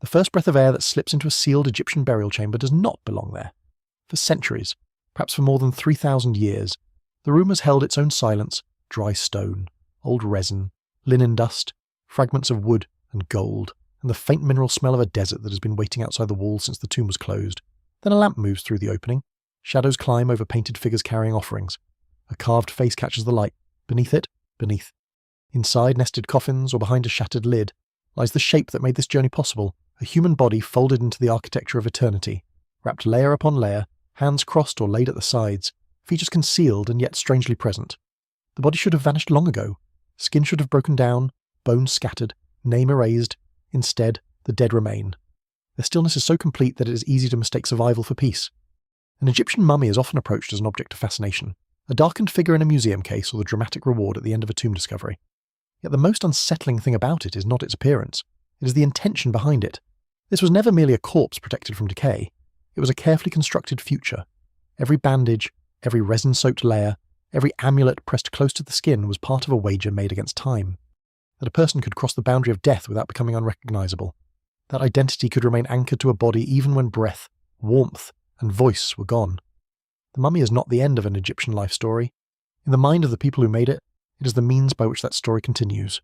The first breath of air that slips into a sealed Egyptian burial chamber does not belong there. For centuries, perhaps for more than 3,000 years, the room has held its own silence, dry stone, old resin, linen dust, fragments of wood and gold, and the faint mineral smell of a desert that has been waiting outside the wall since the tomb was closed. Then a lamp moves through the opening. Shadows climb over painted figures carrying offerings. A carved face catches the light. Beneath it, beneath. Inside nested coffins or behind a shattered lid lies the shape that made this journey possible, a human body folded into the architecture of eternity, wrapped layer upon layer, hands crossed or laid at the sides, features concealed and yet strangely present. The body should have vanished long ago. Skin should have broken down, bones scattered, name erased. Instead, the dead remain. Their stillness is so complete that it is easy to mistake survival for peace. An Egyptian mummy is often approached as an object of fascination, a darkened figure in a museum case or the dramatic reward at the end of a tomb discovery. Yet the most unsettling thing about it is not its appearance. It is the intention behind it. This was never merely a corpse protected from decay. It was a carefully constructed future. Every bandage, every resin-soaked layer, every amulet pressed close to the skin was part of a wager made against time. That a person could cross the boundary of death without becoming unrecognizable. That identity could remain anchored to a body even when breath, warmth, and voice were gone. The mummy is not the end of an Egyptian life story. In the mind of the people who made it, it is the means by which that story continues.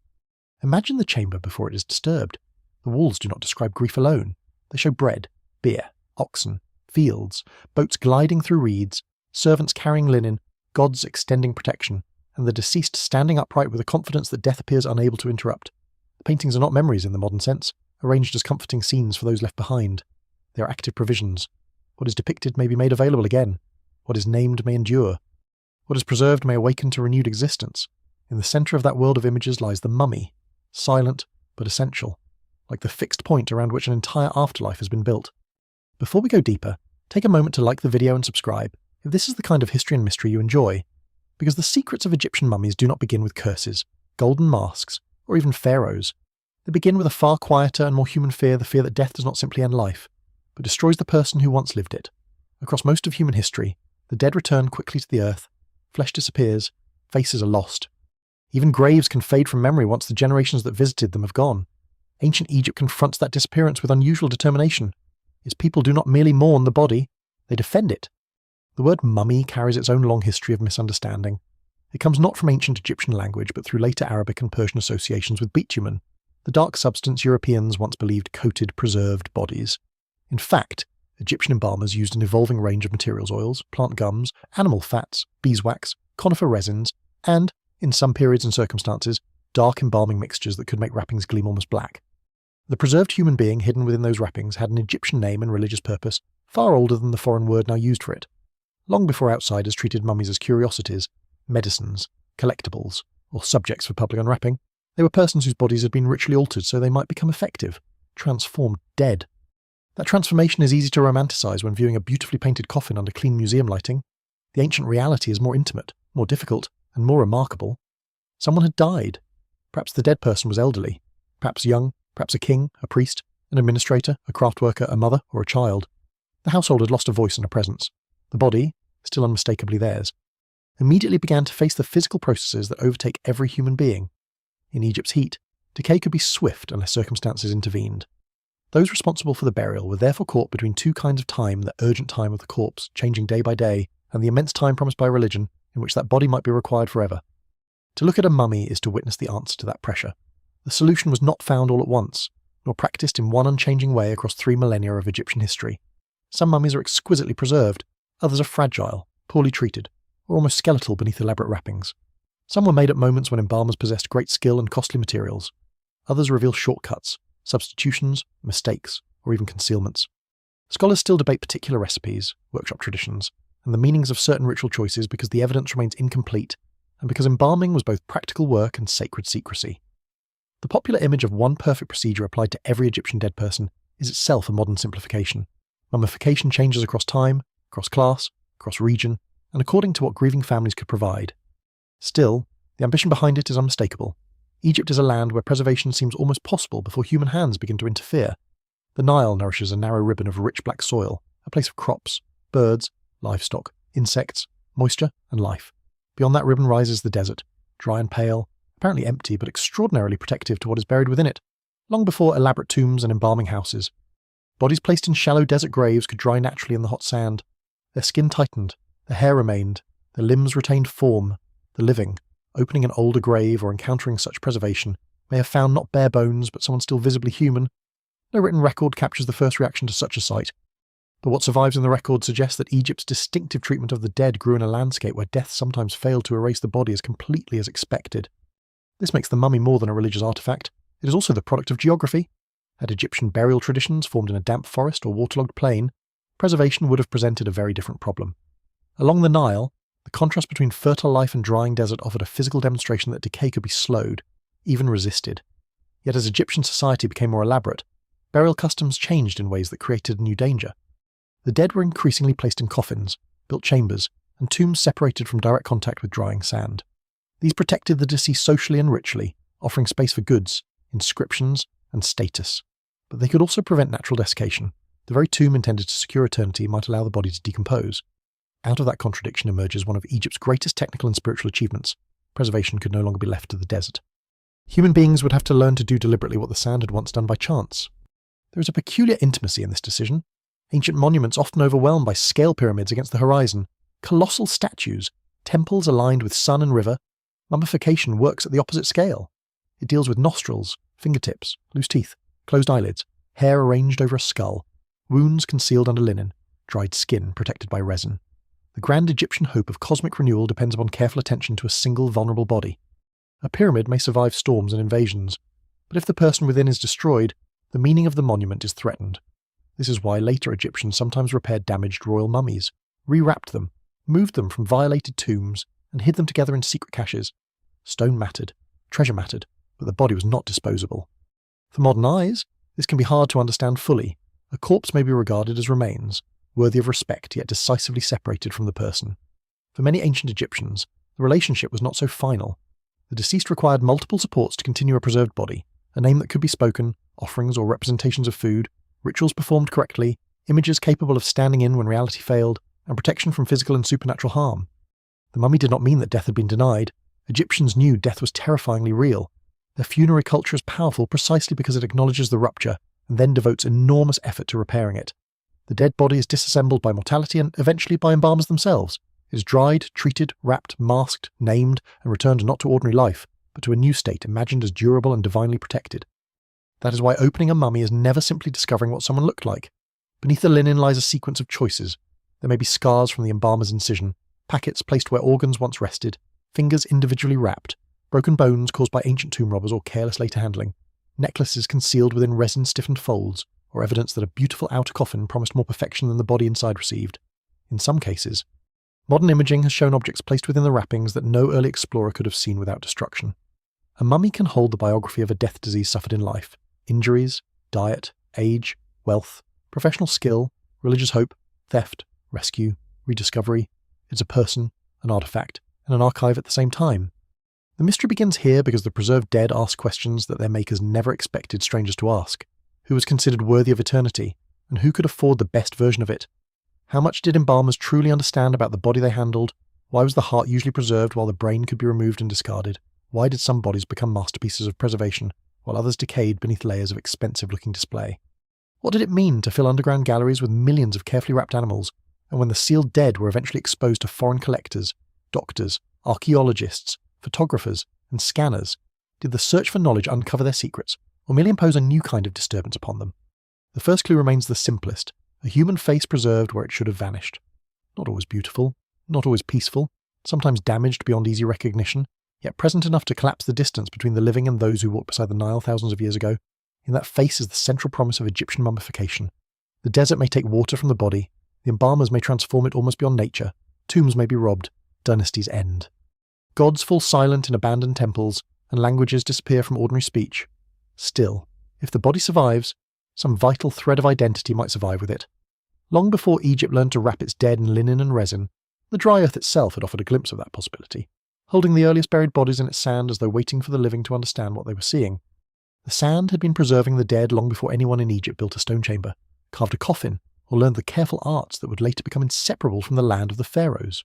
Imagine the chamber before it is disturbed. The walls do not describe grief alone. They show bread, beer, oxen, fields, boats gliding through reeds, servants carrying linen, gods extending protection, and the deceased standing upright with a confidence that death appears unable to interrupt. The paintings are not memories in the modern sense, arranged as comforting scenes for those left behind. They are active provisions. What is depicted may be made available again. What is named may endure. What is preserved may awaken to renewed existence. In the centre of that world of images lies the mummy, silent but essential, like the fixed point around which an entire afterlife has been built. Before we go deeper, take a moment to like the video and subscribe if this is the kind of history and mystery you enjoy, because the secrets of Egyptian mummies do not begin with curses, golden masks, or even pharaohs. They begin with a far quieter and more human fear, the fear that death does not simply end life, but destroys the person who once lived it. Across most of human history, the dead return quickly to the earth, flesh disappears, faces are lost. Even graves can fade from memory once the generations that visited them have gone. Ancient Egypt confronts that disappearance with unusual determination. Its people do not merely mourn the body, they defend it. The word mummy carries its own long history of misunderstanding. It comes not from ancient Egyptian language, but through later Arabic and Persian associations with bitumen, the dark substance Europeans once believed coated preserved bodies. In fact, Egyptian embalmers used an evolving range of materials: oils, plant gums, animal fats, beeswax, conifer resins, and, in some periods and circumstances, dark embalming mixtures that could make wrappings gleam almost black. The preserved human being hidden within those wrappings had an Egyptian name and religious purpose far older than the foreign word now used for it. Long before outsiders treated mummies as curiosities, medicines, collectibles, or subjects for public unwrapping, they were persons whose bodies had been ritually altered so they might become effective, transformed dead. That transformation is easy to romanticize when viewing a beautifully painted coffin under clean museum lighting. The ancient reality is more intimate, more difficult, and more remarkable. Someone had died. Perhaps the dead person was elderly, perhaps young, perhaps a king, a priest, an administrator, a craft worker, a mother, or a child. The household had lost a voice and a presence. The body, still unmistakably theirs, immediately began to face the physical processes that overtake every human being. In Egypt's heat, decay could be swift unless circumstances intervened. Those responsible for the burial were therefore caught between two kinds of time: the urgent time of the corpse, changing day by day, and the immense time promised by religion, in which that body might be required forever. To look at a mummy is to witness the answer to that pressure. The solution was not found all at once, nor practiced in one unchanging way across 3 millennia of Egyptian history. Some mummies are exquisitely preserved, others are fragile, poorly treated, or almost skeletal beneath elaborate wrappings. Some were made at moments when embalmers possessed great skill and costly materials. Others reveal shortcuts, substitutions, mistakes, or even concealments. Scholars still debate particular recipes, workshop traditions, and the meanings of certain ritual choices because the evidence remains incomplete, and because embalming was both practical work and sacred secrecy. The popular image of one perfect procedure applied to every Egyptian dead person is itself a modern simplification. Mummification changes across time, across class, across region, and according to what grieving families could provide. Still, the ambition behind it is unmistakable. Egypt is a land where preservation seems almost possible before human hands begin to interfere. The Nile nourishes a narrow ribbon of rich black soil, a place of crops, birds, livestock, insects, moisture, and life. Beyond that ribbon rises the desert, dry and pale, apparently empty but extraordinarily protective to what is buried within it. long before elaborate tombs and embalming houses. Bodies placed in shallow desert graves could dry naturally in the hot sand. Their skin tightened, their hair remained, their limbs retained form. The living, opening an older grave or encountering such preservation, may have found not bare bones but someone still visibly human. No written record captures the first reaction to such a sight. But what survives in the record suggests that Egypt's distinctive treatment of the dead grew in a landscape where death sometimes failed to erase the body as completely as expected. This makes the mummy more than a religious artifact. It is also the product of geography. Had Egyptian burial traditions formed in a damp forest or waterlogged plain, preservation would have presented a very different problem. Along the Nile, the contrast between fertile life and drying desert offered a physical demonstration that decay could be slowed, even resisted. Yet as Egyptian society became more elaborate, burial customs changed in ways that created a new danger. The dead were increasingly placed in coffins, built chambers, and tombs separated from direct contact with drying sand. These protected the deceased socially and ritually, offering space for goods, inscriptions, and status. But they could also prevent natural desiccation. The very tomb intended to secure eternity might allow the body to decompose. Out of that contradiction emerges one of Egypt's greatest technical and spiritual achievements. Preservation could no longer be left to the desert. Human beings would have to learn to do deliberately what the sand had once done by chance. There is a peculiar intimacy in this decision. Ancient monuments often overwhelmed by scale pyramids against the horizon, colossal statues, temples aligned with sun and river. Mummification works at the opposite scale. It deals with nostrils, fingertips, loose teeth, closed eyelids, hair arranged over a skull, wounds concealed under linen, dried skin protected by resin. The grand Egyptian hope of cosmic renewal depends upon careful attention to a single vulnerable body. A pyramid may survive storms and invasions, but if the person within is destroyed, the meaning of the monument is threatened. This is why later Egyptians sometimes repaired damaged royal mummies, rewrapped them, moved them from violated tombs, and hid them together in secret caches. Stone mattered, treasure mattered, but the body was not disposable. For modern eyes, this can be hard to understand fully. A corpse may be regarded as remains, worthy of respect yet decisively separated from the person. For many ancient Egyptians, the relationship was not so final. The deceased required multiple supports to continue a preserved body, a name that could be spoken, offerings or representations of food, rituals performed correctly, images capable of standing in when reality failed, and protection from physical and supernatural harm. The mummy did not mean that death had been denied. Egyptians knew death was terrifyingly real. Their funerary culture is powerful precisely because it acknowledges the rupture and then devotes enormous effort to repairing it. The dead body is disassembled by mortality and eventually by embalmers themselves. It is dried, treated, wrapped, masked, named, and returned not to ordinary life, but to a new state imagined as durable and divinely protected. That is why opening a mummy is never simply discovering what someone looked like. Beneath the linen lies a sequence of choices. There may be scars from the embalmer's incision, packets placed where organs once rested, fingers individually wrapped, broken bones caused by ancient tomb robbers or careless later handling, necklaces concealed within resin-stiffened folds, or evidence that a beautiful outer coffin promised more perfection than the body inside received. In some cases, modern imaging has shown objects placed within the wrappings that no early explorer could have seen without destruction. A mummy can hold the biography of a death disease suffered in life, injuries, diet, age, wealth, professional skill, religious hope, theft, rescue, rediscovery. It's a person, an artifact, and an archive at the same time. The mystery begins here because the preserved dead ask questions that their makers never expected strangers to ask. Who was considered worthy of eternity, and who could afford the best version of it? How much did embalmers truly understand about the body they handled? Why was the heart usually preserved while the brain could be removed and discarded? Why did some bodies become masterpieces of preservation, while others decayed beneath layers of expensive-looking display? What did it mean to fill underground galleries with millions of carefully wrapped animals, and when the sealed dead were eventually exposed to foreign collectors, doctors, archaeologists, photographers, and scanners, did the search for knowledge uncover their secrets, or merely impose a new kind of disturbance upon them? The first clue remains the simplest, a human face preserved where it should have vanished. Not always beautiful, not always peaceful, sometimes damaged beyond easy recognition, yet present enough to collapse the distance between the living and those who walked beside the Nile thousands of years ago. In that face is the central promise of Egyptian mummification. The desert may take water from the body, the embalmers may transform it almost beyond nature, tombs may be robbed, dynasties end. Gods fall silent in abandoned temples, and languages disappear from ordinary speech. Still, if the body survives, some vital thread of identity might survive with it. Long before Egypt learned to wrap its dead in linen and resin, the dry earth itself had offered a glimpse of that possibility, holding the earliest buried bodies in its sand as though waiting for the living to understand what they were seeing. The sand had been preserving the dead long before anyone in Egypt built a stone chamber, carved a coffin, or learned the careful arts that would later become inseparable from the land of the Pharaohs.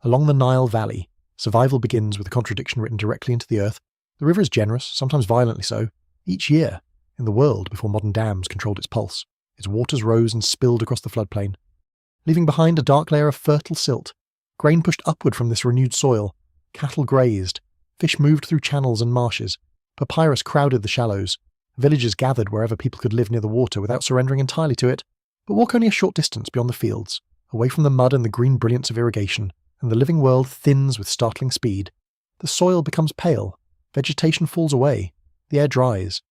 Along the Nile Valley, survival begins with a contradiction written directly into the earth. The river is generous, sometimes violently so, Each year, in the world before modern dams controlled its pulse, its waters rose and spilled across the floodplain, leaving behind a dark layer of fertile silt. Grain pushed upward from this renewed soil, cattle grazed, fish moved through channels and marshes, papyrus crowded the shallows, villagers gathered wherever people could live near the water without surrendering entirely to it, but walk only a short distance beyond the fields, away from the mud and the green brilliance of irrigation, and the living world thins with startling speed. The soil becomes pale, vegetation falls away, the air dries.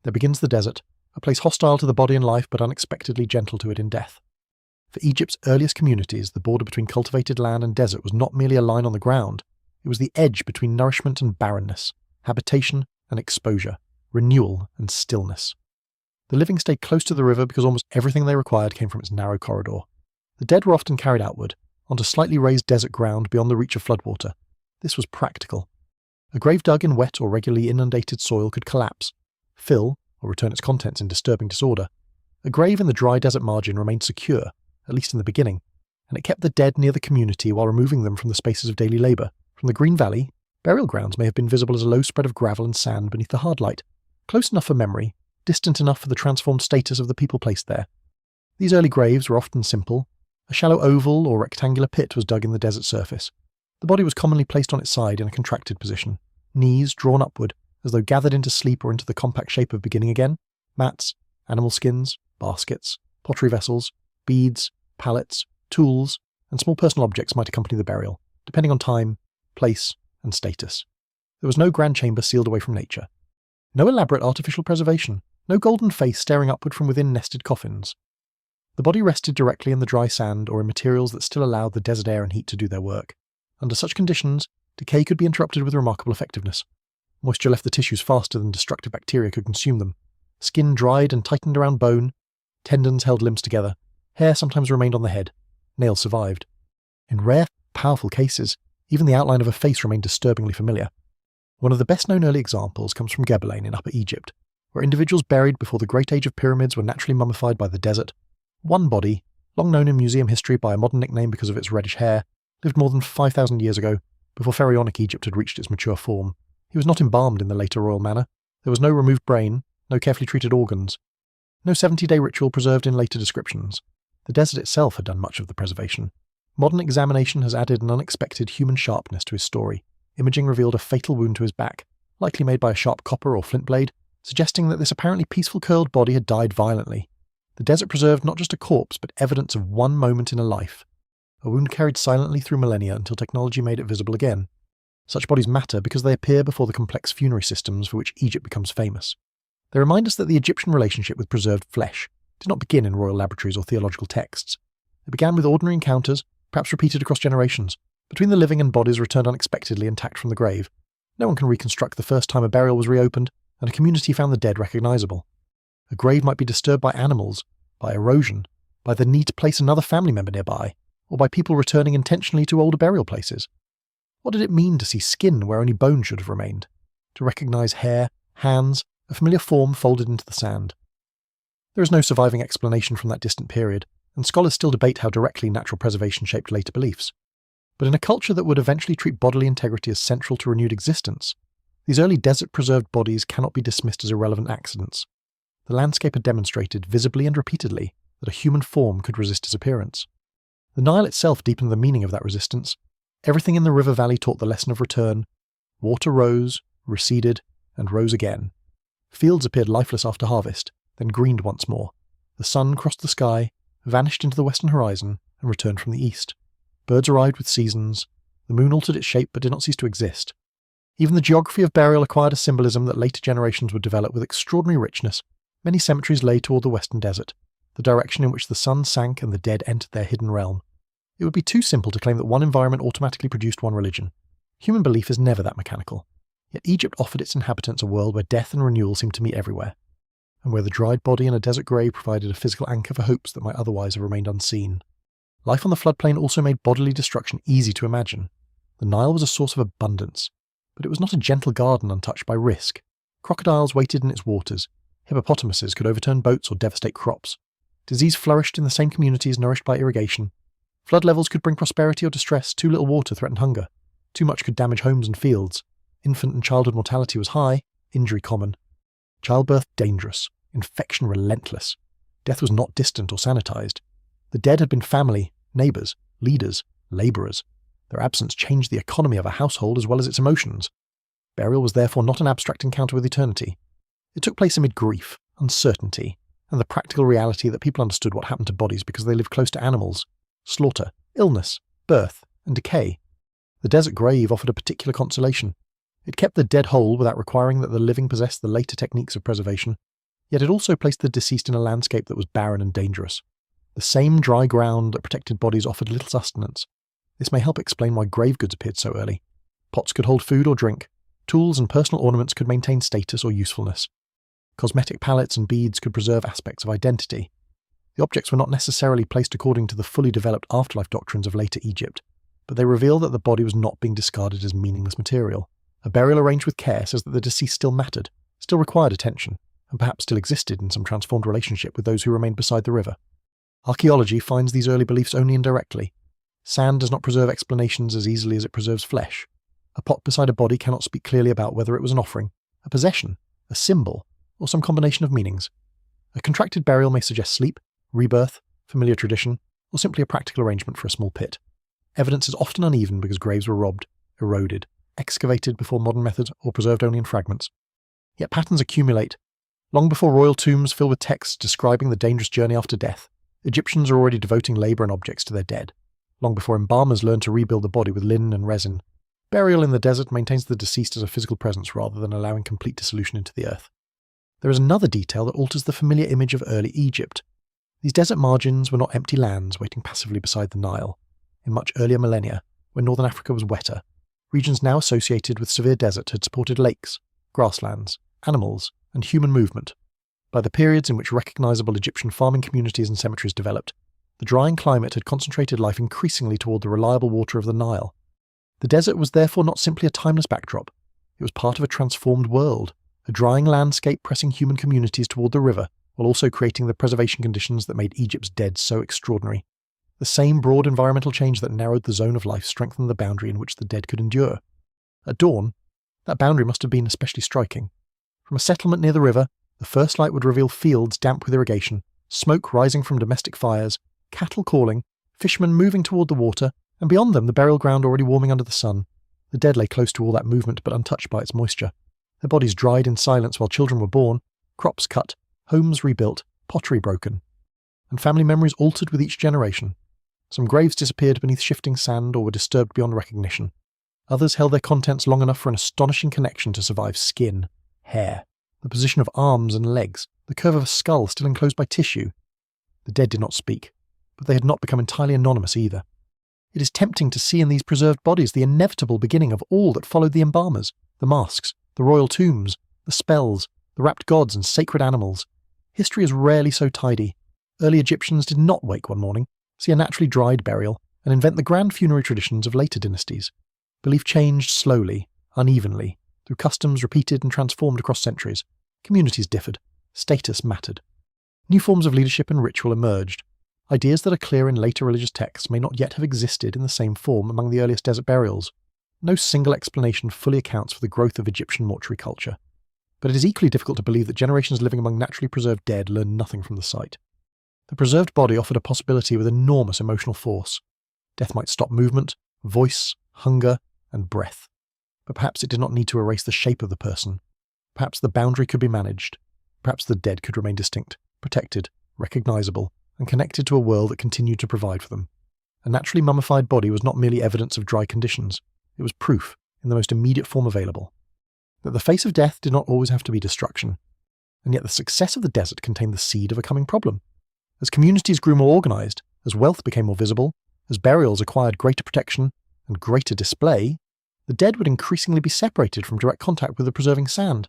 There begins the desert, a place hostile to the body and life but unexpectedly gentle to it in death. For Egypt's earliest communities, the border between cultivated land and desert was not merely a line on the ground, it was the edge between nourishment and barrenness, habitation and exposure, renewal and stillness. The living stayed close to the river because almost everything they required came from its narrow corridor. The dead were often carried outward, onto slightly raised desert ground beyond the reach of floodwater. This was practical. A grave dug in wet or regularly inundated soil could collapse, fill, or return its contents in disturbing disorder. A grave in the dry desert margin remained secure, at least in the beginning, and it kept the dead near the community while removing them from the spaces of daily labour. From the green valley, burial grounds may have been visible as a low spread of gravel and sand beneath the hard light, close enough for memory, distant enough for the transformed status of the people placed there. These early graves were often simple. A shallow oval or rectangular pit was dug in the desert surface. The body was commonly placed on its side in a contracted position, knees drawn upward, as though gathered into sleep or into the compact shape of beginning again. Mats, animal skins, baskets, pottery vessels, beads, pallets, tools, and small personal objects might accompany the burial, depending on time, place, and status. There was no grand chamber sealed away from nature. No elaborate artificial preservation, no golden face staring upward from within nested coffins. The body rested directly in the dry sand or in materials that still allowed the desert air and heat to do their work. Under such conditions, decay could be interrupted with remarkable effectiveness. Moisture left the tissues faster than destructive bacteria could consume them. Skin dried and tightened around bone, tendons held limbs together, hair sometimes remained on the head, nails survived. In rare, powerful cases, even the outline of a face remained disturbingly familiar. One of the best-known early examples comes from Gebelein in Upper Egypt, where individuals buried before the great age of pyramids were naturally mummified by the desert. One body, long known in museum history by a modern nickname because of its reddish hair, lived more than 5,000 years ago, before Pharaonic Egypt had reached its mature form. He was not embalmed in the later royal manner. There was no removed brain, no carefully treated organs, no 70-day ritual preserved in later descriptions. The desert itself had done much of the preservation. Modern examination has added an unexpected human sharpness to his story. Imaging revealed a fatal wound to his back, likely made by a sharp copper or flint blade, suggesting that this apparently peaceful curled body had died violently. The desert preserved not just a corpse, but evidence of one moment in a life. A wound carried silently through millennia until technology made it visible again. Such bodies matter because they appear before the complex funerary systems for which Egypt becomes famous. They remind us that the Egyptian relationship with preserved flesh did not begin in royal laboratories or theological texts. It began with ordinary encounters, perhaps repeated across generations, between the living and bodies returned unexpectedly intact from the grave. No one can reconstruct the first time a burial was reopened, and a community found the dead recognizable. A grave might be disturbed by animals, by erosion, by the need to place another family member nearby, or by people returning intentionally to older burial places. What did it mean to see skin where only bone should have remained? To recognize hair, hands, a familiar form folded into the sand? There is no surviving explanation from that distant period, and scholars still debate how directly natural preservation shaped later beliefs. But in a culture that would eventually treat bodily integrity as central to renewed existence, these early desert-preserved bodies cannot be dismissed as irrelevant accidents. The landscape had demonstrated, visibly and repeatedly, that a human form could resist disappearance. The Nile itself deepened the meaning of that resistance. Everything in the river valley taught the lesson of return. Water rose, receded, and rose again. Fields appeared lifeless after harvest, then greened once more. The sun crossed the sky, vanished into the western horizon, and returned from the east. Birds arrived with seasons. The moon altered its shape but did not cease to exist. Even the geography of burial acquired a symbolism that later generations would develop with extraordinary richness. Many cemeteries lay toward the western desert, the direction in which the sun sank and the dead entered their hidden realm. It would be too simple to claim that one environment automatically produced one religion. Human belief is never that mechanical. Yet Egypt offered its inhabitants a world where death and renewal seemed to meet everywhere, and where the dried body in a desert grave provided a physical anchor for hopes that might otherwise have remained unseen. Life on the floodplain also made bodily destruction easy to imagine. The Nile was a source of abundance, but it was not a gentle garden untouched by risk. Crocodiles waited in its waters. Hippopotamuses could overturn boats or devastate crops. Disease flourished in the same communities nourished by irrigation. Flood levels could bring prosperity or distress. Too little water threatened hunger. Too much could damage homes and fields. Infant and childhood mortality was high, injury common. Childbirth dangerous, infection relentless. Death was not distant or sanitized. The dead had been family, neighbors, leaders, laborers. Their absence changed the economy of a household as well as its emotions. Burial was therefore not an abstract encounter with eternity. It took place amid grief, uncertainty, and the practical reality that people understood what happened to bodies because they lived close to animals, slaughter, illness, birth, and decay. The desert grave offered a particular consolation. It kept the dead whole without requiring that the living possessed the later techniques of preservation, yet it also placed the deceased in a landscape that was barren and dangerous. The same dry ground that protected bodies offered little sustenance. This may help explain why grave goods appeared so early. Pots could hold food or drink. Tools and personal ornaments could maintain status or usefulness. Cosmetic palettes and beads could preserve aspects of identity. The objects were not necessarily placed according to the fully developed afterlife doctrines of later Egypt, but they reveal that the body was not being discarded as meaningless material. A burial arranged with care says that the deceased still mattered, still required attention, and perhaps still existed in some transformed relationship with those who remained beside the river. Archaeology finds these early beliefs only indirectly. Sand does not preserve explanations as easily as it preserves flesh. A pot beside a body cannot speak clearly about whether it was an offering, a possession, a symbol, or some combination of meanings. A contracted burial may suggest sleep, rebirth, familiar tradition, or simply a practical arrangement for a small pit. Evidence is often uneven because graves were robbed, eroded, excavated before modern methods, or preserved only in fragments. Yet patterns accumulate. Long before royal tombs filled with texts describing the dangerous journey after death, Egyptians are already devoting labour and objects to their dead. Long before embalmers learned to rebuild the body with linen and resin, burial in the desert maintains the deceased as a physical presence rather than allowing complete dissolution into the earth. There is another detail that alters the familiar image of early Egypt. These desert margins were not empty lands waiting passively beside the Nile. In much earlier millennia, when northern Africa was wetter, regions now associated with severe desert had supported lakes, grasslands, animals, and human movement. By the periods in which recognizable Egyptian farming communities and cemeteries developed, the drying climate had concentrated life increasingly toward the reliable water of the Nile. The desert was therefore not simply a timeless backdrop. It was part of a transformed world, a drying landscape pressing human communities toward the river, while also creating the preservation conditions that made Egypt's dead so extraordinary. The same broad environmental change that narrowed the zone of life strengthened the boundary in which the dead could endure. At dawn, that boundary must have been especially striking. From a settlement near the river, the first light would reveal fields damp with irrigation, smoke rising from domestic fires, cattle calling, fishermen moving toward the water, and beyond them the burial ground already warming under the sun. The dead lay close to all that movement but untouched by its moisture. Their bodies dried in silence while children were born, crops cut, homes rebuilt, pottery broken. And family memories altered with each generation. Some graves disappeared beneath shifting sand or were disturbed beyond recognition. Others held their contents long enough for an astonishing connection to survive skin, hair, the position of arms and legs, the curve of a skull still enclosed by tissue. The dead did not speak, but they had not become entirely anonymous either. It is tempting to see in these preserved bodies the inevitable beginning of all that followed the embalmers, the masks, the royal tombs, the spells, the wrapped gods and sacred animals. History is rarely so tidy. Early Egyptians did not wake one morning, see a naturally dried burial, and invent the grand funerary traditions of later dynasties. Belief changed slowly, unevenly, through customs repeated and transformed across centuries. Communities differed. Status mattered. New forms of leadership and ritual emerged. Ideas that are clear in later religious texts may not yet have existed in the same form among the earliest desert burials. No single explanation fully accounts for the growth of Egyptian mortuary culture. But it is equally difficult to believe that generations living among naturally preserved dead learned nothing from the site. The preserved body offered a possibility with enormous emotional force. Death might stop movement, voice, hunger, and breath. But perhaps it did not need to erase the shape of the person. Perhaps the boundary could be managed. Perhaps the dead could remain distinct, protected, recognizable, and connected to a world that continued to provide for them. A naturally mummified body was not merely evidence of dry conditions. It was proof, in the most immediate form available, that the face of death did not always have to be destruction. And yet the success of the desert contained the seed of a coming problem. As communities grew more organized, as wealth became more visible, as burials acquired greater protection and greater display, the dead would increasingly be separated from direct contact with the preserving sand.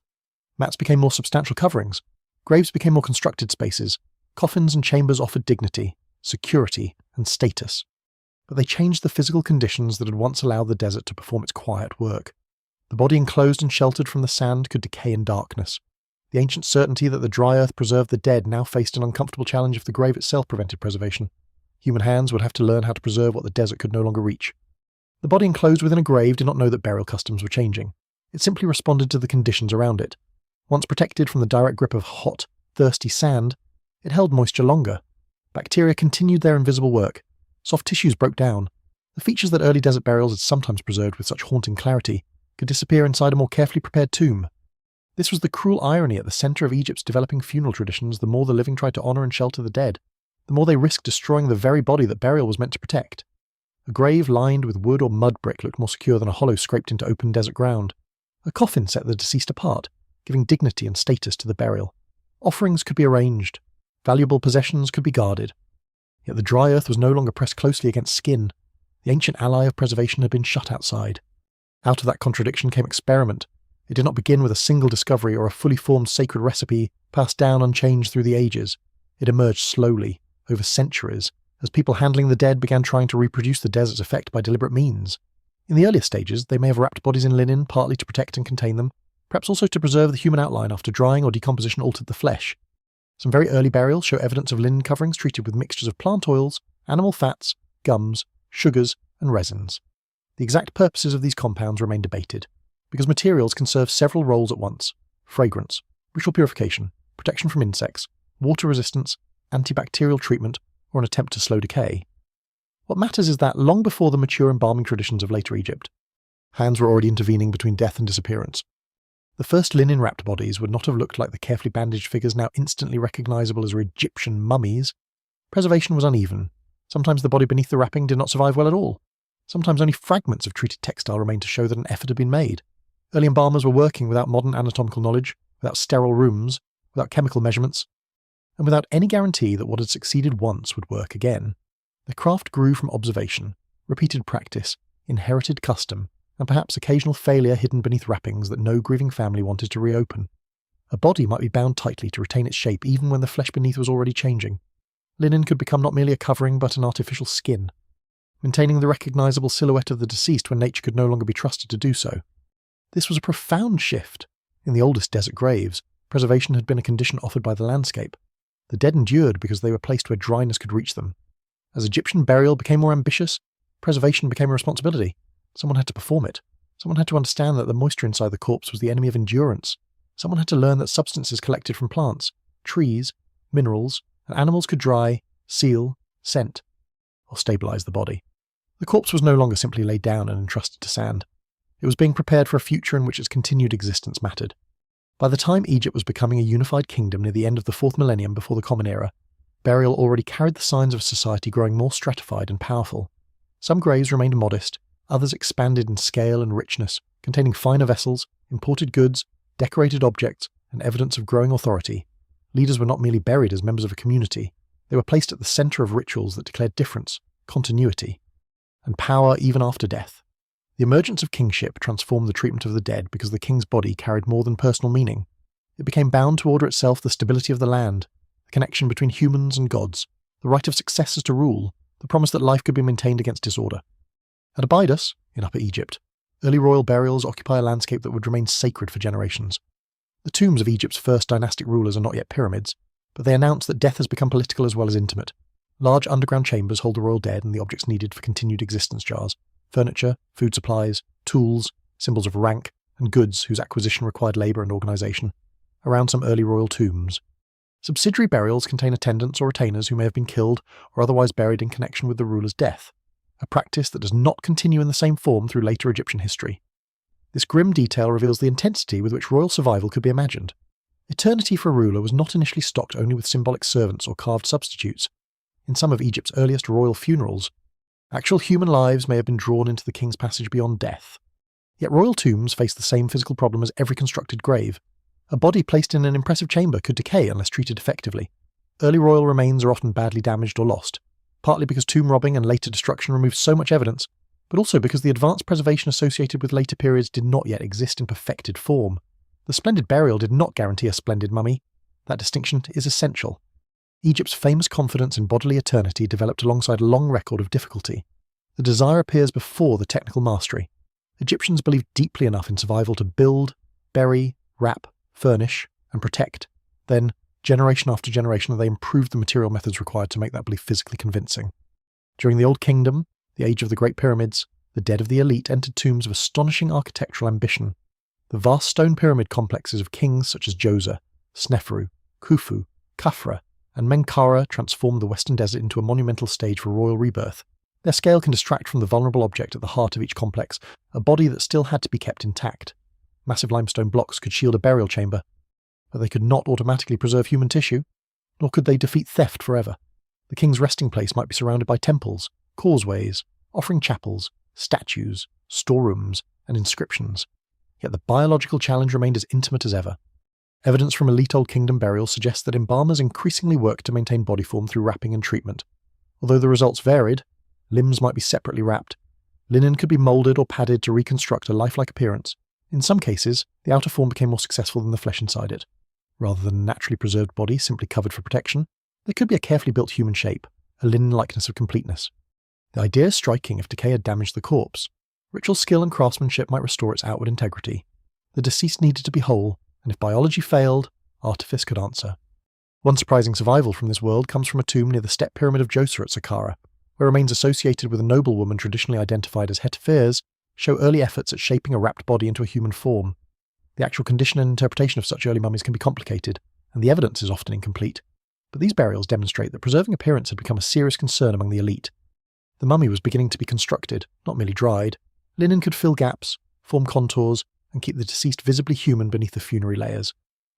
Mats became more substantial coverings. Graves became more constructed spaces. Coffins and chambers offered dignity, security, and status. But they changed the physical conditions that had once allowed the desert to perform its quiet work. The body enclosed and sheltered from the sand could decay in darkness. The ancient certainty that the dry earth preserved the dead now faced an uncomfortable challenge if the grave itself prevented preservation. Human hands would have to learn how to preserve what the desert could no longer reach. The body enclosed within a grave did not know that burial customs were changing. It simply responded to the conditions around it. Once protected from the direct grip of hot, thirsty sand, it held moisture longer. Bacteria continued their invisible work. Soft tissues broke down. The features that early desert burials had sometimes preserved with such haunting clarity could disappear inside a more carefully prepared tomb. This was the cruel irony at the centre of Egypt's developing funeral traditions. The more the living tried to honour and shelter the dead, the more they risked destroying the very body that burial was meant to protect. A grave lined with wood or mud brick looked more secure than a hollow scraped into open desert ground. A coffin set the deceased apart, giving dignity and status to the burial. Offerings could be arranged. Valuable possessions could be guarded. Yet the dry earth was no longer pressed closely against skin. The ancient ally of preservation had been shut outside. Out of that contradiction came experiment. It did not begin with a single discovery or a fully formed sacred recipe passed down unchanged through the ages. It emerged slowly, over centuries, as people handling the dead began trying to reproduce the desert's effect by deliberate means. In the earlier stages, they may have wrapped bodies in linen, partly to protect and contain them, perhaps also to preserve the human outline after drying or decomposition altered the flesh. Some very early burials show evidence of linen coverings treated with mixtures of plant oils, animal fats, gums, sugars, and resins. The exact purposes of these compounds remain debated, because materials can serve several roles at once: fragrance, ritual purification, protection from insects, water resistance, antibacterial treatment, or an attempt to slow decay. What matters is that, long before the mature embalming traditions of later Egypt, hands were already intervening between death and disappearance. The first linen-wrapped bodies would not have looked like the carefully bandaged figures now instantly recognisable as Egyptian mummies. Preservation was uneven. Sometimes the body beneath the wrapping did not survive well at all. Sometimes only fragments of treated textile remained to show that an effort had been made. Early embalmers were working without modern anatomical knowledge, without sterile rooms, without chemical measurements, and without any guarantee that what had succeeded once would work again. The craft grew from observation, repeated practice, inherited custom, and perhaps occasional failure hidden beneath wrappings that no grieving family wanted to reopen. A body might be bound tightly to retain its shape even when the flesh beneath was already changing. Linen could become not merely a covering but an artificial skin, maintaining the recognisable silhouette of the deceased when nature could no longer be trusted to do so. This was a profound shift. In the oldest desert graves, preservation had been a condition offered by the landscape. The dead endured because they were placed where dryness could reach them. As Egyptian burial became more ambitious, preservation became a responsibility. Someone had to perform it. Someone had to understand that the moisture inside the corpse was the enemy of endurance. Someone had to learn that substances collected from plants, trees, minerals, and animals could dry, seal, scent, or stabilise the body. The corpse was no longer simply laid down and entrusted to sand. It was being prepared for a future in which its continued existence mattered. By the time Egypt was becoming a unified kingdom near the end of the 4th millennium before the Common Era, burial already carried the signs of a society growing more stratified and powerful. Some graves remained modest, others expanded in scale and richness, containing finer vessels, imported goods, decorated objects, and evidence of growing authority. Leaders were not merely buried as members of a community, they were placed at the centre of rituals that declared difference, continuity, and power even after death. The emergence of kingship transformed the treatment of the dead because the king's body carried more than personal meaning. It became bound to order itself the stability of the land, the connection between humans and gods, the right of successors to rule, the promise that life could be maintained against disorder. At Abydos, in Upper Egypt, early royal burials occupy a landscape that would remain sacred for generations. The tombs of Egypt's first dynastic rulers are not yet pyramids, but they announce that death has become political as well as intimate. Large underground chambers hold the royal dead and the objects needed for continued existence: jars, furniture, food supplies, tools, symbols of rank, and goods whose acquisition required labour and organisation, around some early royal tombs. Subsidiary burials contain attendants or retainers who may have been killed or otherwise buried in connection with the ruler's death, a practice that does not continue in the same form through later Egyptian history. This grim detail reveals the intensity with which royal survival could be imagined. Eternity for a ruler was not initially stocked only with symbolic servants or carved substitutes. In some of Egypt's earliest royal funerals, actual human lives may have been drawn into the king's passage beyond death. Yet royal tombs face the same physical problem as every constructed grave. A body placed in an impressive chamber could decay unless treated effectively. Early royal remains are often badly damaged or lost, partly because tomb robbing and later destruction removed so much evidence, but also because the advanced preservation associated with later periods did not yet exist in perfected form. The splendid burial did not guarantee a splendid mummy. That distinction is essential. Egypt's famous confidence in bodily eternity developed alongside a long record of difficulty. The desire appears before the technical mastery. Egyptians believed deeply enough in survival to build, bury, wrap, furnish, and protect. Then, generation after generation, they improved the material methods required to make that belief physically convincing. During the Old Kingdom, the age of the Great Pyramids, the dead of the elite entered tombs of astonishing architectural ambition. The vast stone pyramid complexes of kings such as Djoser, Sneferu, Khufu, Khafra, and Menkaura transformed the Western Desert into a monumental stage for royal rebirth. Their scale can distract from the vulnerable object at the heart of each complex, a body that still had to be kept intact. Massive limestone blocks could shield a burial chamber, but they could not automatically preserve human tissue, nor could they defeat theft forever. The king's resting place might be surrounded by temples, causeways, offering chapels, statues, storerooms, and inscriptions. Yet the biological challenge remained as intimate as ever. Evidence from elite Old Kingdom burials suggests that embalmers increasingly worked to maintain body form through wrapping and treatment. Although the results varied, limbs might be separately wrapped. Linen could be moulded or padded to reconstruct a lifelike appearance. In some cases, the outer form became more successful than the flesh inside it. Rather than a naturally preserved body simply covered for protection, there could be a carefully built human shape, a linen likeness of completeness. The idea is striking if decay had damaged the corpse. Ritual skill and craftsmanship might restore its outward integrity. The deceased needed to be whole, and if biology failed, artifice could answer. One surprising survival from this world comes from a tomb near the step pyramid of Djoser at Saqqara, where remains associated with a noblewoman traditionally identified as Hetepheres show early efforts at shaping a wrapped body into a human form. The actual condition and interpretation of such early mummies can be complicated, and the evidence is often incomplete. But these burials demonstrate that preserving appearance had become a serious concern among the elite. The mummy was beginning to be constructed, not merely dried. Linen could fill gaps, form contours, and keep the deceased visibly human beneath the funerary layers.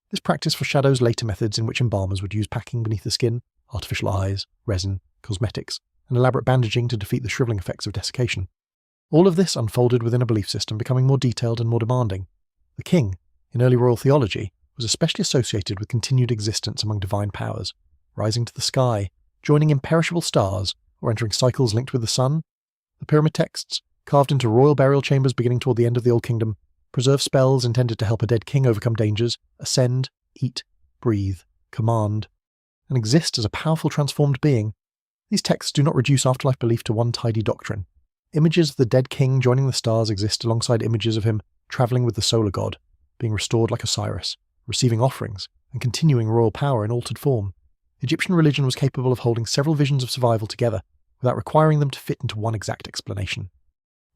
This practice foreshadows later methods in which embalmers would use packing beneath the skin, artificial eyes, resin, cosmetics, and elaborate bandaging to defeat the shrivelling effects of desiccation. All of this unfolded within a belief system becoming more detailed and more demanding. The king, in early royal theology, was especially associated with continued existence among divine powers, rising to the sky, joining imperishable stars, or entering cycles linked with the sun. The pyramid texts, carved into royal burial chambers beginning toward the end of the Old Kingdom, preserve spells intended to help a dead king overcome dangers, ascend, eat, breathe, command, and exist as a powerful transformed being. These texts do not reduce afterlife belief to one tidy doctrine. Images of the dead king joining the stars exist alongside images of him travelling with the solar god, being restored like Osiris, receiving offerings, and continuing royal power in altered form. Egyptian religion was capable of holding several visions of survival together, without requiring them to fit into one exact explanation.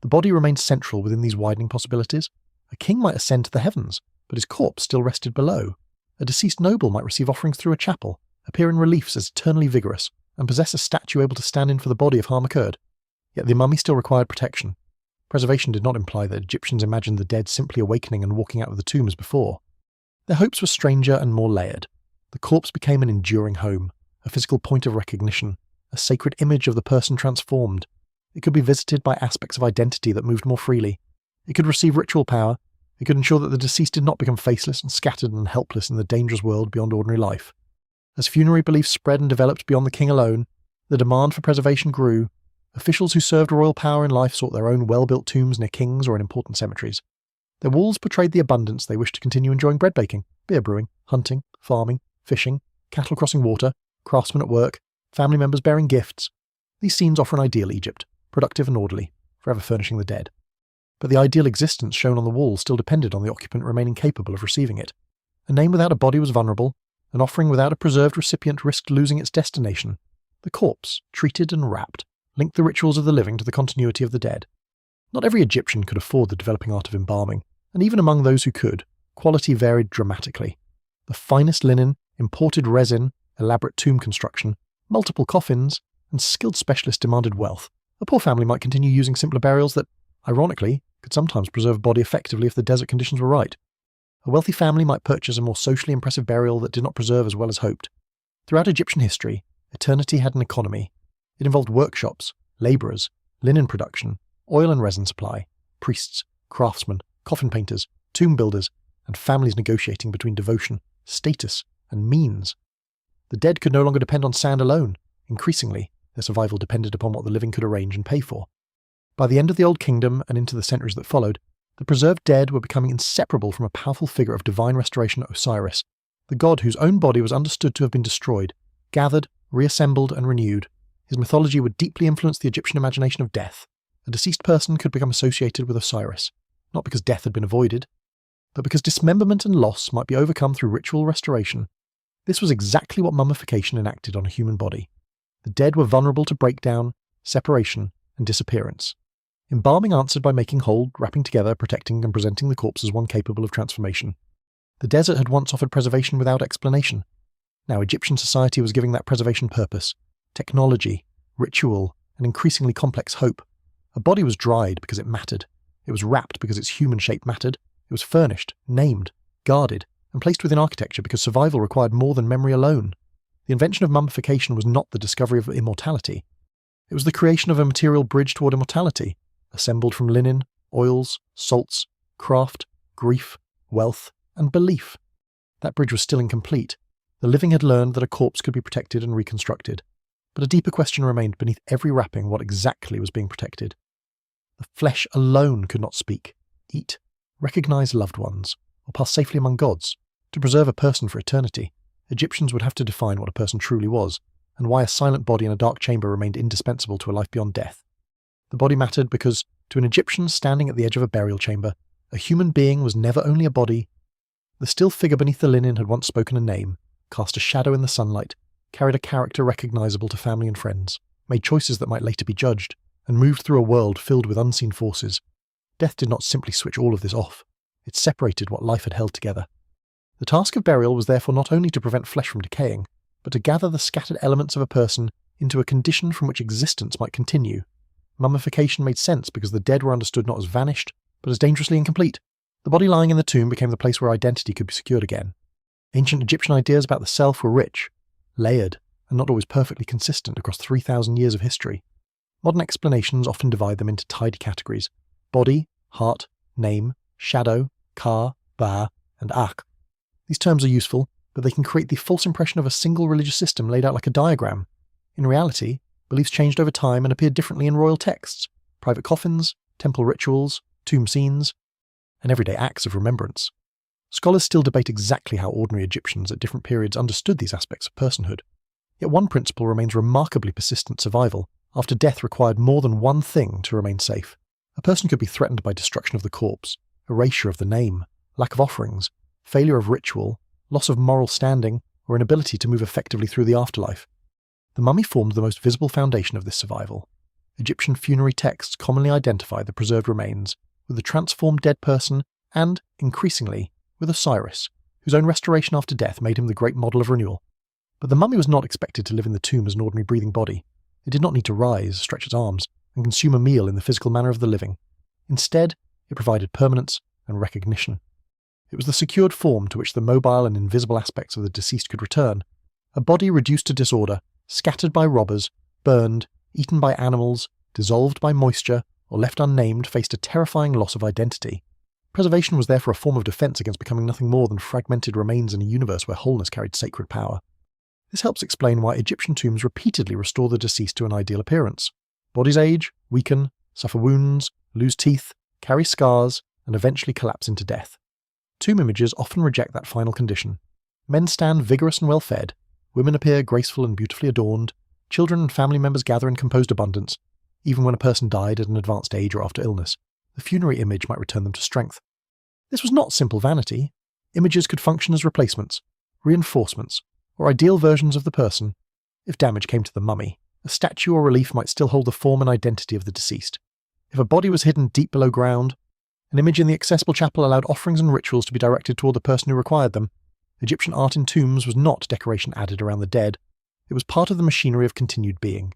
The body remained central within these widening possibilities. A king might ascend to the heavens, but his corpse still rested below. A deceased noble might receive offerings through a chapel, appear in reliefs as eternally vigorous, and possess a statue able to stand in for the body if harm occurred. Yet the mummy still required protection. Preservation did not imply that Egyptians imagined the dead simply awakening and walking out of the tomb as before. Their hopes were stranger and more layered. The corpse became an enduring home, a physical point of recognition, a sacred image of the person transformed. It could be visited by aspects of identity that moved more freely. It could receive ritual power. It could ensure that the deceased did not become faceless and scattered and helpless in the dangerous world beyond ordinary life. As funerary beliefs spread and developed beyond the king alone, the demand for preservation grew. Officials who served royal power in life sought their own well-built tombs near kings or in important cemeteries. Their walls portrayed the abundance they wished to continue enjoying: bread baking, beer brewing, hunting, farming, fishing, cattle crossing water, craftsmen at work, family members bearing gifts. These scenes offer an ideal Egypt, productive and orderly, forever furnishing the dead. But the ideal existence shown on the wall still depended on the occupant remaining capable of receiving it. A name without a body was vulnerable. An offering without a preserved recipient risked losing its destination. The corpse, treated and wrapped, linked the rituals of the living to the continuity of the dead. Not every Egyptian could afford the developing art of embalming, and even among those who could, quality varied dramatically. The finest linen, imported resin, elaborate tomb construction, multiple coffins, and skilled specialists demanded wealth. A poor family might continue using simpler burials that, ironically, could sometimes preserve a body effectively if the desert conditions were right. A wealthy family might purchase a more socially impressive burial that did not preserve as well as hoped. Throughout Egyptian history, eternity had an economy. It involved workshops, labourers, linen production, oil and resin supply, priests, craftsmen, coffin painters, tomb builders, and families negotiating between devotion, status, and means. The dead could no longer depend on sand alone. Increasingly, their survival depended upon what the living could arrange and pay for. By the end of the Old Kingdom and into the centuries that followed, the preserved dead were becoming inseparable from a powerful figure of divine restoration, Osiris, the god whose own body was understood to have been destroyed, gathered, reassembled, and renewed. His mythology would deeply influence the Egyptian imagination of death. A deceased person could become associated with Osiris, not because death had been avoided, but because dismemberment and loss might be overcome through ritual restoration. This was exactly what mummification enacted on a human body. The dead were vulnerable to breakdown, separation, and disappearance. Embalming answered by making whole, wrapping together, protecting and presenting the corpse as one capable of transformation. The desert had once offered preservation without explanation. Now Egyptian society was giving that preservation purpose, technology, ritual, and increasingly complex hope. A body was dried because it mattered. It was wrapped because its human shape mattered. It was furnished, named, guarded, and placed within architecture because survival required more than memory alone. The invention of mummification was not the discovery of immortality. It was the creation of a material bridge toward immortality, assembled from linen, oils, salts, craft, grief, wealth, and belief. That bridge was still incomplete. The living had learned that a corpse could be protected and reconstructed. But a deeper question remained beneath every wrapping: what exactly was being protected? The flesh alone could not speak, eat, recognize loved ones, or pass safely among gods. To preserve a person for eternity, Egyptians would have to define what a person truly was, and why a silent body in a dark chamber remained indispensable to a life beyond death. The body mattered because, to an Egyptian standing at the edge of a burial chamber, a human being was never only a body. The still figure beneath the linen had once spoken a name, cast a shadow in the sunlight, carried a character recognizable to family and friends, made choices that might later be judged, and moved through a world filled with unseen forces. Death did not simply switch all of this off. It separated what life had held together. The task of burial was therefore not only to prevent flesh from decaying, but to gather the scattered elements of a person into a condition from which existence might continue. Mummification made sense because the dead were understood not as vanished, but as dangerously incomplete. The body lying in the tomb became the place where identity could be secured again. Ancient Egyptian ideas about the self were rich, layered, and not always perfectly consistent across 3,000 years of history. Modern explanations often divide them into tidy categories: body, heart, name, shadow, ka, ba, and akh. These terms are useful, but they can create the false impression of a single religious system laid out like a diagram. In reality, beliefs changed over time and appeared differently in royal texts, private coffins, temple rituals, tomb scenes, and everyday acts of remembrance. Scholars still debate exactly how ordinary Egyptians at different periods understood these aspects of personhood. Yet one principle remains remarkably persistent: survival. After death required more than one thing to remain safe. A person could be threatened by destruction of the corpse, erasure of the name, lack of offerings, failure of ritual, loss of moral standing, or inability to move effectively through the afterlife. The mummy formed the most visible foundation of this survival. Egyptian funerary texts commonly identify the preserved remains with the transformed dead person and, increasingly, with Osiris, whose own restoration after death made him the great model of renewal. But the mummy was not expected to live in the tomb as an ordinary breathing body. It did not need to rise, stretch its arms, and consume a meal in the physical manner of the living. Instead, it provided permanence and recognition. It was the secured form to which the mobile and invisible aspects of the deceased could return. A body reduced to disorder, scattered by robbers, burned, eaten by animals, dissolved by moisture, or left unnamed, faced a terrifying loss of identity. Preservation was therefore a form of defense against becoming nothing more than fragmented remains in a universe where wholeness carried sacred power. This helps explain why Egyptian tombs repeatedly restore the deceased to an ideal appearance. Bodies age, weaken, suffer wounds, lose teeth, carry scars, and eventually collapse into death. Tomb images often reject that final condition. Men stand vigorous and well-fed, women appear graceful and beautifully adorned, children and family members gather in composed abundance. Even when a person died at an advanced age or after illness, the funerary image might return them to strength. This was not simple vanity. Images could function as replacements, reinforcements, or ideal versions of the person. If damage came to the mummy, a statue or relief might still hold the form and identity of the deceased. If a body was hidden deep below ground, an image in the accessible chapel allowed offerings and rituals to be directed toward the person who required them. Egyptian art in tombs was not decoration added around the dead. It was part of the machinery of continued being.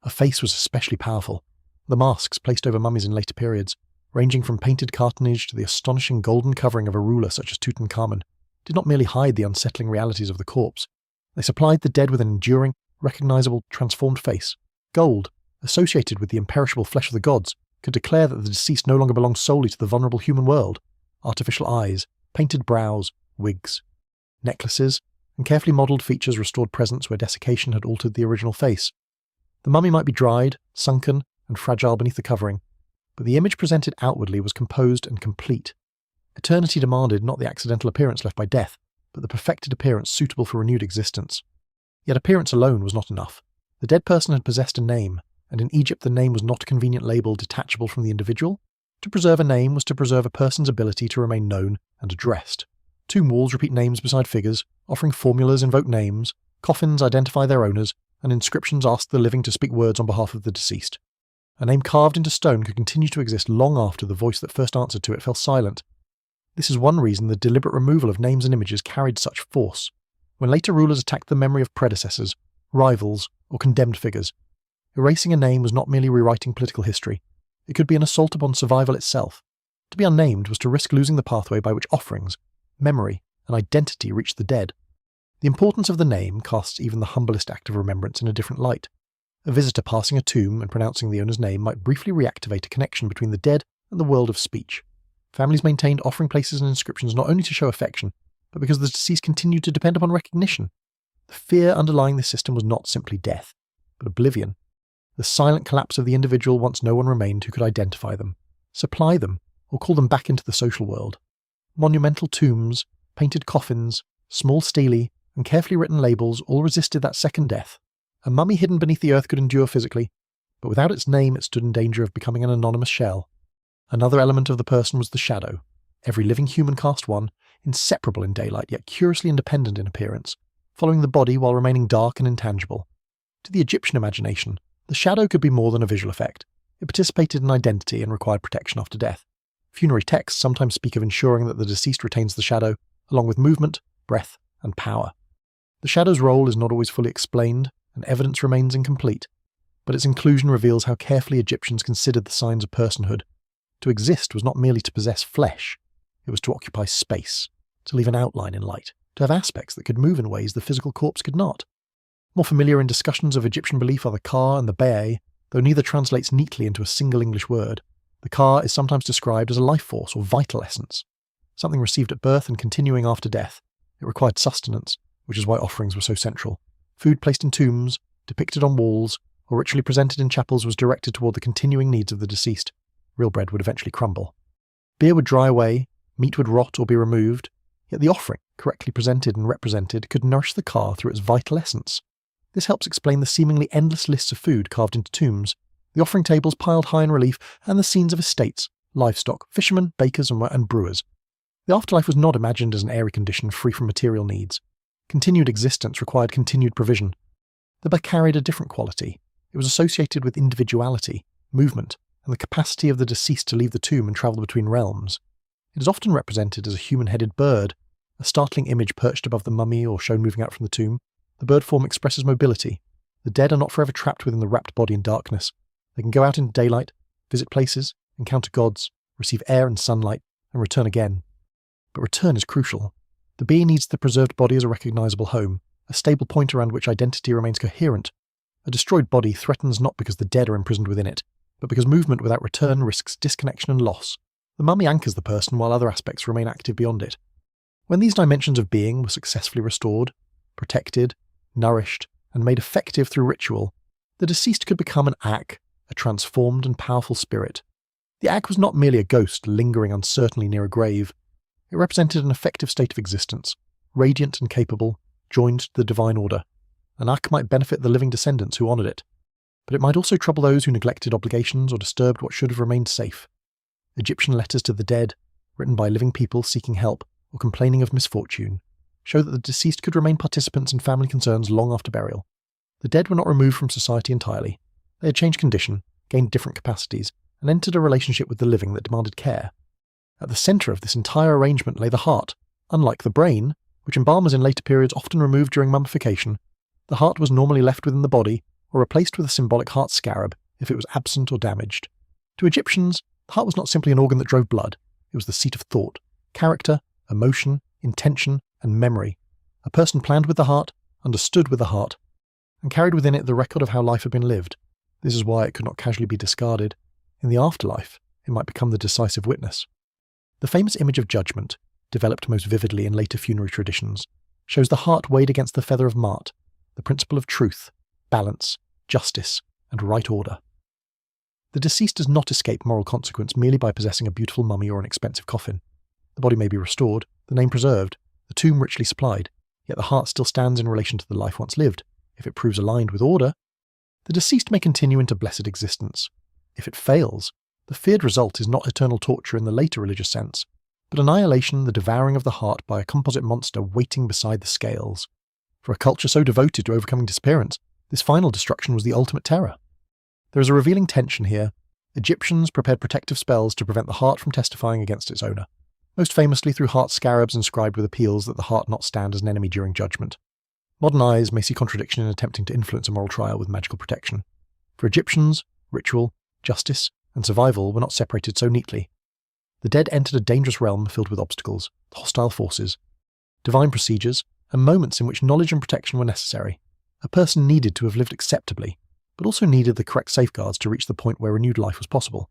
A face was especially powerful. The masks placed over mummies in later periods, ranging from painted cartonnage to the astonishing golden covering of a ruler such as Tutankhamun, did not merely hide the unsettling realities of the corpse. They supplied the dead with an enduring, recognizable, transformed face. Gold, associated with the imperishable flesh of the gods, could declare that the deceased no longer belonged solely to the vulnerable human world. Artificial eyes, painted brows, wigs, necklaces, and carefully modelled features restored presence where desiccation had altered the original face. The mummy might be dried, sunken, and fragile beneath the covering, but the image presented outwardly was composed and complete. Eternity demanded not the accidental appearance left by death, but the perfected appearance suitable for renewed existence. Yet appearance alone was not enough. The dead person had possessed a name, and in Egypt the name was not a convenient label detachable from the individual. To preserve a name was to preserve a person's ability to remain known and addressed. Tomb walls repeat names beside figures, offering formulas invoke names, coffins identify their owners, and inscriptions ask the living to speak words on behalf of the deceased. A name carved into stone could continue to exist long after the voice that first answered to it fell silent. This is one reason the deliberate removal of names and images carried such force. When later rulers attacked the memory of predecessors, rivals, or condemned figures, erasing a name was not merely rewriting political history, it could be an assault upon survival itself. To be unnamed was to risk losing the pathway by which offerings, memory, and identity reached the dead. The importance of the name casts even the humblest act of remembrance in a different light. A visitor passing a tomb and pronouncing the owner's name might briefly reactivate a connection between the dead and the world of speech. Families maintained offering places and inscriptions not only to show affection, but because the deceased continued to depend upon recognition. The fear underlying this system was not simply death, but oblivion. The silent collapse of the individual once no one remained who could identify them, supply them, or call them back into the social world. Monumental tombs, painted coffins, small stelae, and carefully written labels all resisted that second death. A mummy hidden beneath the earth could endure physically, but without its name it stood in danger of becoming an anonymous shell. Another element of the person was the shadow. Every living human cast one, inseparable in daylight yet curiously independent in appearance, following the body while remaining dark and intangible. To the Egyptian imagination, the shadow could be more than a visual effect. It participated in identity and required protection after death. Funerary texts sometimes speak of ensuring that the deceased retains the shadow, along with movement, breath, and power. The shadow's role is not always fully explained, and evidence remains incomplete, but its inclusion reveals how carefully Egyptians considered the signs of personhood. To exist was not merely to possess flesh, it was to occupy space, to leave an outline in light, to have aspects that could move in ways the physical corpse could not. More familiar in discussions of Egyptian belief are the ka and the be'e, though neither translates neatly into a single English word. The ka is sometimes described as a life force or vital essence, something received at birth and continuing after death. It required sustenance, which is why offerings were so central. Food placed in tombs, depicted on walls, or ritually presented in chapels was directed toward the continuing needs of the deceased. Real bread would eventually crumble. Beer would dry away, meat would rot or be removed, yet the offering, correctly presented and represented, could nourish the ka through its vital essence. This helps explain the seemingly endless lists of food carved into tombs, the offering tables piled high in relief, and the scenes of estates, livestock, fishermen, bakers, and brewers. The afterlife was not imagined as an airy condition free from material needs. Continued existence required continued provision. The ba carried a different quality. It was associated with individuality, movement, and the capacity of the deceased to leave the tomb and travel between realms. It is often represented as a human-headed bird, a startling image perched above the mummy or shown moving out from the tomb. The bird form expresses mobility. The dead are not forever trapped within the wrapped body in darkness. They can go out into daylight, visit places, encounter gods, receive air and sunlight, and return again. But return is crucial. The bee needs the preserved body as a recognizable home, a stable point around which identity remains coherent. A destroyed body threatens not because the dead are imprisoned within it, but because movement without return risks disconnection and loss. The mummy anchors the person while other aspects remain active beyond it. When these dimensions of being were successfully restored, protected, nourished, and made effective through ritual, the deceased could become an ak, a transformed and powerful spirit. The ak was not merely a ghost lingering uncertainly near a grave. It represented an effective state of existence, radiant and capable, joined to the divine order. An ak might benefit the living descendants who honoured it, but it might also trouble those who neglected obligations or disturbed what should have remained safe. Egyptian letters to the dead, written by living people seeking help or complaining of misfortune, show that the deceased could remain participants in family concerns long after burial. The dead were not removed from society entirely. They had changed condition, gained different capacities, and entered a relationship with the living that demanded care. At the centre of this entire arrangement lay the heart. Unlike the brain, which embalmers in later periods often removed during mummification, the heart was normally left within the body or replaced with a symbolic heart scarab if it was absent or damaged. To Egyptians, the heart was not simply an organ that drove blood, it was the seat of thought, character, emotion, intention, and memory. A person planned with the heart, understood with the heart, and carried within it the record of how life had been lived. This is why it could not casually be discarded. In the afterlife, it might become the decisive witness. The famous image of judgment, developed most vividly in later funerary traditions, shows the heart weighed against the feather of Ma'at, the principle of truth, balance, justice, and right order. The deceased does not escape moral consequence merely by possessing a beautiful mummy or an expensive coffin. The body may be restored, the name preserved, the tomb richly supplied, yet the heart still stands in relation to the life once lived. If it proves aligned with order, the deceased may continue into blessed existence. If it fails, the feared result is not eternal torture in the later religious sense, but annihilation, the devouring of the heart by a composite monster waiting beside the scales. For a culture so devoted to overcoming disappearance, this final destruction was the ultimate terror. There is a revealing tension here. Egyptians prepared protective spells to prevent the heart from testifying against its owner, most famously through heart scarabs inscribed with appeals that the heart not stand as an enemy during judgment. Modern eyes may see contradiction in attempting to influence a moral trial with magical protection. For Egyptians, ritual, justice, and survival were not separated so neatly. The dead entered a dangerous realm filled with obstacles, hostile forces, divine procedures, and moments in which knowledge and protection were necessary. A person needed to have lived acceptably, but also needed the correct safeguards to reach the point where renewed life was possible.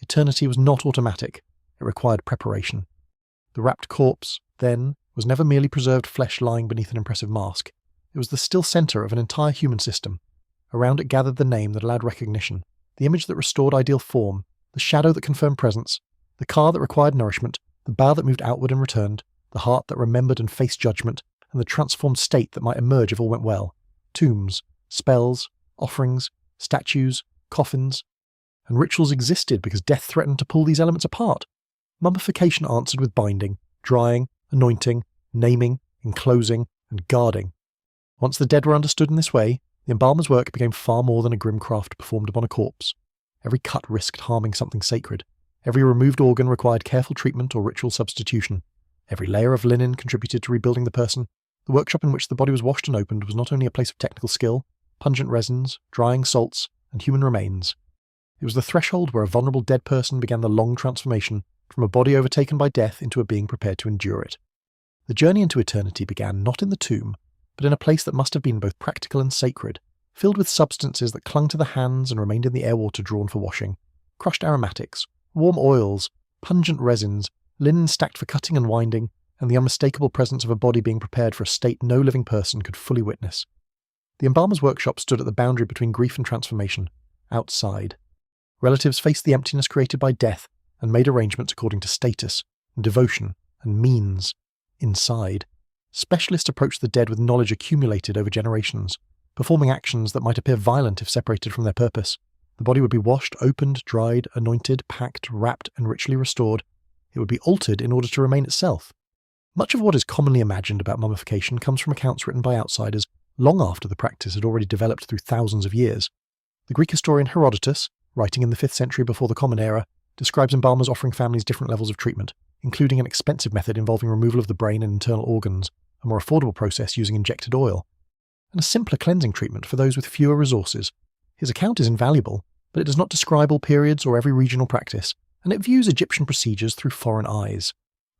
Eternity was not automatic, it required preparation. The wrapped corpse, then, was never merely preserved flesh lying beneath an impressive mask. It was the still centre of an entire human system. Around it gathered the name that allowed recognition, the image that restored ideal form, the shadow that confirmed presence, the car that required nourishment, the bow that moved outward and returned, the heart that remembered and faced judgment, and the transformed state that might emerge if all went well. Tombs, spells, offerings, statues, coffins, and rituals existed because death threatened to pull these elements apart. Mummification answered with binding, drying, anointing, naming, enclosing, and guarding. Once the dead were understood in this way, the embalmer's work became far more than a grim craft performed upon a corpse. Every cut risked harming something sacred. Every removed organ required careful treatment or ritual substitution. Every layer of linen contributed to rebuilding the person. The workshop in which the body was washed and opened was not only a place of technical skill, pungent resins, drying salts, and human remains. It was the threshold where a vulnerable dead person began the long transformation from a body overtaken by death into a being prepared to endure it. The journey into eternity began not in the tomb, but in a place that must have been both practical and sacred, filled with substances that clung to the hands and remained in the air water drawn for washing, crushed aromatics, warm oils, pungent resins, linen stacked for cutting and winding, and the unmistakable presence of a body being prepared for a state no living person could fully witness. The embalmer's workshop stood at the boundary between grief and transformation, outside. Relatives faced the emptiness created by death and made arrangements according to status, and devotion, and means, inside. Specialists approached the dead with knowledge accumulated over generations, performing actions that might appear violent if separated from their purpose. The body would be washed, opened, dried, anointed, packed, wrapped, and ritually restored. It would be altered in order to remain itself. Much of what is commonly imagined about mummification comes from accounts written by outsiders long after the practice had already developed through thousands of years. The Greek historian Herodotus, writing in the 5th century before the Common Era, describes embalmers offering families different levels of treatment, including an expensive method involving removal of the brain and internal organs, a more affordable process using injected oil, and a simpler cleansing treatment for those with fewer resources. His account is invaluable, but it does not describe all periods or every regional practice, and it views Egyptian procedures through foreign eyes.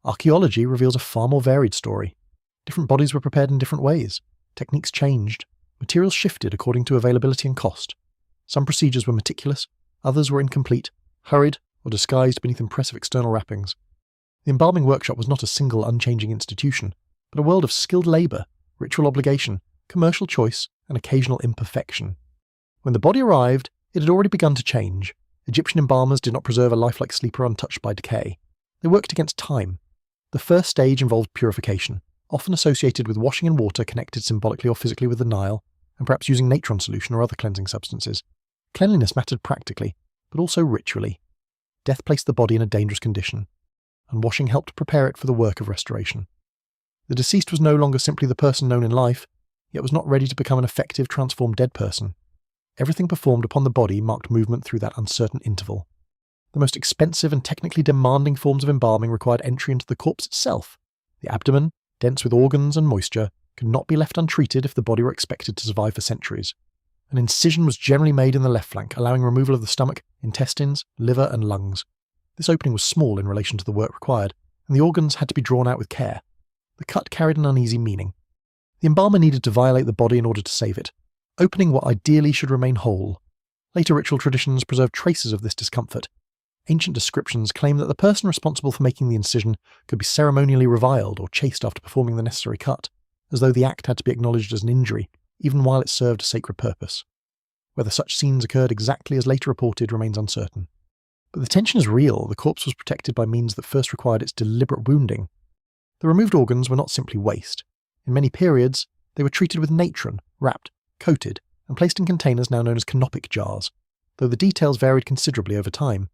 Archaeology reveals a far more varied story. Different bodies were prepared in different ways. Techniques changed. Materials shifted according to availability and cost. Some procedures were meticulous, others were incomplete, hurried, or disguised beneath impressive external wrappings. The embalming workshop was not a single unchanging institution, but a world of skilled labour, ritual obligation, commercial choice, and occasional imperfection. When the body arrived, it had already begun to change. Egyptian embalmers did not preserve a lifelike sleeper untouched by decay. They worked against time. The first stage involved purification, often associated with washing in water connected symbolically or physically with the Nile, and perhaps using natron solution or other cleansing substances. Cleanliness mattered practically, but also ritually. Death placed the body in a dangerous condition, and washing helped prepare it for the work of restoration. The deceased was no longer simply the person known in life, yet was not ready to become an effective, transformed dead person. Everything performed upon the body marked movement through that uncertain interval. The most expensive and technically demanding forms of embalming required entry into the corpse itself. The abdomen, dense with organs and moisture, could not be left untreated if the body were expected to survive for centuries. An incision was generally made in the left flank, allowing removal of the stomach, intestines, liver, and lungs. This opening was small in relation to the work required, and the organs had to be drawn out with care. The cut carried an uneasy meaning. The embalmer needed to violate the body in order to save it, opening what ideally should remain whole. Later ritual traditions preserved traces of this discomfort. Ancient descriptions claim that the person responsible for making the incision could be ceremonially reviled or chased after performing the necessary cut, as though the act had to be acknowledged as an injury, even while it served a sacred purpose. Whether such scenes occurred exactly as later reported remains uncertain. But the tension is real. The corpse was protected by means that first required its deliberate wounding. The removed organs were not simply waste. In many periods, they were treated with natron, wrapped, coated, and placed in containers now known as canopic jars, though the details varied considerably over time.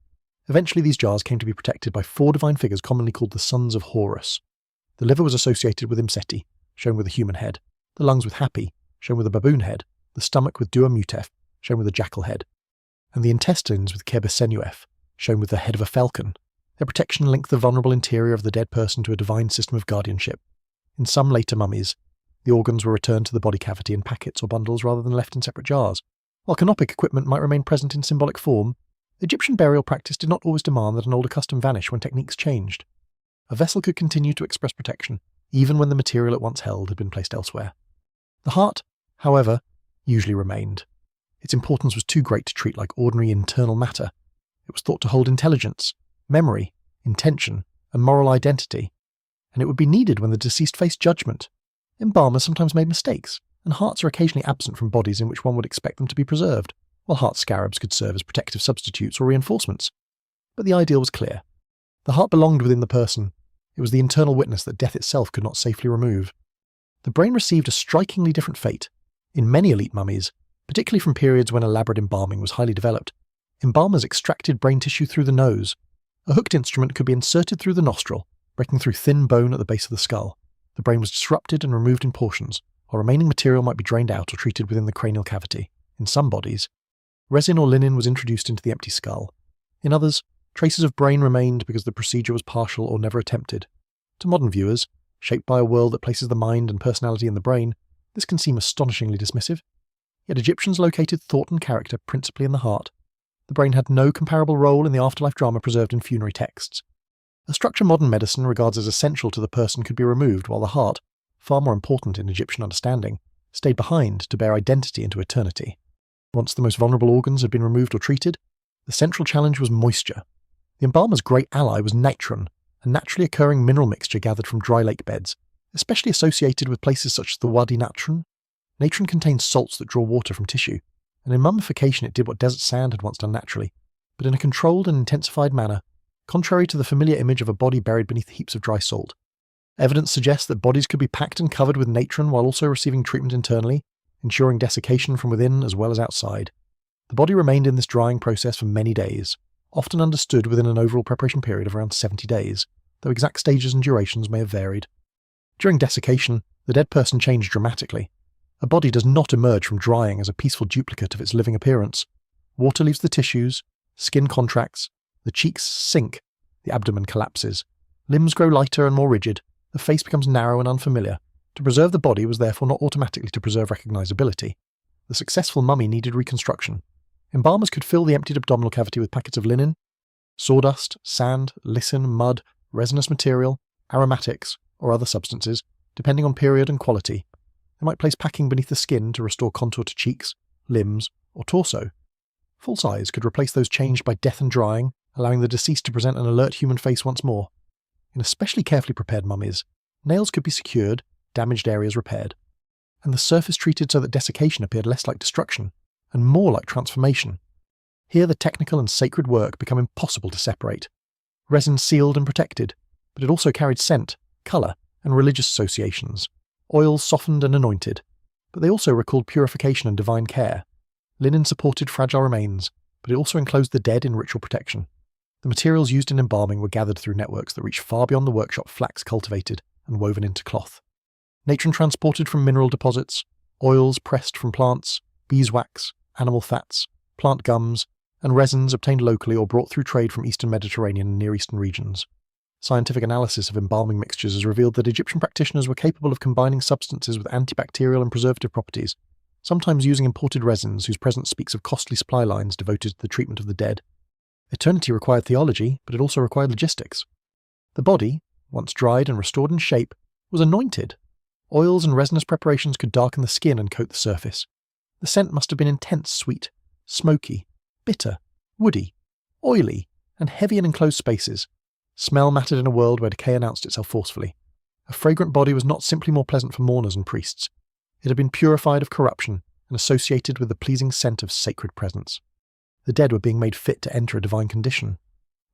Eventually these jars came to be protected by 4 divine figures commonly called the Sons of Horus. The liver was associated with Imseti, shown with a human head, the lungs with Hapi, shown with a baboon head, the stomach with Dua Mutef, shown with a jackal head. and the intestines with Kebesenuef, shown with the head of a falcon. Their protection linked the vulnerable interior of the dead person to a divine system of guardianship. In some later mummies, the organs were returned to the body cavity in packets or bundles rather than left in separate jars. While canopic equipment might remain present in symbolic form, Egyptian burial practice did not always demand that an older custom vanish when techniques changed. A vessel could continue to express protection, even when the material it once held had been placed elsewhere. The heart, however, usually remained. Its importance was too great to treat like ordinary internal matter. It was thought to hold intelligence, memory, intention, and moral identity, and it would be needed when the deceased faced judgment. Embalmers sometimes made mistakes, and hearts are occasionally absent from bodies in which one would expect them to be preserved, while heart scarabs could serve as protective substitutes or reinforcements. But the ideal was clear. The heart belonged within the person. It was the internal witness that death itself could not safely remove. The brain received a strikingly different fate. In many elite mummies, particularly from periods when elaborate embalming was highly developed, embalmers extracted brain tissue through the nose. A hooked instrument could be inserted through the nostril, breaking through thin bone at the base of the skull. The brain was disrupted and removed in portions, while remaining material might be drained out or treated within the cranial cavity. In some bodies, resin or linen was introduced into the empty skull. In others, traces of brain remained because the procedure was partial or never attempted. To modern viewers, shaped by a world that places the mind and personality in the brain, this can seem astonishingly dismissive. Yet Egyptians located thought and character principally in the heart. The brain had no comparable role in the afterlife drama preserved in funerary texts. A structure modern medicine regards as essential to the person could be removed, while the heart, far more important in Egyptian understanding, stayed behind to bear identity into eternity. Once the most vulnerable organs had been removed or treated, the central challenge was moisture. The embalmer's great ally was natron, a naturally occurring mineral mixture gathered from dry lake beds, especially associated with places such as the Wadi Natron. Natron contains salts that draw water from tissue, and in mummification it did what desert sand had once done naturally, but in a controlled and intensified manner, contrary to the familiar image of a body buried beneath heaps of dry salt. Evidence suggests that bodies could be packed and covered with natron while also receiving treatment internally, ensuring desiccation from within as well as outside. The body remained in this drying process for many days, often understood within an overall preparation period of around 70 days, though exact stages and durations may have varied. During desiccation, the dead person changed dramatically. A body does not emerge from drying as a peaceful duplicate of its living appearance. Water leaves the tissues, skin contracts, the cheeks sink, the abdomen collapses, limbs grow lighter and more rigid, the face becomes narrow and unfamiliar. To preserve the body was therefore not automatically to preserve recognizability. The successful mummy needed reconstruction. Embalmers could fill the emptied abdominal cavity with packets of linen, sawdust, sand, lichen, mud, resinous material, aromatics, or other substances, depending on period and quality. They might place packing beneath the skin to restore contour to cheeks, limbs, or torso. False eyes could replace those changed by death and drying, allowing the deceased to present an alert human face once more. In especially carefully prepared mummies, nails could be secured, damaged areas repaired, and the surface treated so that desiccation appeared less like destruction and more like transformation. Here the technical and sacred work become impossible to separate. Resin sealed and protected, but it also carried scent, colour, and religious associations. Oils softened and anointed, but they also recalled purification and divine care. Linen supported fragile remains, but it also enclosed the dead in ritual protection. The materials used in embalming were gathered through networks that reached far beyond the workshop flax cultivated and woven into cloth. Natron transported from mineral deposits, oils pressed from plants, beeswax, animal fats, plant gums, and resins obtained locally or brought through trade from Eastern Mediterranean and Near Eastern regions. Scientific analysis of embalming mixtures has revealed that Egyptian practitioners were capable of combining substances with antibacterial and preservative properties, sometimes using imported resins whose presence speaks of costly supply lines devoted to the treatment of the dead. Eternity required theology, but it also required logistics. The body, once dried and restored in shape, was anointed. Oils and resinous preparations could darken the skin and coat the surface. The scent must have been intense sweet, smoky, bitter, woody, oily, and heavy in enclosed spaces. Smell mattered in a world where decay announced itself forcefully. A fragrant body was not simply more pleasant for mourners and priests. It had been purified of corruption and associated with the pleasing scent of sacred presence. The dead were being made fit to enter a divine condition.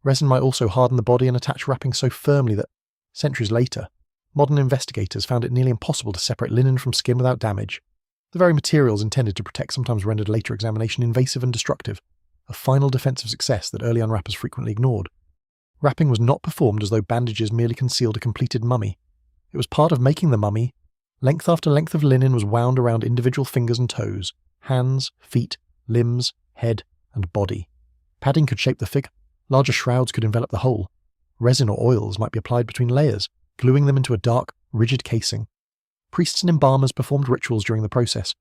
Resin might also harden the body and attach wrapping so firmly that, centuries later, modern investigators found it nearly impossible to separate linen from skin without damage. The very materials intended to protect sometimes rendered later examination invasive and destructive, a final defensive success that early unwrappers frequently ignored. Wrapping was not performed as though bandages merely concealed a completed mummy. It was part of making the mummy. Length after length of linen was wound around individual fingers and toes, hands, feet, limbs, head, and body. Padding could shape the figure, larger shrouds could envelop the whole. Resin or oils might be applied between layers, gluing them into a dark, rigid casing. Priests and embalmers performed rituals during the process,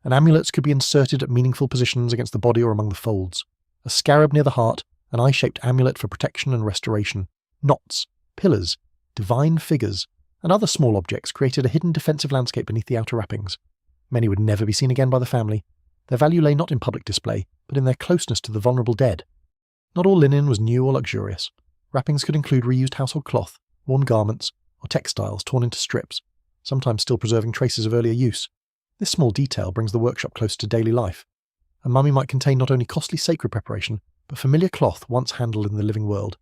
and amulets could be inserted at meaningful positions against the body or among the folds. A scarab near the heart, an eye-shaped amulet for protection and restoration. Knots, pillars, divine figures, and other small objects created a hidden defensive landscape beneath the outer wrappings. Many would never be seen again by the family. Their value lay not in public display, but in their closeness to the vulnerable dead. Not all linen was new or luxurious. Wrappings could include reused household cloth, worn garments, or textiles torn into strips, sometimes still preserving traces of earlier use. This small detail brings the workshop closer to daily life. A mummy might contain not only costly sacred preparation, but familiar cloth once handled in the living world.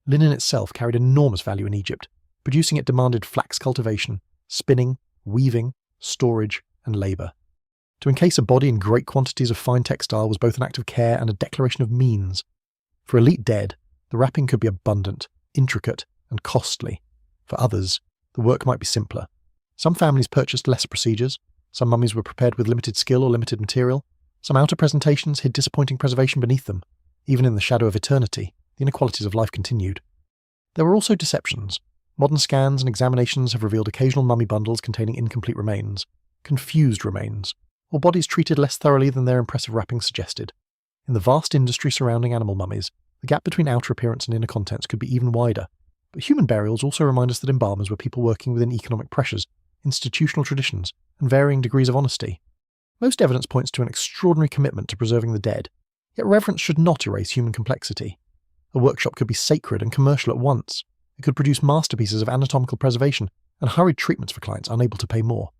Linen itself carried enormous value in Egypt. Producing it demanded flax cultivation, spinning, weaving, storage, and labour. To encase a body in great quantities of fine textile was both an act of care and a declaration of means. For elite dead, the wrapping could be abundant, intricate, and costly. For others, the work might be simpler. Some families purchased lesser procedures, some mummies were prepared with limited skill or limited material, some outer presentations hid disappointing preservation beneath them. Even in the shadow of eternity, the inequalities of life continued. There were also deceptions. Modern scans and examinations have revealed occasional mummy bundles containing incomplete remains, confused remains, or bodies treated less thoroughly than their impressive wrappings suggested. In the vast industry surrounding animal mummies, the gap between outer appearance and inner contents could be even wider. But human burials also remind us that embalmers were people working within economic pressures, institutional traditions, and varying degrees of honesty. Most evidence points to an extraordinary commitment to preserving the dead, yet reverence should not erase human complexity. A workshop could be sacred and commercial at once. It could produce masterpieces of anatomical preservation and hurried treatments for clients unable to pay more.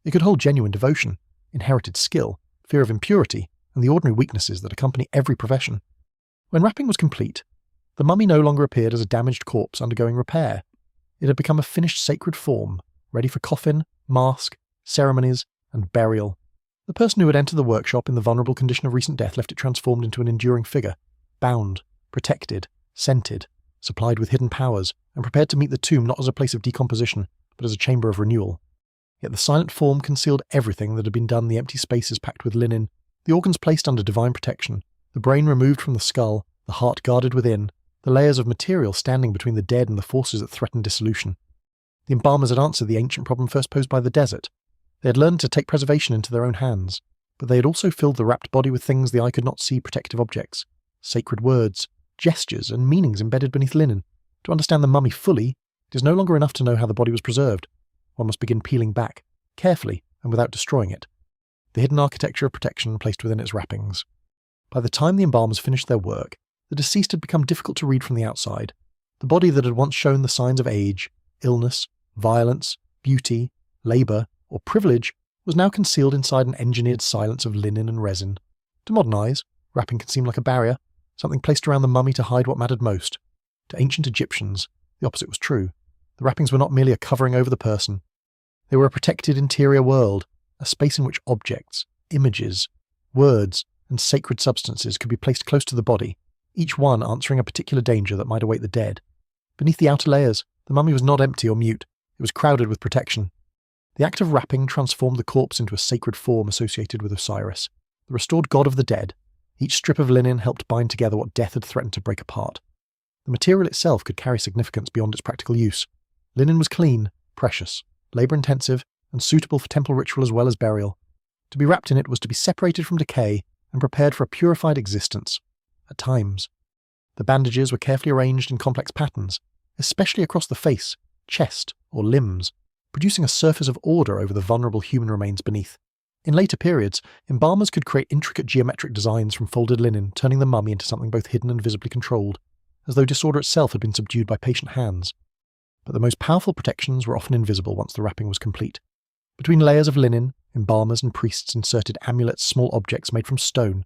It could hold genuine devotion, inherited skill, fear of impurity, and the ordinary weaknesses that accompany every profession. When wrapping was complete, the mummy no longer appeared as a damaged corpse undergoing repair. It had become a finished sacred form, ready for coffin, mask, ceremonies, and burial. The person who had entered the workshop in the vulnerable condition of recent death left it transformed into an enduring figure, bound, protected, scented, supplied with hidden powers, and prepared to meet the tomb not as a place of decomposition, but as a chamber of renewal. Yet the silent form concealed everything that had been done, the empty spaces packed with linen, the organs placed under divine protection, the brain removed from the skull, the heart guarded within, the layers of material standing between the dead and the forces that threatened dissolution. The embalmers had answered the ancient problem first posed by the desert. They had learned to take preservation into their own hands, but they had also filled the wrapped body with things the eye could not see, protective objects, sacred words, gestures, and meanings embedded beneath linen. To understand the mummy fully, it is no longer enough to know how the body was preserved. One must begin peeling back, carefully and without destroying it, the hidden architecture of protection placed within its wrappings. By the time the embalmers finished their work, the deceased had become difficult to read from the outside. The body that had once shown the signs of age, illness, violence, beauty, labour, or privilege was now concealed inside an engineered silence of linen and resin. To modern eyes, wrapping can seem like a barrier, something placed around the mummy to hide what mattered most. To ancient Egyptians, the opposite was true. The wrappings were not merely a covering over the person. They were a protected interior world, a space in which objects, images, words, and sacred substances could be placed close to the body, each one answering a particular danger that might await the dead. Beneath the outer layers, the mummy was not empty or mute. It was crowded with protection. The act of wrapping transformed the corpse into a sacred form associated with Osiris, the restored god of the dead. Each strip of linen helped bind together what death had threatened to break apart. The material itself could carry significance beyond its practical use. Linen was clean, precious, labour-intensive, and suitable for temple ritual as well as burial. To be wrapped in it was to be separated from decay and prepared for a purified existence. At times, the bandages were carefully arranged in complex patterns, especially across the face, chest, or limbs, producing a surface of order over the vulnerable human remains beneath. In later periods, embalmers could create intricate geometric designs from folded linen, turning the mummy into something both hidden and visibly controlled, as though disorder itself had been subdued by patient hands. But the most powerful protections were often invisible once the wrapping was complete. Between layers of linen, embalmers and priests inserted amulets, small objects made from stone,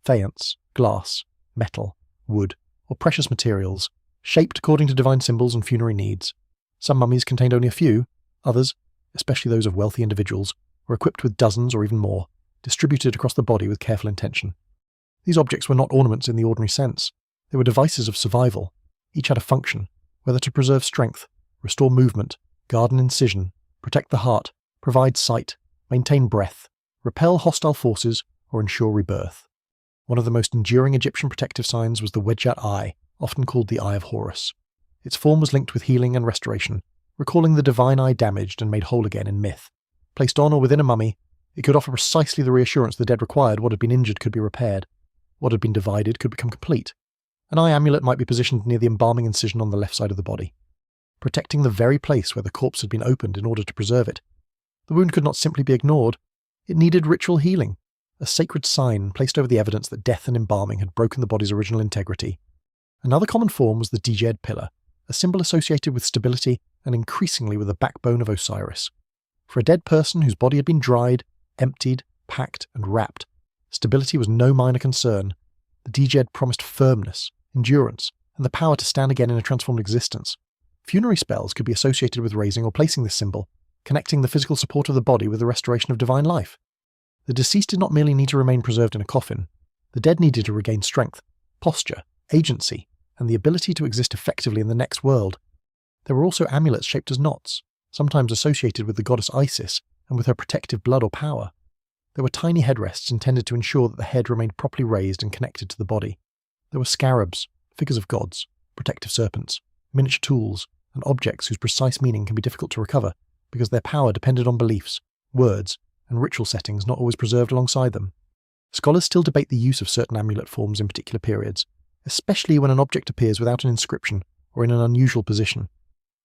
faience, glass, metal, wood, or precious materials, shaped according to divine symbols and funerary needs. Some mummies contained only a few, others, especially those of wealthy individuals, were equipped with dozens or even more, distributed across the body with careful intention. These objects were not ornaments in the ordinary sense. They were devices of survival. Each had a function, whether to preserve strength, restore movement, guard an incision, protect the heart, provide sight, maintain breath, repel hostile forces, or ensure rebirth. One of the most enduring Egyptian protective signs was the wedged eye, often called the Eye of Horus. Its form was linked with healing and restoration, recalling the divine eye damaged and made whole again in myth. Placed on or within a mummy, it could offer precisely the reassurance the dead required. What had been injured could be repaired. What had been divided could become complete. An eye amulet might be positioned near the embalming incision on the left side of the body, protecting the very place where the corpse had been opened in order to preserve it. The wound could not simply be ignored. It needed ritual healing, a sacred sign placed over the evidence that death and embalming had broken the body's original integrity. Another common form was the Defied pillar, a symbol associated with stability and increasingly with the backbone of Osiris. For a dead person whose body had been dried, emptied, packed, and wrapped, stability was no minor concern. The Defied promised firmness, endurance, and the power to stand again in a transformed existence. Funerary spells could be associated with raising or placing this symbol, connecting the physical support of the body with the restoration of divine life. The deceased did not merely need to remain preserved in a coffin. The dead needed to regain strength, posture, agency, and the ability to exist effectively in the next world. There were also amulets shaped as knots, sometimes associated with the goddess Isis and with her protective blood or power. There were tiny headrests intended to ensure that the head remained properly raised and connected to the body. There were scarabs, figures of gods, protective serpents, miniature tools, and objects whose precise meaning can be difficult to recover because their power depended on beliefs, words, and ritual settings not always preserved alongside them. Scholars still debate the use of certain amulet forms in particular periods, especially when an object appears without an inscription or in an unusual position.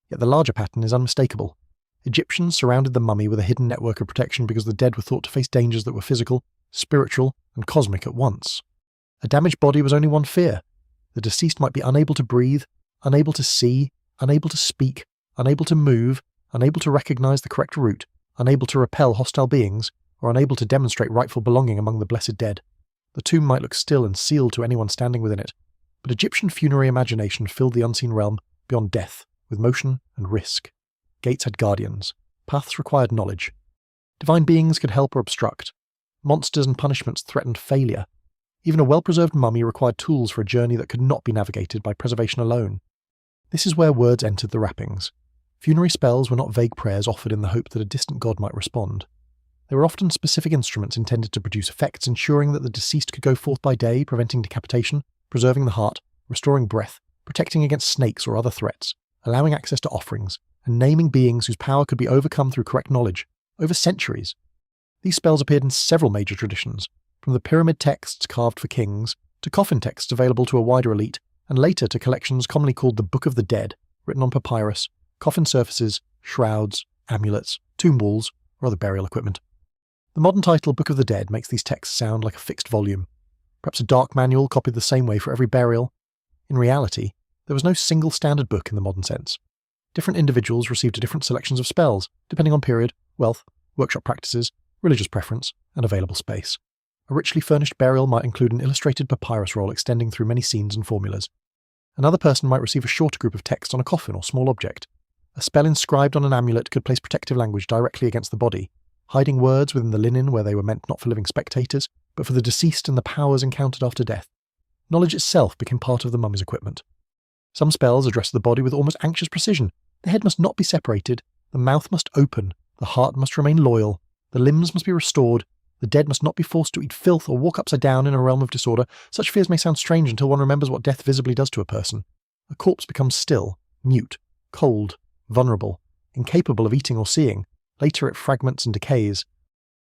Yet the larger pattern is unmistakable. Egyptians surrounded the mummy with a hidden network of protection because the dead were thought to face dangers that were physical, spiritual, and cosmic at once. A damaged body was only one fear. The deceased might be unable to breathe, unable to see, unable to speak, unable to move, unable to recognize the correct route, unable to repel hostile beings, or unable to demonstrate rightful belonging among the blessed dead. The tomb might look still and sealed to anyone standing within it, but Egyptian funerary imagination filled the unseen realm beyond death with motion and risk. Gates had guardians. Paths required knowledge. Divine beings could help or obstruct. Monsters and punishments threatened failure. Even a well-preserved mummy required tools for a journey that could not be navigated by preservation alone. This is where words entered the wrappings. Funerary spells were not vague prayers offered in the hope that a distant god might respond. They were often specific instruments intended to produce effects, ensuring that the deceased could go forth by day, preventing decapitation, preserving the heart, restoring breath, protecting against snakes or other threats, allowing access to offerings, and naming beings whose power could be overcome through correct knowledge, over centuries. These spells appeared in several major traditions, from the pyramid texts carved for kings, to coffin texts available to a wider elite, and later to collections commonly called the Book of the Dead, written on papyrus, coffin surfaces, shrouds, amulets, tomb walls, or other burial equipment. The modern title Book of the Dead makes these texts sound like a fixed volume, perhaps a dark manual copied the same way for every burial. In reality, there was no single standard book in the modern sense. Different individuals received different selections of spells, depending on period, wealth, workshop practices, religious preference, and available space. A richly furnished burial might include an illustrated papyrus roll extending through many scenes and formulas. Another person might receive a shorter group of text on a coffin or small object. A spell inscribed on an amulet could place protective language directly against the body, hiding words within the linen where they were meant not for living spectators, but for the deceased and the powers encountered after death. Knowledge itself became part of the mummy's equipment. Some spells addressed the body with almost anxious precision. The head must not be separated, the mouth must open, the heart must remain loyal, the limbs must be restored, the dead must not be forced to eat filth or walk upside down in a realm of disorder. Such fears may sound strange until one remembers what death visibly does to a person. A corpse becomes still, mute, cold, vulnerable, incapable of eating or seeing. Later it fragments and decays.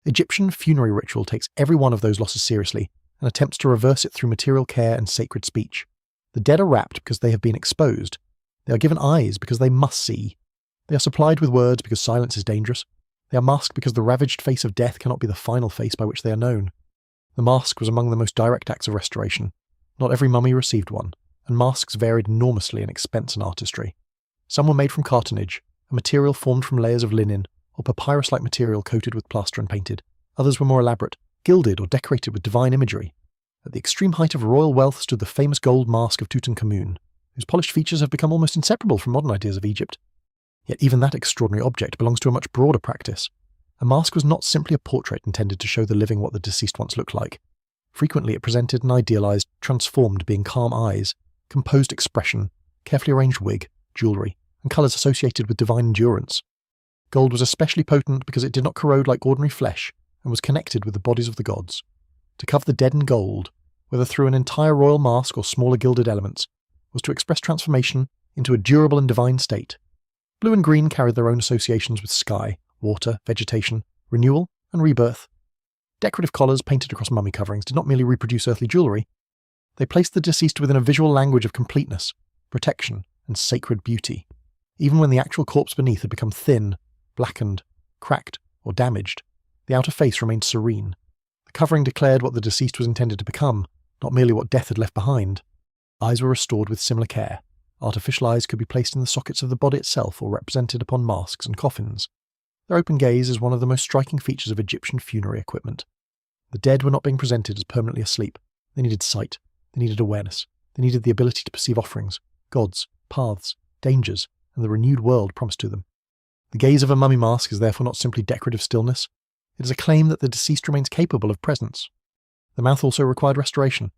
Egyptian funerary ritual takes every one of those losses seriously and attempts to reverse it through material care and sacred speech. The dead are wrapped because they have been exposed. They are given eyes because they must see. They are supplied with words because silence is dangerous. They are masked because the ravaged face of death cannot be the final face by which they are known. The mask was among the most direct acts of restoration. Not every mummy received one, and masks varied enormously in expense and artistry. Some were made from cartonnage, a material formed from layers of linen, or papyrus-like material coated with plaster and painted. Others were more elaborate, gilded or decorated with divine imagery. At the extreme height of royal wealth stood the famous gold mask of Tutankhamun, whose polished features have become almost inseparable from modern ideas of Egypt. Yet even that extraordinary object belongs to a much broader practice. A mask was not simply a portrait intended to show the living what the deceased once looked like. Frequently it presented an idealized, transformed being calm eyes, composed expression, carefully arranged wig, jewellery, and colours associated with divine endurance. Gold was especially potent because it did not corrode like ordinary flesh and was connected with the bodies of the gods. To cover the dead in gold whether through an entire royal mask or smaller gilded elements, was to express transformation into a durable and divine state. Blue and green carried their own associations with sky, water, vegetation, renewal, and rebirth. Decorative collars painted across mummy coverings did not merely reproduce earthly jewellery. They placed the deceased within a visual language of completeness, protection, and sacred beauty. Even when the actual corpse beneath had become thin, blackened, cracked, or damaged, the outer face remained serene. The covering declared what the deceased was intended to become, not merely what death had left behind. Eyes were restored with similar care. Artificial eyes could be placed in the sockets of the body itself or represented upon masks and coffins. Their open gaze is one of the most striking features of Egyptian funerary equipment. The dead were not being presented as permanently asleep. They needed sight. They needed awareness. They needed the ability to perceive offerings, gods, paths, dangers, and the renewed world promised to them. The gaze of a mummy mask is therefore not simply decorative stillness. It is a claim that the deceased remains capable of presence. The mouth also required restoration.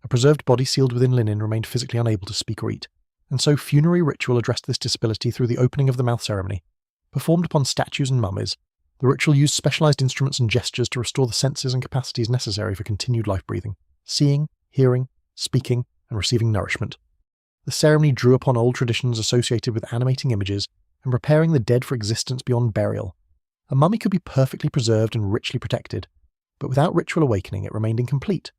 A preserved body sealed within linen remained physically unable to speak or eat, and so funerary ritual addressed this disability through the opening of the mouth ceremony. Performed upon statues and mummies, the ritual used specialized instruments and gestures to restore the senses and capacities necessary for continued life-breathing, seeing, hearing, speaking, and receiving nourishment. The ceremony drew upon old traditions associated with animating images and preparing the dead for existence beyond burial. A mummy could be perfectly preserved and richly protected, but without ritual awakening it remained incomplete.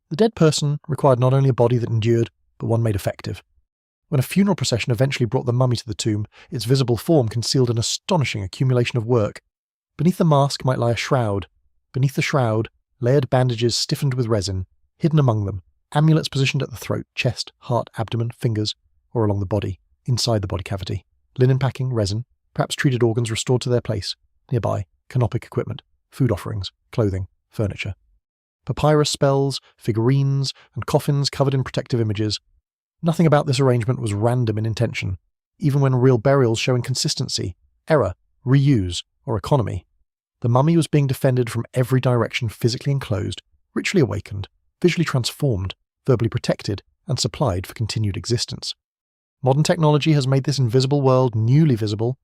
The dead person required not only a body that endured, but one made effective. When a funeral procession eventually brought the mummy to the tomb, its visible form concealed an astonishing accumulation of work. Beneath the mask might lie a shroud. Beneath the shroud, layered bandages stiffened with resin. Hidden among them, amulets positioned at the throat, chest, heart, abdomen, fingers, or along the body, inside the body cavity. Linen packing, resin, perhaps treated organs restored to their place. Nearby, canopic equipment, food offerings, clothing, furniture. Papyrus spells, figurines, and coffins covered in protective images. Nothing about this arrangement was random in intention, even when real burials show inconsistency, error, reuse, or economy. The mummy was being defended from every direction, physically enclosed, ritually awakened, visually transformed, verbally protected, and supplied for continued existence. Modern technology has made this invisible world newly visible.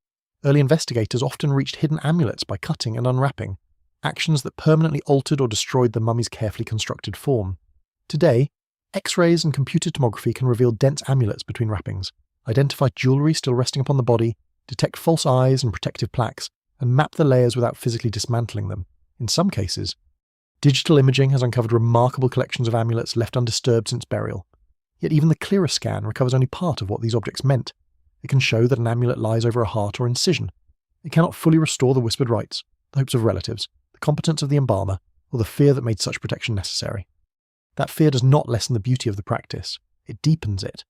Early investigators often reached hidden amulets by cutting and unwrapping, actions that permanently altered or destroyed the mummy's carefully constructed form. Today, X-rays and computed tomography can reveal dense amulets between wrappings, identify jewellery still resting upon the body, detect false eyes and protective plaques, and map the layers without physically dismantling them. In some cases, digital imaging has uncovered remarkable collections of amulets left undisturbed since burial. Yet even the clearest scan recovers only part of what these objects meant. It can show that an amulet lies over a heart or incision. It cannot fully restore the whispered rites, the hopes of relatives, the competence of the embalmer, or the fear that made such protection necessary. That fear does not lessen the beauty of the practice, it deepens it.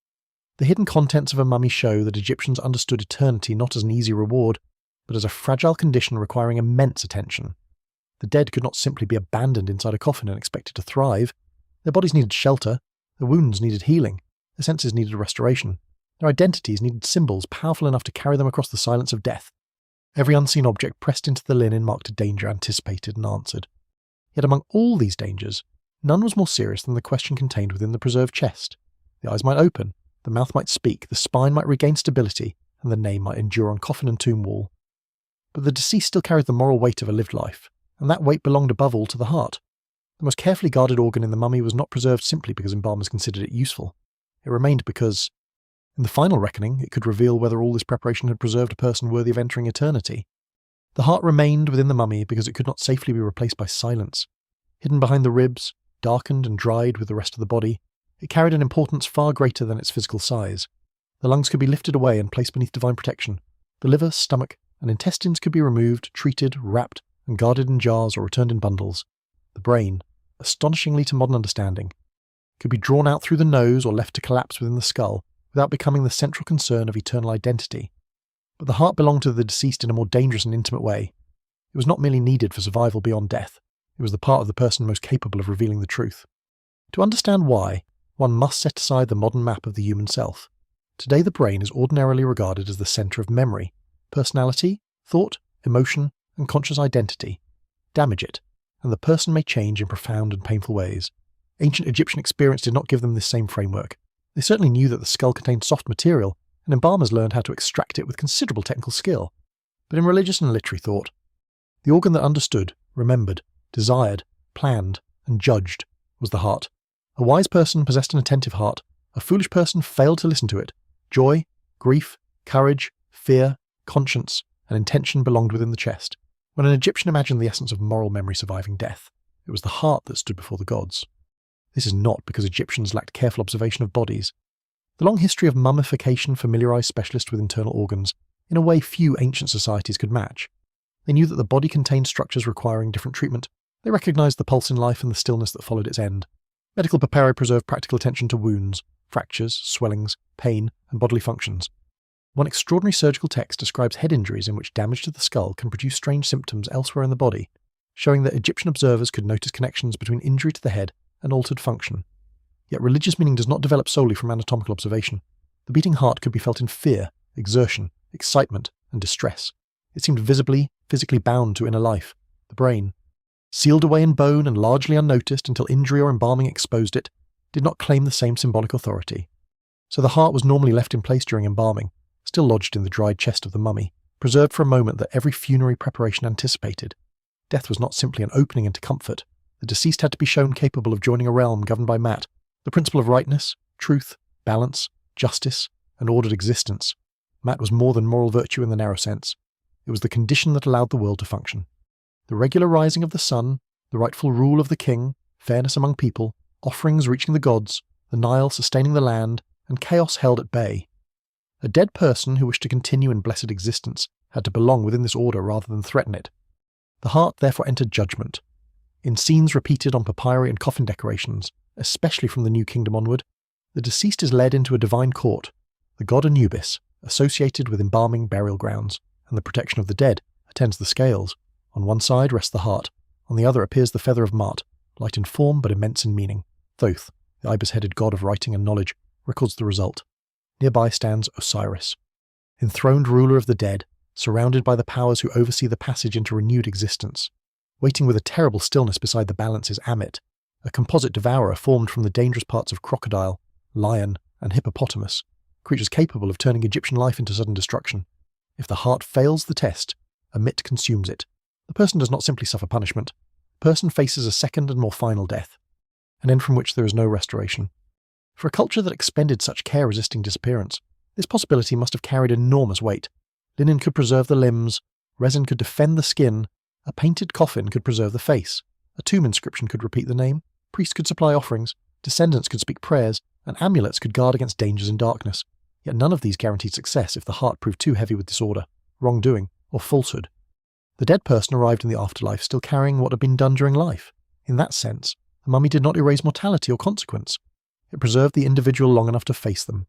The hidden contents of a mummy show that Egyptians understood eternity not as an easy reward, but as a fragile condition requiring immense attention. The dead could not simply be abandoned inside a coffin and expected to thrive. Their bodies needed shelter, their wounds needed healing, their senses needed restoration, their identities needed symbols powerful enough to carry them across the silence of death. Every unseen object pressed into the linen marked a danger anticipated and answered. Yet among all these dangers, none was more serious than the question contained within the preserved chest. The eyes might open, the mouth might speak, the spine might regain stability, and the name might endure on coffin and tomb wall. But the deceased still carried the moral weight of a lived life, and that weight belonged above all to the heart. The most carefully guarded organ in the mummy was not preserved simply because embalmers considered it useful. It remained because, in the final reckoning, it could reveal whether all this preparation had preserved a person worthy of entering eternity. The heart remained within the mummy because it could not safely be replaced by silence. Hidden behind the ribs, darkened and dried with the rest of the body, it carried an importance far greater than its physical size. The lungs could be lifted away and placed beneath divine protection. The liver, stomach, and intestines could be removed, treated, wrapped, and guarded in jars or returned in bundles. The brain, astonishingly to modern understanding, could be drawn out through the nose or left to collapse within the skull without becoming the central concern of eternal identity. But the heart belonged to the deceased in a more dangerous and intimate way. It was not merely needed for survival beyond death. It was the part of the person most capable of revealing the truth. To understand why, one must set aside the modern map of the human self. Today the brain is ordinarily regarded as the centre of memory, personality, thought, emotion, and conscious identity. Damage it, and the person may change in profound and painful ways. Ancient Egyptian experience did not give them this same framework. They certainly knew that the skull contained soft material, and embalmers learned how to extract it with considerable technical skill. But in religious and literary thought, the organ that understood, remembered, desired, planned, and judged was the heart, A wise person possessed an attentive heart. A foolish person failed to listen to it. Joy, grief, courage, fear, conscience, and intention belonged within the chest. When an Egyptian imagined the essence of moral memory surviving death, it was the heart that stood before the gods. This is not because Egyptians lacked careful observation of bodies. The long history of mummification familiarized specialists with internal organs in a way few ancient societies could match. They knew that the body contained structures requiring different treatment. They recognized the pulse in life and the stillness that followed its end. Medical papyri preserved practical attention to wounds, fractures, swellings, pain, and bodily functions. One extraordinary surgical text describes head injuries in which damage to the skull can produce strange symptoms elsewhere in the body, showing that Egyptian observers could notice connections between injury to the head and altered function. Yet religious meaning does not develop solely from anatomical observation. The beating heart could be felt in fear, exertion, excitement, and distress. It seemed visibly, physically bound to inner life, the brain. Sealed away in bone and largely unnoticed until injury or embalming exposed it, did not claim the same symbolic authority. So the heart was normally left in place during embalming, still lodged in the dried chest of the mummy, preserved for a moment that every funerary preparation anticipated. Death was not simply an opening into comfort. The deceased had to be shown capable of joining a realm governed by Mat, the principle of rightness, truth, balance, justice, and ordered existence. Mat was more than moral virtue in the narrow sense. It was the condition that allowed the world to function. The regular rising of the sun, the rightful rule of the king, fairness among people, offerings reaching the gods, the Nile sustaining the land, and chaos held at bay. A dead person who wished to continue in blessed existence had to belong within this order rather than threaten it. The heart therefore entered judgment. In scenes repeated on papyri and coffin decorations, especially from the New Kingdom onward, the deceased is led into a divine court, the god Anubis, associated with embalming burial grounds, and the protection of the dead, attends the scales. On one side rests the heart, on the other appears the feather of Ma'at, light in form but immense in meaning. Thoth, the ibis-headed god of writing and knowledge, records the result. Nearby stands Osiris, enthroned ruler of the dead, surrounded by the powers who oversee the passage into renewed existence. Waiting with a terrible stillness beside the balance is Amit, a composite devourer formed from the dangerous parts of crocodile, lion, and hippopotamus, creatures capable of turning Egyptian life into sudden destruction. If the heart fails the test, Amit consumes it. The person does not simply suffer punishment. The person faces a second and more final death, an end from which there is no restoration. For a culture that expended such care resisting disappearance, this possibility must have carried enormous weight. Linen could preserve the limbs, resin could defend the skin, a painted coffin could preserve the face, a tomb inscription could repeat the name, priests could supply offerings, descendants could speak prayers, and amulets could guard against dangers in darkness. Yet none of these guaranteed success if the heart proved too heavy with disorder, wrongdoing, or falsehood. The dead person arrived in the afterlife still carrying what had been done during life. In that sense, the mummy did not erase mortality or consequence. It preserved the individual long enough to face them.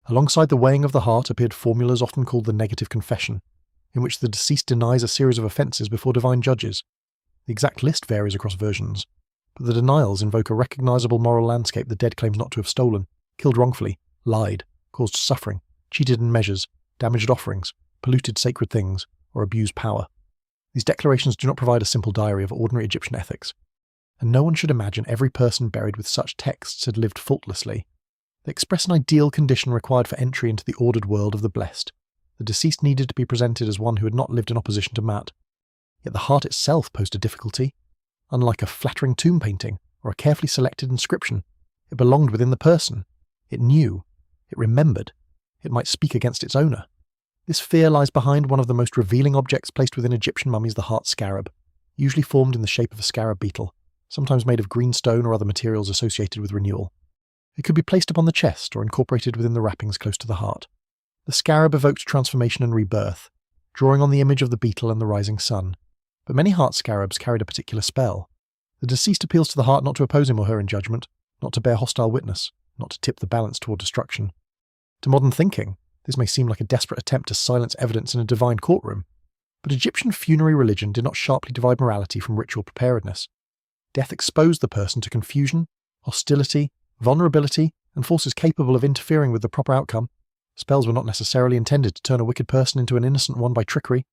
Alongside the weighing of the heart appeared formulas often called the negative confession, in which the deceased denies a series of offences before divine judges. The exact list varies across versions, but the denials invoke a recognisable moral landscape the dead claims not to have stolen, killed wrongfully, lied, caused suffering, cheated in measures, damaged offerings, polluted sacred things, or abused power. These declarations do not provide a simple diary of ordinary Egyptian ethics, and no one should imagine every person buried with such texts had lived faultlessly. They express an ideal condition required for entry into the ordered world of the blessed. The deceased needed to be presented as one who had not lived in opposition to Mat. Yet the heart itself posed a difficulty. Unlike a flattering tomb painting or a carefully selected inscription, it belonged within the person. It knew. It remembered. It might speak against its owner. This fear lies behind one of the most revealing objects placed within Egyptian mummies, the heart scarab, usually formed in the shape of a scarab beetle, sometimes made of green stone or other materials associated with renewal. It could be placed upon the chest or incorporated within the wrappings close to the heart. The scarab evoked transformation and rebirth, drawing on the image of the beetle and the rising sun. But many heart scarabs carried a particular spell. The deceased appeals to the heart not to oppose him or her in judgment, not to bear hostile witness, not to tip the balance toward destruction. To modern thinking, this may seem like a desperate attempt to silence evidence in a divine courtroom, but Egyptian funerary religion did not sharply divide morality from ritual preparedness. Death exposed the person to confusion, hostility, vulnerability, and forces capable of interfering with the proper outcome. Spells were not necessarily intended to turn a wicked person into an innocent one by trickery.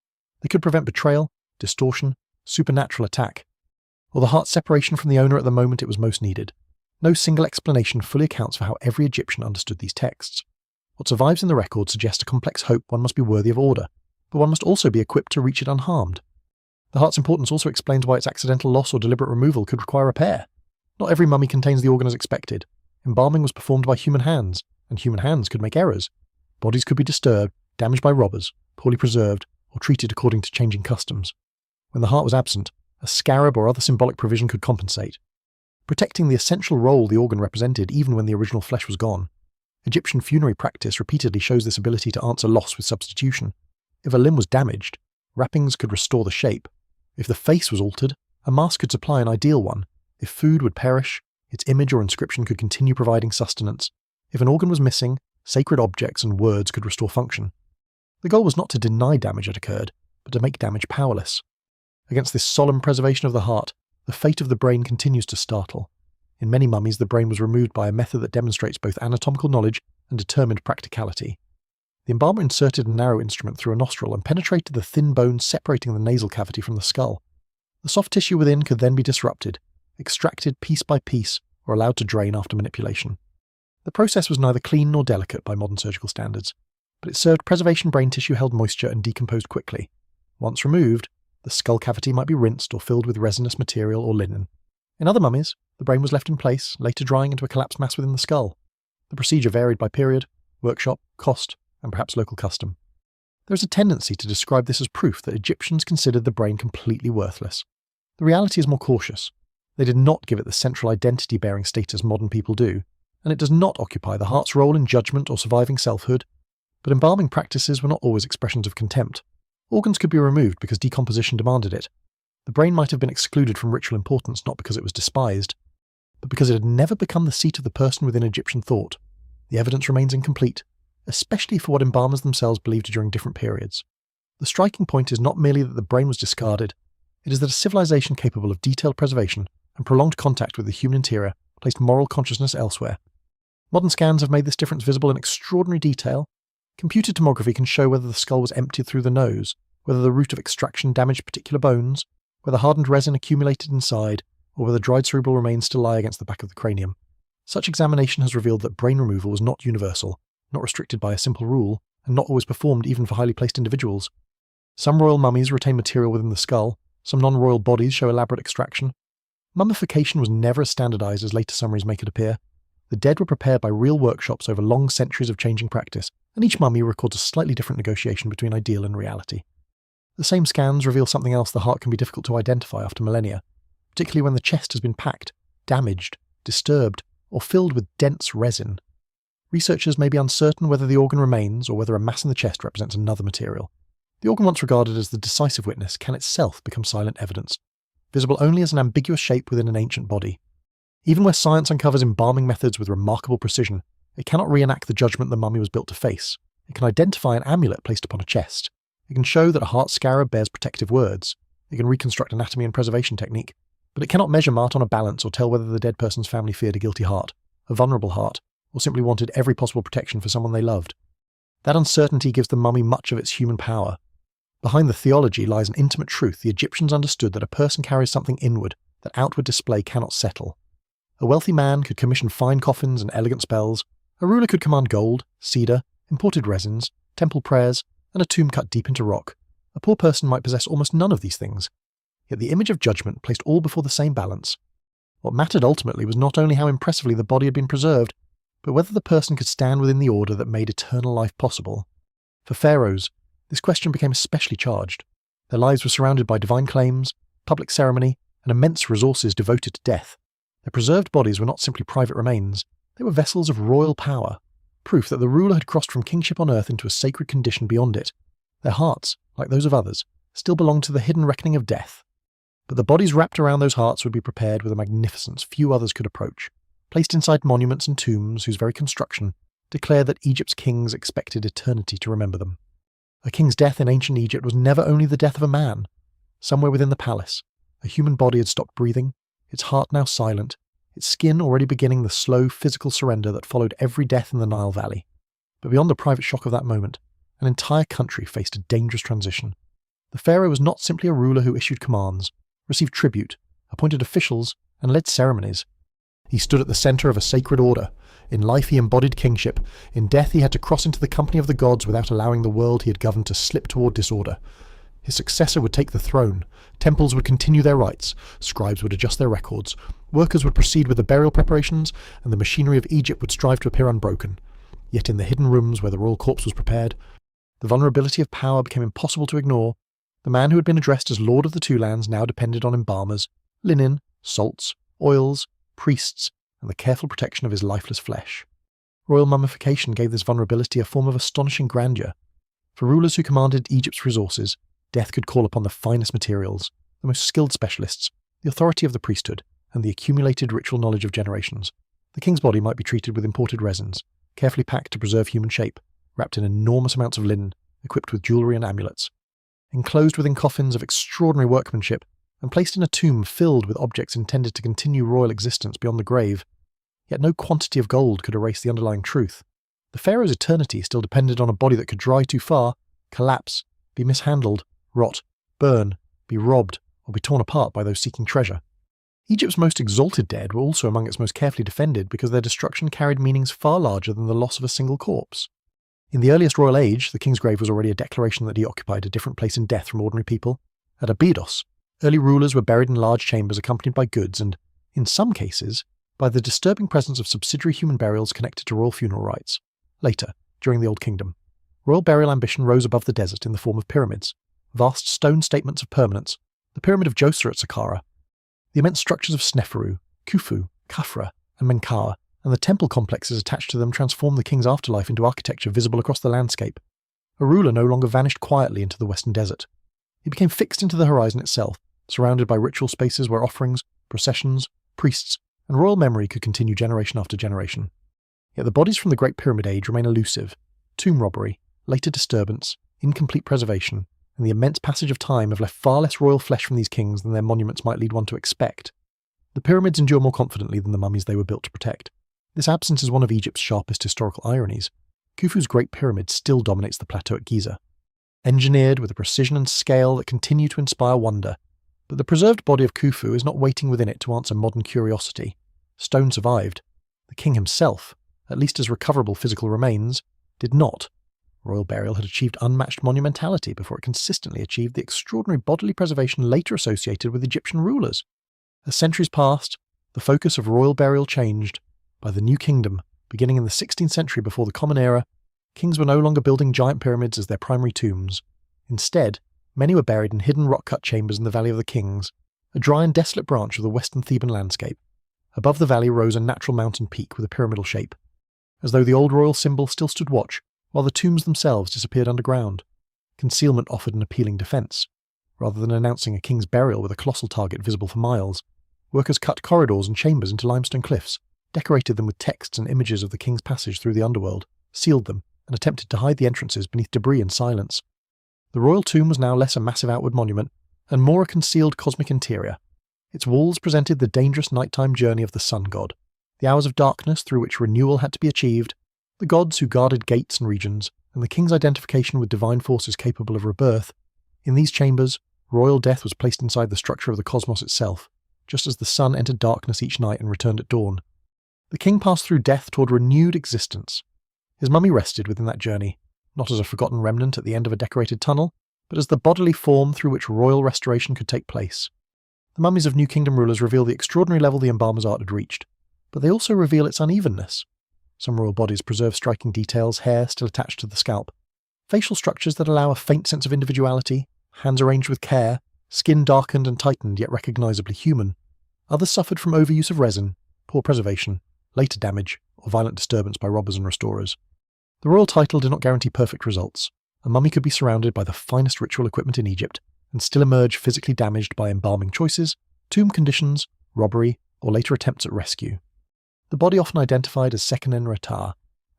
They could prevent betrayal, distortion, supernatural attack, or the heart's separation from the owner at the moment it was most needed. No single explanation fully accounts for how every Egyptian understood these texts. What survives in the record suggests a complex hope one must be worthy of order, but one must also be equipped to reach it unharmed. The heart's importance also explains why its accidental loss or deliberate removal could require repair. Not every mummy contains the organ as expected. Embalming was performed by human hands, and human hands could make errors. Bodies could be disturbed, damaged by robbers, poorly preserved, or treated according to changing customs. When the heart was absent, a scarab or other symbolic provision could compensate, protecting the essential role the organ represented even when the original flesh was gone. Egyptian funerary practice repeatedly shows this ability to answer loss with substitution. If a limb was damaged, wrappings could restore the shape. If the face was altered, a mask could supply an ideal one. If food would perish, its image or inscription could continue providing sustenance. If an organ was missing, sacred objects and words could restore function. The goal was not to deny damage had occurred, but to make damage powerless. Against this solemn preservation of the heart, the fate of the brain continues to startle. In many mummies, the brain was removed by a method that demonstrates both anatomical knowledge and determined practicality. The embalmer inserted a narrow instrument through a nostril and penetrated the thin bone separating the nasal cavity from the skull. The soft tissue within could then be disrupted, extracted piece by piece, or allowed to drain after manipulation. The process was neither clean nor delicate by modern surgical standards, but it served preservation. Brain tissue held moisture and decomposed quickly. Once removed, the skull cavity might be rinsed or filled with resinous material or linen. In other mummies, the brain was left in place, later drying into a collapsed mass within the skull. The procedure varied by period, workshop, cost, and perhaps local custom. There is a tendency to describe this as proof that Egyptians considered the brain completely worthless. The reality is more cautious. They did not give it the central identity-bearing status modern people do, and it does not occupy the heart's role in judgment or surviving selfhood. But embalming practices were not always expressions of contempt. Organs could be removed because decomposition demanded it. The brain might have been excluded from ritual importance not because it was despised, but because it had never become the seat of the person within Egyptian thought. The evidence remains incomplete, especially for what embalmers themselves believed during different periods. The striking point is not merely that the brain was discarded, it is that a civilization capable of detailed preservation and prolonged contact with the human interior placed moral consciousness elsewhere. Modern scans have made this difference visible in extraordinary detail. Computed tomography can show whether the skull was emptied through the nose, whether the route of extraction damaged particular bones, whether hardened resin accumulated inside, or whether dried cerebral remains still lie against the back of the cranium. Such examination has revealed that brain removal was not universal, not restricted by a simple rule, and not always performed even for highly placed individuals. Some royal mummies retain material within the skull, some non-royal bodies show elaborate extraction. Mummification was never as standardized as later summaries make it appear. The dead were prepared by real workshops over long centuries of changing practice, and each mummy records a slightly different negotiation between ideal and reality. The same scans reveal something else the heart can be difficult to identify after millennia, particularly when the chest has been packed, damaged, disturbed, or filled with dense resin. Researchers may be uncertain whether the organ remains or whether a mass in the chest represents another material. The organ once regarded as the decisive witness can itself become silent evidence, visible only as an ambiguous shape within an ancient body. Even where science uncovers embalming methods with remarkable precision, it cannot reenact the judgment the mummy was built to face. It can identify an amulet placed upon a chest. It can show that a heart scarab bears protective words. It can reconstruct anatomy and preservation technique. But it cannot measure Mart on a balance or tell whether the dead person's family feared a guilty heart, a vulnerable heart, or simply wanted every possible protection for someone they loved. That uncertainty gives the mummy much of its human power. Behind the theology lies an intimate truth. The Egyptians understood that a person carries something inward that outward display cannot settle. A wealthy man could commission fine coffins and elegant spells. A ruler could command gold, cedar, imported resins, temple prayers, and a tomb cut deep into rock. A poor person might possess almost none of these things. Yet the image of judgment placed all before the same balance. What mattered ultimately was not only how impressively the body had been preserved, but whether the person could stand within the order that made eternal life possible. For pharaohs, this question became especially charged. Their lives were surrounded by divine claims, public ceremony, and immense resources devoted to death. Their preserved bodies were not simply private remains, they were vessels of royal power, proof that the ruler had crossed from kingship on earth into a sacred condition beyond it. Their hearts, like those of others, still belonged to the hidden reckoning of death. But the bodies wrapped around those hearts would be prepared with a magnificence few others could approach, placed inside monuments and tombs whose very construction declared that Egypt's kings expected eternity to remember them. A king's death in ancient Egypt was never only the death of a man. Somewhere within the palace, a human body had stopped breathing, its heart now silent, its skin already beginning the slow physical surrender that followed every death in the Nile Valley. But beyond the private shock of that moment, an entire country faced a dangerous transition. The pharaoh was not simply a ruler who issued commands, received tribute, appointed officials, and led ceremonies. He stood at the center of a sacred order. In life he embodied kingship. In death he had to cross into the company of the gods without allowing the world he had governed to slip toward disorder. His successor would take the throne, temples would continue their rites, scribes would adjust their records, workers would proceed with the burial preparations, and the machinery of Egypt would strive to appear unbroken. Yet in the hidden rooms where the royal corpse was prepared, the vulnerability of power became impossible to ignore. The man who had been addressed as Lord of the Two Lands now depended on embalmers, linen, salts, oils, priests, and the careful protection of his lifeless flesh. Royal mummification gave this vulnerability a form of astonishing grandeur. For rulers who commanded Egypt's resources, death could call upon the finest materials, the most skilled specialists, the authority of the priesthood, and the accumulated ritual knowledge of generations. The king's body might be treated with imported resins, carefully packed to preserve human shape, wrapped in enormous amounts of linen, equipped with jewellery and amulets, enclosed within coffins of extraordinary workmanship, and placed in a tomb filled with objects intended to continue royal existence beyond the grave. Yet no quantity of gold could erase the underlying truth. The pharaoh's eternity still depended on a body that could dry too far, collapse, be mishandled, rot, burn, be robbed, or be torn apart by those seeking treasure. Egypt's most exalted dead were also among its most carefully defended because their destruction carried meanings far larger than the loss of a single corpse. In the earliest royal age, the king's grave was already a declaration that he occupied a different place in death from ordinary people. At Abydos, early rulers were buried in large chambers accompanied by goods and, in some cases, by the disturbing presence of subsidiary human burials connected to royal funeral rites. Later, during the Old Kingdom, royal burial ambition rose above the desert in the form of pyramids, vast stone statements of permanence, the pyramid of Djoser at Saqqara, the immense structures of Sneferu, Khufu, Khafra, and Menkaure, and the temple complexes attached to them transformed the king's afterlife into architecture visible across the landscape. A ruler no longer vanished quietly into the western desert. He became fixed into the horizon itself, surrounded by ritual spaces where offerings, processions, priests, and royal memory could continue generation after generation. Yet the bodies from the Great Pyramid Age remain elusive. Tomb robbery, later disturbance, incomplete preservation, and the immense passage of time have left far less royal flesh from these kings than their monuments might lead one to expect. The pyramids endure more confidently than the mummies they were built to protect. This absence is one of Egypt's sharpest historical ironies. Khufu's Great Pyramid still dominates the plateau at Giza, engineered with a precision and scale that continue to inspire wonder. But the preserved body of Khufu is not waiting within it to answer modern curiosity. Stone survived. The king himself, at least as recoverable physical remains, did not. Royal burial had achieved unmatched monumentality before it consistently achieved the extraordinary bodily preservation later associated with Egyptian rulers. As centuries passed, the focus of royal burial changed. By the New Kingdom, beginning in the 16th century before the Common Era, kings were no longer building giant pyramids as their primary tombs. Instead, many were buried in hidden rock-cut chambers in the Valley of the Kings, a dry and desolate branch of the western Theban landscape. Above the valley rose a natural mountain peak with a pyramidal shape, as though the old royal symbol still stood watch, while the tombs themselves disappeared underground. Concealment offered an appealing defence. Rather than announcing a king's burial with a colossal target visible for miles, workers cut corridors and chambers into limestone cliffs, decorated them with texts and images of the king's passage through the underworld, sealed them, and attempted to hide the entrances beneath debris and silence. The royal tomb was now less a massive outward monument, and more a concealed cosmic interior. Its walls presented the dangerous nighttime journey of the sun god, the hours of darkness through which renewal had to be achieved, the gods who guarded gates and regions, and the king's identification with divine forces capable of rebirth. In these chambers, royal death was placed inside the structure of the cosmos itself, just as the sun entered darkness each night and returned at dawn. The king passed through death toward renewed existence. His mummy rested within that journey, not as a forgotten remnant at the end of a decorated tunnel, but as the bodily form through which royal restoration could take place. The mummies of New Kingdom rulers reveal the extraordinary level the embalmer's art had reached, but they also reveal its unevenness. Some royal bodies preserve striking details, hair still attached to the scalp, facial structures that allow a faint sense of individuality, hands arranged with care, skin darkened and tightened yet recognisably human. Others suffered from overuse of resin, poor preservation, later damage, or violent disturbance by robbers and restorers. The royal title did not guarantee perfect results. A mummy could be surrounded by the finest ritual equipment in Egypt, and still emerge physically damaged by embalming choices, tomb conditions, robbery, or later attempts at rescue. The body often identified as Sekhenen-Retah,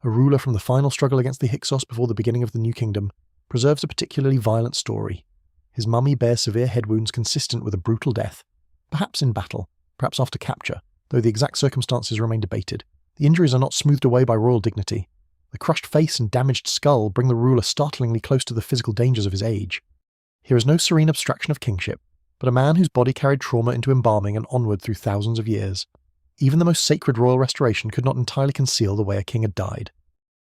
a ruler from the final struggle against the Hyksos before the beginning of the New Kingdom, preserves a particularly violent story. His mummy bears severe head wounds consistent with a brutal death, perhaps in battle, perhaps after capture, though the exact circumstances remain debated. The injuries are not smoothed away by royal dignity. The crushed face and damaged skull bring the ruler startlingly close to the physical dangers of his age. Here is no serene abstraction of kingship, but a man whose body carried trauma into embalming and onward through thousands of years. Even the most sacred royal restoration could not entirely conceal the way a king had died.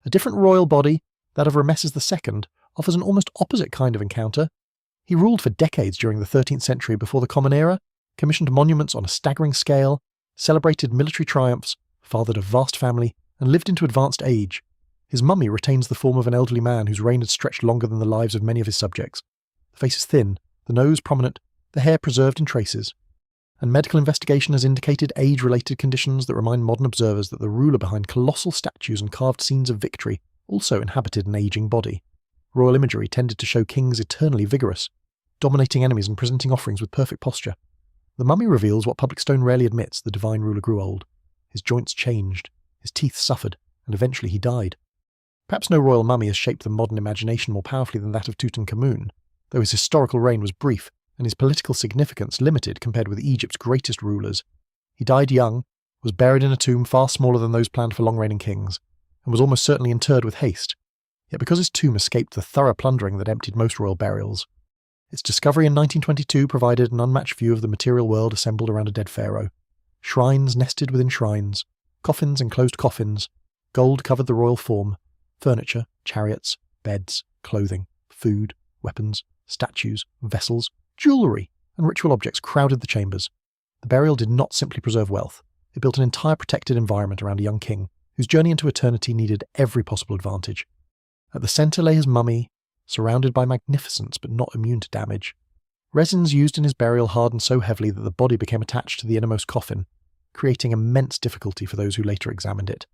A different royal body, that of Ramesses II, offers an almost opposite kind of encounter. He ruled for decades during the 13th century before the Common Era, commissioned monuments on a staggering scale, celebrated military triumphs, fathered a vast family, and lived into advanced age. His mummy retains the form of an elderly man whose reign had stretched longer than the lives of many of his subjects. The face is thin, the nose prominent, the hair preserved in traces. And medical investigation has indicated age-related conditions that remind modern observers that the ruler behind colossal statues and carved scenes of victory also inhabited an aging body. Royal imagery tended to show kings eternally vigorous, dominating enemies and presenting offerings with perfect posture. The mummy reveals what public stone rarely admits: the divine ruler grew old. His joints changed, his teeth suffered, and eventually he died. Perhaps no royal mummy has shaped the modern imagination more powerfully than that of Tutankhamun, though his historical reign was brief and his political significance limited compared with Egypt's greatest rulers. He died young, was buried in a tomb far smaller than those planned for long-reigning kings, and was almost certainly interred with haste. Yet because his tomb escaped the thorough plundering that emptied most royal burials, its discovery in 1922 provided an unmatched view of the material world assembled around a dead pharaoh. Shrines nested within shrines, coffins enclosed coffins, gold covered the royal form, furniture, chariots, beds, clothing, food, weapons, statues, vessels, jewellery, and ritual objects crowded the chambers. The burial did not simply preserve wealth, it built an entire protected environment around a young king, whose journey into eternity needed every possible advantage. At the centre lay his mummy, surrounded by magnificence but not immune to damage. Resins used in his burial hardened so heavily that the body became attached to the innermost coffin, creating immense difficulty for those who later examined it.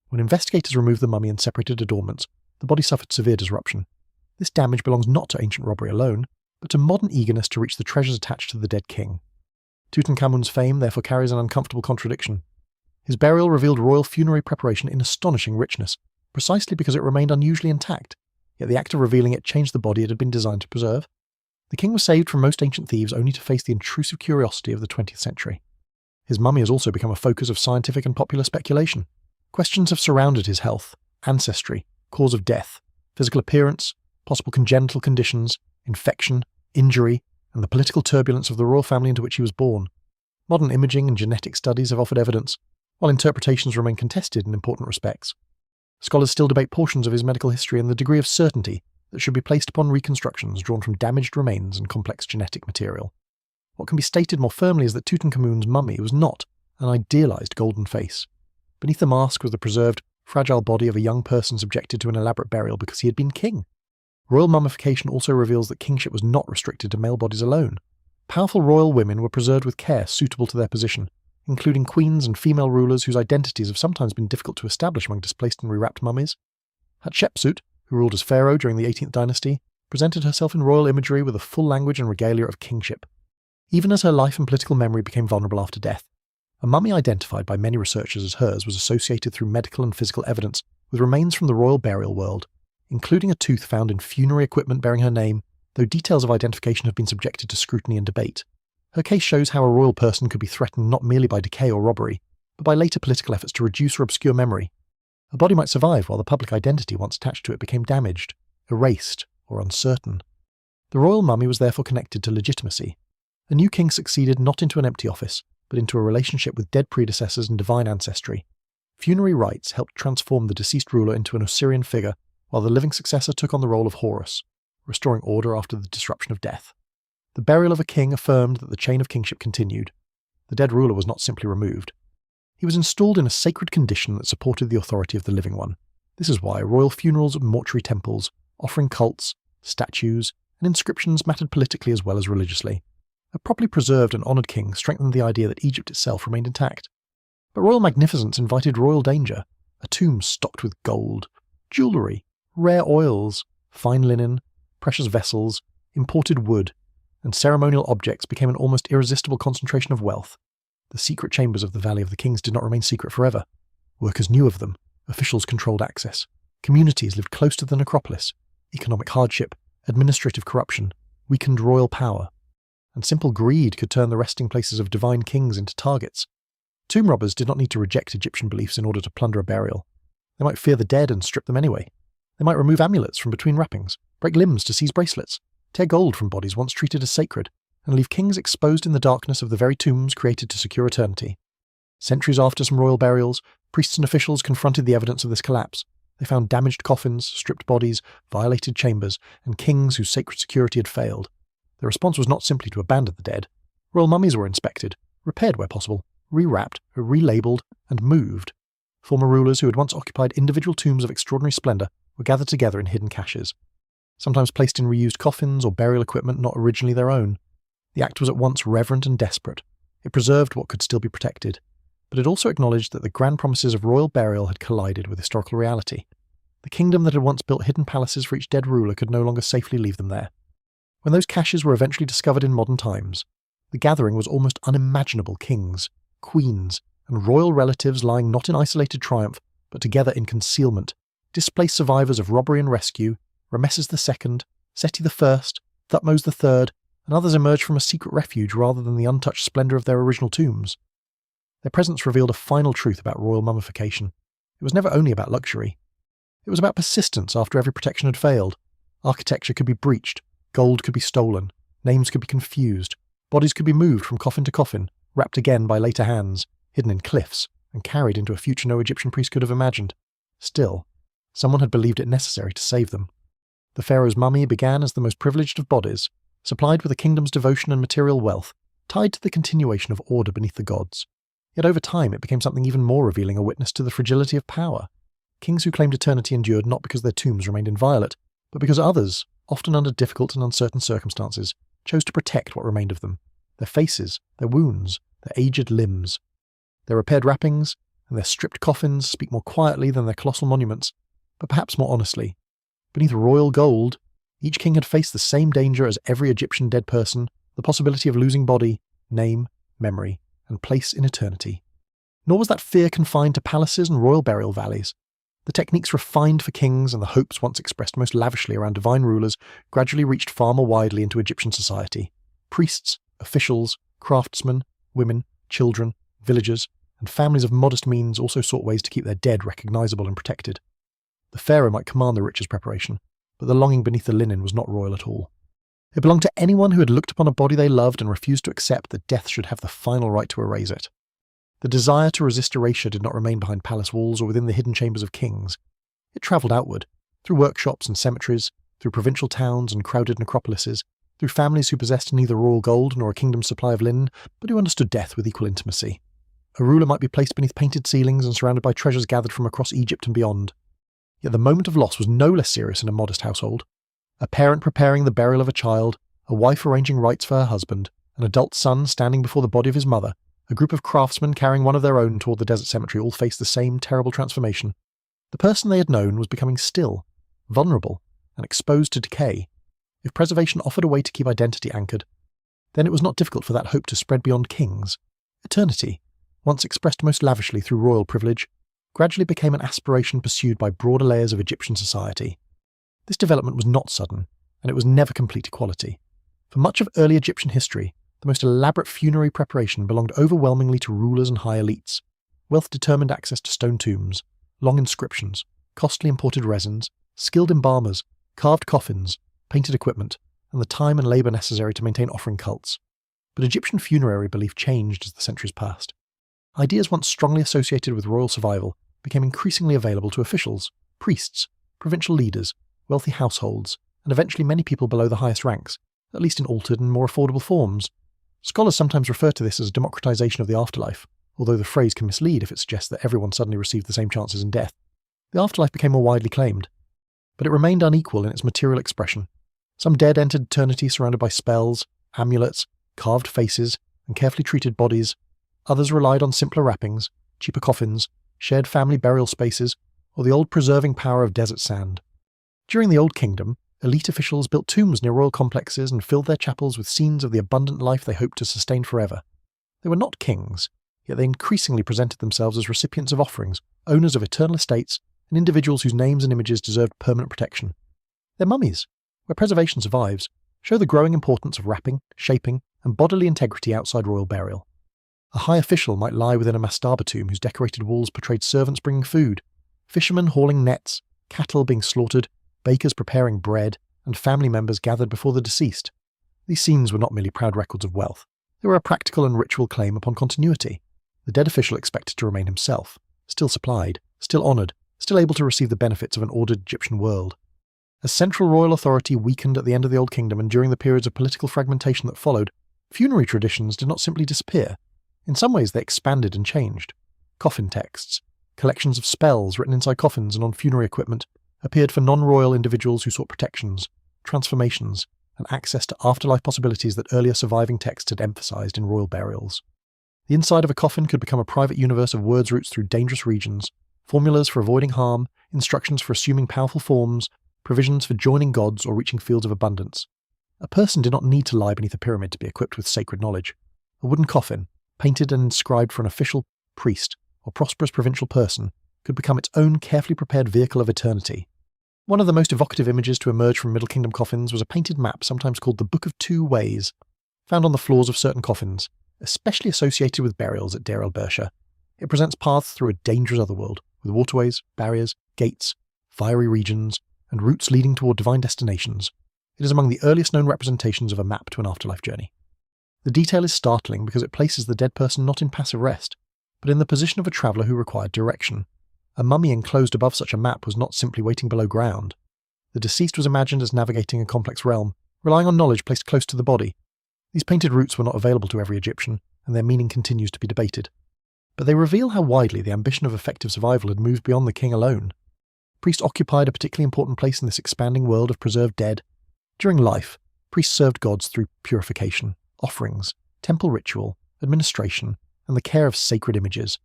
When investigators removed the mummy and separated adornments, the body suffered severe disruption. This damage belongs not to ancient robbery alone, but to modern eagerness to reach the treasures attached to the dead king. Tutankhamun's fame therefore carries an uncomfortable contradiction. His burial revealed royal funerary preparation in astonishing richness, precisely because it remained unusually intact, yet the act of revealing it changed the body it had been designed to preserve. The king was saved from most ancient thieves only to face the intrusive curiosity of the 20th century. His mummy has also become a focus of scientific and popular speculation. Questions have surrounded his health, ancestry, cause of death, physical appearance, possible congenital conditions, infection, injury, and the political turbulence of the royal family into which he was born. Modern imaging and genetic studies have offered evidence, while interpretations remain contested in important respects. Scholars still debate portions of his medical history and the degree of certainty that should be placed upon reconstructions drawn from damaged remains and complex genetic material. What can be stated more firmly is that Tutankhamun's mummy was not an idealized golden face. Beneath the mask was the preserved, fragile body of a young person subjected to an elaborate burial because he had been king. Royal mummification also reveals that kingship was not restricted to male bodies alone. Powerful royal women were preserved with care suitable to their position, including queens and female rulers whose identities have sometimes been difficult to establish among displaced and rewrapped mummies. Hatshepsut, who ruled as pharaoh during the 18th dynasty, presented herself in royal imagery with a full language and regalia of kingship. Even as her life and political memory became vulnerable after death, a mummy identified by many researchers as hers was associated through medical and physical evidence with remains from the royal burial world, including a tooth found in funerary equipment bearing her name, though details of identification have been subjected to scrutiny and debate. Her case shows how a royal person could be threatened not merely by decay or robbery, but by later political efforts to reduce or obscure memory. A body might survive while the public identity once attached to it became damaged, erased, or uncertain. The royal mummy was therefore connected to legitimacy. A new king succeeded not into an empty office, but into a relationship with dead predecessors and divine ancestry. Funerary rites helped transform the deceased ruler into an Osirian figure, while the living successor took on the role of Horus, restoring order after the disruption of death. The burial of a king affirmed that the chain of kingship continued. The dead ruler was not simply removed. He was installed in a sacred condition that supported the authority of the living one. This is why royal funerals at mortuary temples, offering cults, statues, and inscriptions mattered politically as well as religiously. A properly preserved and honoured king strengthened the idea that Egypt itself remained intact. But royal magnificence invited royal danger. A tomb stocked with gold, jewellery, rare oils, fine linen, precious vessels, imported wood, and ceremonial objects became an almost irresistible concentration of wealth. The secret chambers of the Valley of the Kings did not remain secret forever. Workers knew of them, officials controlled access, communities lived close to the necropolis, economic hardship, administrative corruption, weakened royal power, and simple greed could turn the resting places of divine kings into targets. Tomb robbers did not need to reject Egyptian beliefs in order to plunder a burial. They might fear the dead and strip them anyway. They might remove amulets from between wrappings, break limbs to seize bracelets, tear gold from bodies once treated as sacred, and leave kings exposed in the darkness of the very tombs created to secure eternity. Centuries after some royal burials, priests and officials confronted the evidence of this collapse. They found damaged coffins, stripped bodies, violated chambers, and kings whose sacred security had failed. The response was not simply to abandon the dead. Royal mummies were inspected, repaired where possible, rewrapped, relabelled, and moved. Former rulers who had once occupied individual tombs of extraordinary splendour were gathered together in hidden caches, sometimes placed in reused coffins or burial equipment not originally their own. The act was at once reverent and desperate. It preserved what could still be protected, but it also acknowledged that the grand promises of royal burial had collided with historical reality. The kingdom that had once built hidden palaces for each dead ruler could no longer safely leave them there. When those caches were eventually discovered in modern times, the gathering was almost unimaginable: kings, queens, and royal relatives lying not in isolated triumph, but together in concealment, displaced survivors of robbery and rescue, Rameses II, Seti I, Thutmose III, and others emerged from a secret refuge rather than the untouched splendour of their original tombs. Their presence revealed a final truth about royal mummification. It was never only about luxury. It was about persistence after every protection had failed. Architecture could be breached, gold could be stolen, names could be confused, bodies could be moved from coffin to coffin, wrapped again by later hands, hidden in cliffs, and carried into a future no Egyptian priest could have imagined. Still, someone had believed it necessary to save them. The pharaoh's mummy began as the most privileged of bodies, supplied with a kingdom's devotion and material wealth, tied to the continuation of order beneath the gods. Yet over time it became something even more revealing, a witness to the fragility of power. Kings who claimed eternity endured not because their tombs remained inviolate, but because others, often under difficult and uncertain circumstances, chose to protect what remained of them: their faces, their wounds, their aged limbs. Their repaired wrappings and their stripped coffins speak more quietly than their colossal monuments, but perhaps more honestly. Beneath royal gold, each king had faced the same danger as every Egyptian dead person: the possibility of losing body, name, memory, and place in eternity. Nor was that fear confined to palaces and royal burial valleys. The techniques refined for kings and the hopes once expressed most lavishly around divine rulers gradually reached far more widely into Egyptian society. Priests, officials, craftsmen, women, children, villagers, and families of modest means also sought ways to keep their dead recognisable and protected. The pharaoh might command the richest preparation, but the longing beneath the linen was not royal at all. It belonged to anyone who had looked upon a body they loved and refused to accept that death should have the final right to erase it. The desire to resist erasure did not remain behind palace walls or within the hidden chambers of kings. It travelled outward, through workshops and cemeteries, through provincial towns and crowded necropolises, through families who possessed neither royal gold nor a kingdom's supply of linen, but who understood death with equal intimacy. A ruler might be placed beneath painted ceilings and surrounded by treasures gathered from across Egypt and beyond. Yet the moment of loss was no less serious in a modest household. A parent preparing the burial of a child, a wife arranging rites for her husband, an adult son standing before the body of his mother, a group of craftsmen carrying one of their own toward the desert cemetery all faced the same terrible transformation. The person they had known was becoming still, vulnerable, and exposed to decay. If preservation offered a way to keep identity anchored, then it was not difficult for that hope to spread beyond kings. Eternity, once expressed most lavishly through royal privilege, gradually became an aspiration pursued by broader layers of Egyptian society. This development was not sudden, and it was never complete equality. For much of early Egyptian history, the most elaborate funerary preparation belonged overwhelmingly to rulers and high elites. Wealth determined access to stone tombs, long inscriptions, costly imported resins, skilled embalmers, carved coffins, painted equipment, and the time and labour necessary to maintain offering cults. But Egyptian funerary belief changed as the centuries passed. Ideas once strongly associated with royal survival became increasingly available to officials, priests, provincial leaders, wealthy households, and eventually many people below the highest ranks, at least in altered and more affordable forms. Scholars sometimes refer to this as a democratization of the afterlife, although the phrase can mislead if it suggests that everyone suddenly received the same chances in death. The afterlife became more widely claimed, but it remained unequal in its material expression. Some dead entered eternity surrounded by spells, amulets, carved faces, and carefully treated bodies. Others relied on simpler wrappings, cheaper coffins, shared family burial spaces, or the old preserving power of desert sand. During the Old Kingdom, elite officials built tombs near royal complexes and filled their chapels with scenes of the abundant life they hoped to sustain forever. They were not kings, yet they increasingly presented themselves as recipients of offerings, owners of eternal estates, and individuals whose names and images deserved permanent protection. Their mummies, where preservation survives, show the growing importance of wrapping, shaping, and bodily integrity outside royal burial. A high official might lie within a mastaba tomb whose decorated walls portrayed servants bringing food, fishermen hauling nets, cattle being slaughtered, bakers preparing bread, and family members gathered before the deceased. These scenes were not merely proud records of wealth. They were a practical and ritual claim upon continuity. The dead official expected to remain himself, still supplied, still honoured, still able to receive the benefits of an ordered Egyptian world. As central royal authority weakened at the end of the Old Kingdom and during the periods of political fragmentation that followed, funerary traditions did not simply disappear. In some ways they expanded and changed. Coffin texts, collections of spells written inside coffins and on funerary equipment, appeared for non-royal individuals who sought protections, transformations, and access to afterlife possibilities that earlier surviving texts had emphasized in royal burials. The inside of a coffin could become a private universe of words routes through dangerous regions, formulas for avoiding harm, instructions for assuming powerful forms, provisions for joining gods or reaching fields of abundance. A person did not need to lie beneath a pyramid to be equipped with sacred knowledge. A wooden coffin, painted and inscribed for an official, priest, or prosperous provincial person, could become its own carefully prepared vehicle of eternity. One of the most evocative images to emerge from Middle Kingdom coffins was a painted map sometimes called the Book of Two Ways, found on the floors of certain coffins, especially associated with burials at Deir el-Bersha. It presents paths through a dangerous otherworld, with waterways, barriers, gates, fiery regions, and routes leading toward divine destinations. It is among the earliest known representations of a map to an afterlife journey. The detail is startling because it places the dead person not in passive rest, but in the position of a traveller who required direction. A mummy enclosed above such a map was not simply waiting below ground. The deceased was imagined as navigating a complex realm, relying on knowledge placed close to the body. These painted routes were not available to every Egyptian, and their meaning continues to be debated. But they reveal how widely the ambition of effective survival had moved beyond the king alone. Priests occupied a particularly important place in this expanding world of preserved dead. During life, priests served gods through purification, offerings, temple ritual, administration, and the care of sacred images.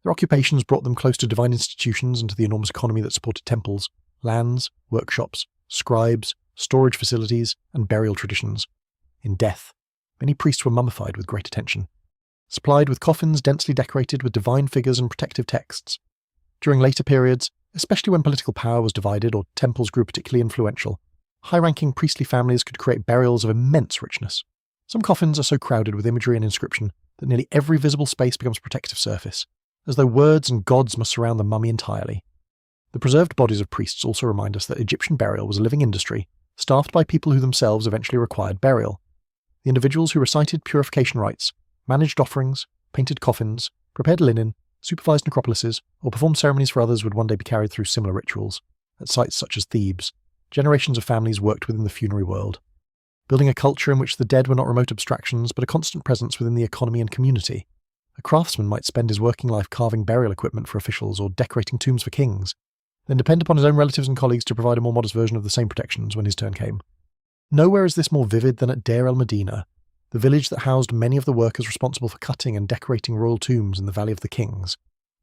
Their occupations brought them close to divine institutions and to the enormous economy that supported temples, lands, workshops, scribes, storage facilities, and burial traditions. In death, many priests were mummified with great attention, supplied with coffins densely decorated with divine figures and protective texts. During later periods, especially when political power was divided or temples grew particularly influential, high-ranking priestly families could create burials of immense richness. Some coffins are so crowded with imagery and inscription that nearly every visible space becomes a protective surface, as though words and gods must surround the mummy entirely. The preserved bodies of priests also remind us that Egyptian burial was a living industry, staffed by people who themselves eventually required burial. The individuals who recited purification rites, managed offerings, painted coffins, prepared linen, supervised necropolises, or performed ceremonies for others would one day be carried through similar rituals. At sites such as Thebes, generations of families worked within the funerary world, building a culture in which the dead were not remote abstractions but a constant presence within the economy and community. A craftsman might spend his working life carving burial equipment for officials or decorating tombs for kings, then depend upon his own relatives and colleagues to provide a more modest version of the same protections when his turn came. Nowhere is this more vivid than at Deir el-Medina, the village that housed many of the workers responsible for cutting and decorating royal tombs in the Valley of the Kings.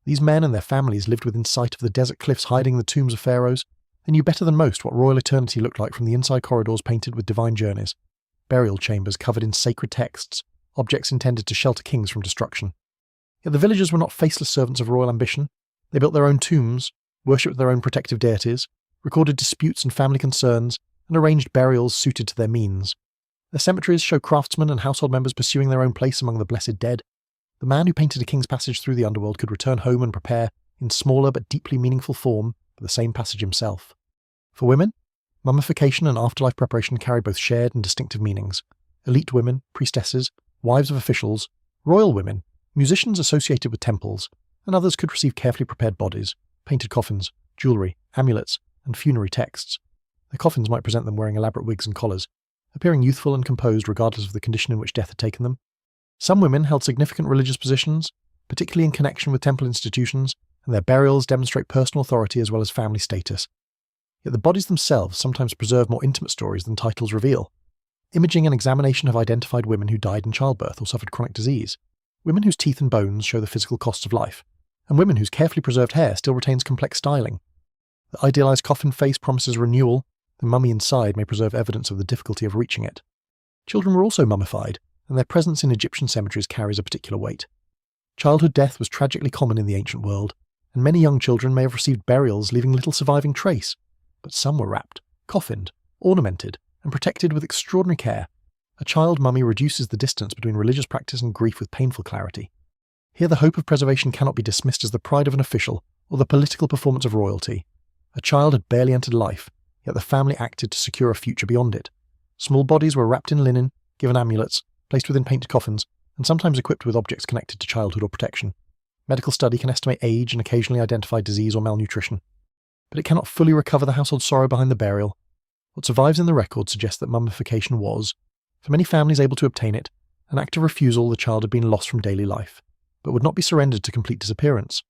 These men and their families lived within sight of the desert cliffs hiding the tombs of pharaohs. They knew better than most what royal eternity looked like from the inside corridors painted with divine journeys, burial chambers covered in sacred texts, objects intended to shelter kings from destruction. Yet the villagers were not faceless servants of royal ambition. They built their own tombs, worshipped their own protective deities, recorded disputes and family concerns, and arranged burials suited to their means. Their cemeteries show craftsmen and household members pursuing their own place among the blessed dead. The man who painted a king's passage through the underworld could return home and prepare, in smaller but deeply meaningful form, for the same passage himself. For women, mummification and afterlife preparation carried both shared and distinctive meanings. Elite women, priestesses, wives of officials, royal women, musicians associated with temples, and others could receive carefully prepared bodies, painted coffins, jewellery, amulets, and funerary texts. The coffins might present them wearing elaborate wigs and collars, appearing youthful and composed regardless of the condition in which death had taken them. Some women held significant religious positions, particularly in connection with temple institutions, and their burials demonstrate personal authority as well as family status. Yet the bodies themselves sometimes preserve more intimate stories than titles reveal. Imaging and examination have identified women who died in childbirth or suffered chronic disease, women whose teeth and bones show the physical costs of life, and women whose carefully preserved hair still retains complex styling. The idealized coffin face promises renewal, the mummy inside may preserve evidence of the difficulty of reaching it. Children were also mummified, and their presence in Egyptian cemeteries carries a particular weight. Childhood death was tragically common in the ancient world, and many young children may have received burials leaving little surviving trace, but some were wrapped, coffined, ornamented, and protected with extraordinary care. A child mummy reduces the distance between religious practice and grief with painful clarity. Here the hope of preservation cannot be dismissed as the pride of an official or the political performance of royalty. A child had barely entered life, yet the family acted to secure a future beyond it. Small bodies were wrapped in linen, given amulets, placed within painted coffins, and sometimes equipped with objects connected to childhood or protection. Medical study can estimate age and occasionally identify disease or malnutrition, but it cannot fully recover the household sorrow behind the burial, What survives in the record suggests that mummification was, for many families able to obtain it, an act of refusal the child had been lost from daily life, but would not be surrendered to complete disappearance.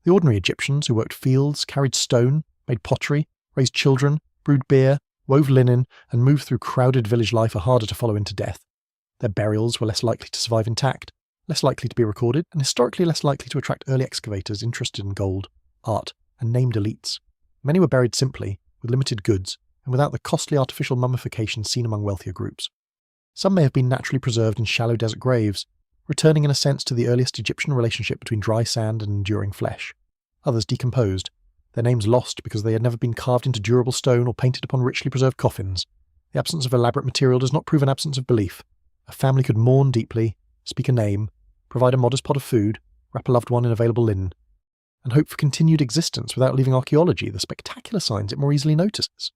The ordinary Egyptians who worked fields, carried stone, made pottery, raised children, brewed beer, wove linen, and moved through crowded village life are harder to follow into death. Their burials were less likely to survive intact, less likely to be recorded, and historically less likely to attract early excavators interested in gold, art, and named elites. Many were buried simply, with limited goods, and without the costly artificial mummification seen among wealthier groups. Some may have been naturally preserved in shallow desert graves, returning in a sense to the earliest Egyptian relationship between dry sand and enduring flesh. Others decomposed, their names lost because they had never been carved into durable stone or painted upon richly preserved coffins. The absence of elaborate material does not prove an absence of belief. A family could mourn deeply, speak a name, provide a modest pot of food, wrap a loved one in available linen, and hope for continued existence without leaving archaeology the spectacular signs it more easily notices.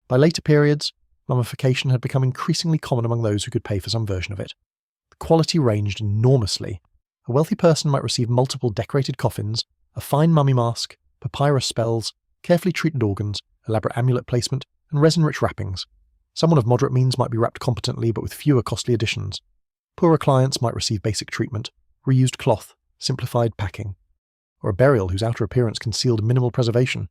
By later periods, mummification had become increasingly common among those who could pay for some version of it. The quality ranged enormously. A wealthy person might receive multiple decorated coffins, a fine mummy mask, papyrus spells, carefully treated organs, elaborate amulet placement, and resin-rich wrappings. Someone of moderate means might be wrapped competently but with fewer costly additions. Poorer clients might receive basic treatment, reused cloth, simplified packing, or a burial whose outer appearance concealed minimal preservation.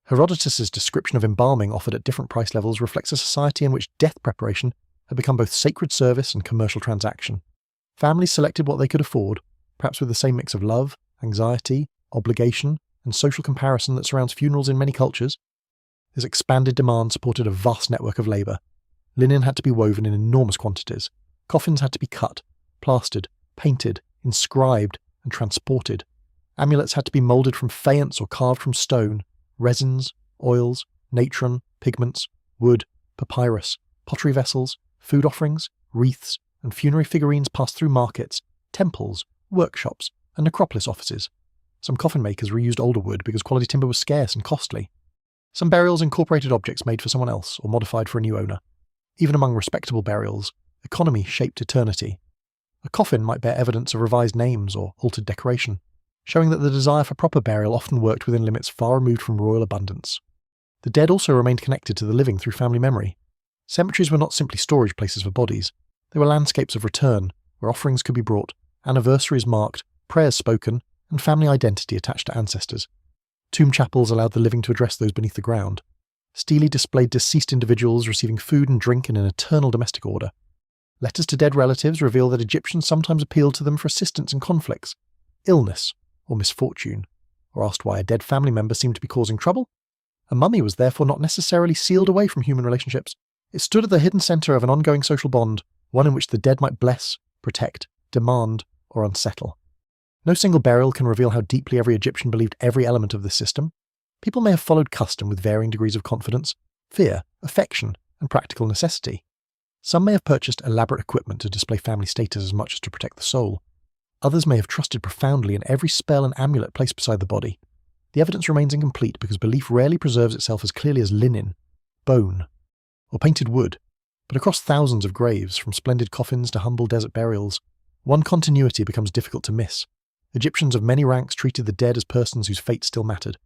Herodotus's description of embalming offered at different price levels reflects a society in which death preparation had become both sacred service and commercial transaction. Families selected what they could afford, perhaps with the same mix of love, anxiety, obligation, and social comparison that surrounds funerals in many cultures. This expanded demand supported a vast network of labour. Linen had to be woven in enormous quantities. Coffins had to be cut, plastered, painted, inscribed, and transported. Amulets had to be moulded from faience or carved from stone. Resins, oils, natron, pigments, wood, papyrus, pottery vessels, food offerings, wreaths, and funerary figurines passed through markets, temples, workshops, and necropolis offices. Some coffin makers reused older wood because quality timber was scarce and costly. Some burials incorporated objects made for someone else or modified for a new owner. Even among respectable burials, economy shaped eternity. A coffin might bear evidence of revised names or altered decoration, showing that the desire for proper burial often worked within limits far removed from royal abundance. The dead also remained connected to the living through family memory. Cemeteries were not simply storage places for bodies, they were landscapes of return, where offerings could be brought, anniversaries marked, prayers spoken, and family identity attached to ancestors. Tomb chapels allowed the living to address those beneath the ground. Steely displayed deceased individuals receiving food and drink in an eternal domestic order. Letters to dead relatives reveal that Egyptians sometimes appealed to them for assistance in conflicts, illness, or misfortune, or asked why a dead family member seemed to be causing trouble. A mummy was therefore not necessarily sealed away from human relationships. It stood at the hidden centre of an ongoing social bond, one in which the dead might bless, protect, demand, or unsettle. No single burial can reveal how deeply every Egyptian believed every element of this system. People may have followed custom with varying degrees of confidence, fear, affection, and practical necessity. Some may have purchased elaborate equipment to display family status as much as to protect the soul. Others may have trusted profoundly in every spell and amulet placed beside the body. The evidence remains incomplete because belief rarely preserves itself as clearly as linen, bone, or painted wood, but across thousands of graves, from splendid coffins to humble desert burials, one continuity becomes difficult to miss. Egyptians of many ranks treated the dead as persons whose fate still mattered.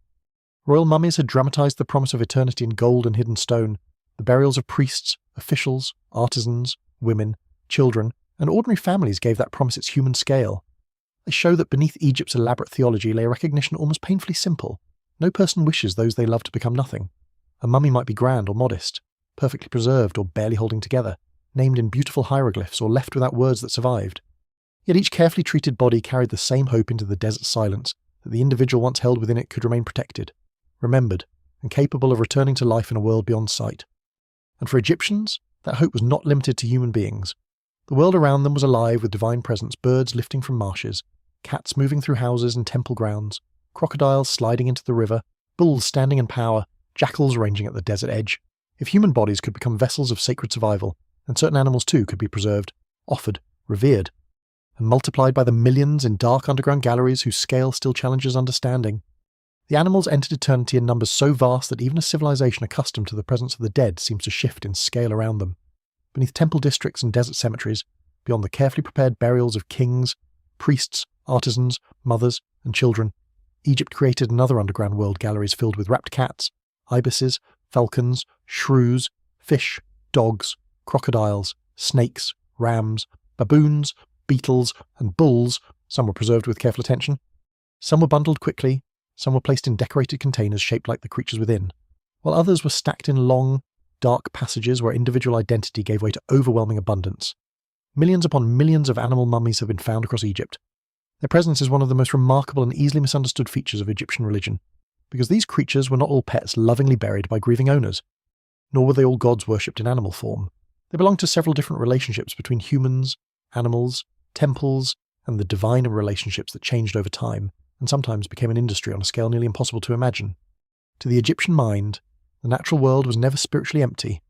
Royal mummies had dramatized the promise of eternity in gold and hidden stone. The burials of priests, officials, artisans, women, children, and ordinary families gave that promise its human scale. They show that beneath Egypt's elaborate theology lay a recognition almost painfully simple. No person wishes those they love to become nothing. A mummy might be grand or modest, perfectly preserved or barely holding together, named in beautiful hieroglyphs or left without words that survived. Yet each carefully treated body carried the same hope into the desert silence that the individual once held within it could remain protected, remembered, and capable of returning to life in a world beyond sight. And for Egyptians, that hope was not limited to human beings. The world around them was alive with divine presence, birds lifting from marshes, cats moving through houses and temple grounds, crocodiles sliding into the river, bulls standing in power, jackals ranging at the desert edge. If human bodies could become vessels of sacred survival, then certain animals too could be preserved, offered, revered, and multiplied by the millions in dark underground galleries whose scale still challenges understanding. The animals entered eternity in numbers so vast that even a civilization accustomed to the presence of the dead seems to shift in scale around them. Beneath temple districts and desert cemeteries, beyond the carefully prepared burials of kings, priests, artisans, mothers, and children, Egypt created another underground world galleries filled with wrapped cats, ibises, falcons, shrews, fish, dogs, crocodiles, snakes, rams, baboons, beetles, and bulls. Some were preserved with careful attention. Some were bundled quickly, some were placed in decorated containers shaped like the creatures within, while others were stacked in long, dark passages where individual identity gave way to overwhelming abundance. Millions upon millions of animal mummies have been found across Egypt. Their presence is one of the most remarkable and easily misunderstood features of Egyptian religion, because these creatures were not all pets lovingly buried by grieving owners, nor were they all gods worshipped in animal form. They belonged to several different relationships between humans, animals, temples, and the divine relationships that changed over time, and sometimes became an industry on a scale nearly impossible to imagine. To the Egyptian mind, the natural world was never spiritually empty.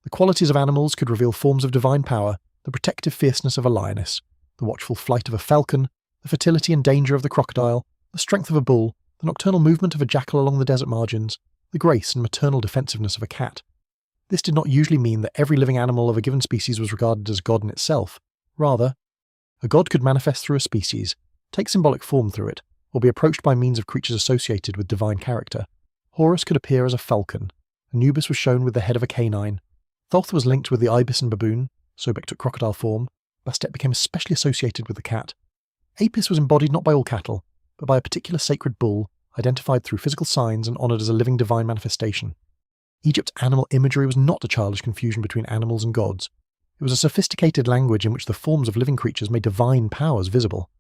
The qualities of animals could reveal forms of divine power, the protective fierceness of a lioness, the watchful flight of a falcon, the fertility and danger of the crocodile, the strength of a bull, the nocturnal movement of a jackal along the desert margins, the grace and maternal defensiveness of a cat. This did not usually mean that every living animal of a given species was regarded as God in itself. Rather, a god could manifest through a species, take symbolic form through it, or be approached by means of creatures associated with divine character. Horus could appear as a falcon, Anubis was shown with the head of a canine, Thoth was linked with the ibis and baboon, Sobek took crocodile form, Bastet became especially associated with the cat. Apis was embodied not by all cattle, but by a particular sacred bull, identified through physical signs and honoured as a living divine manifestation. Egypt's animal imagery was not a childish confusion between animals and gods. It was a sophisticated language in which the forms of living creatures made divine powers visible.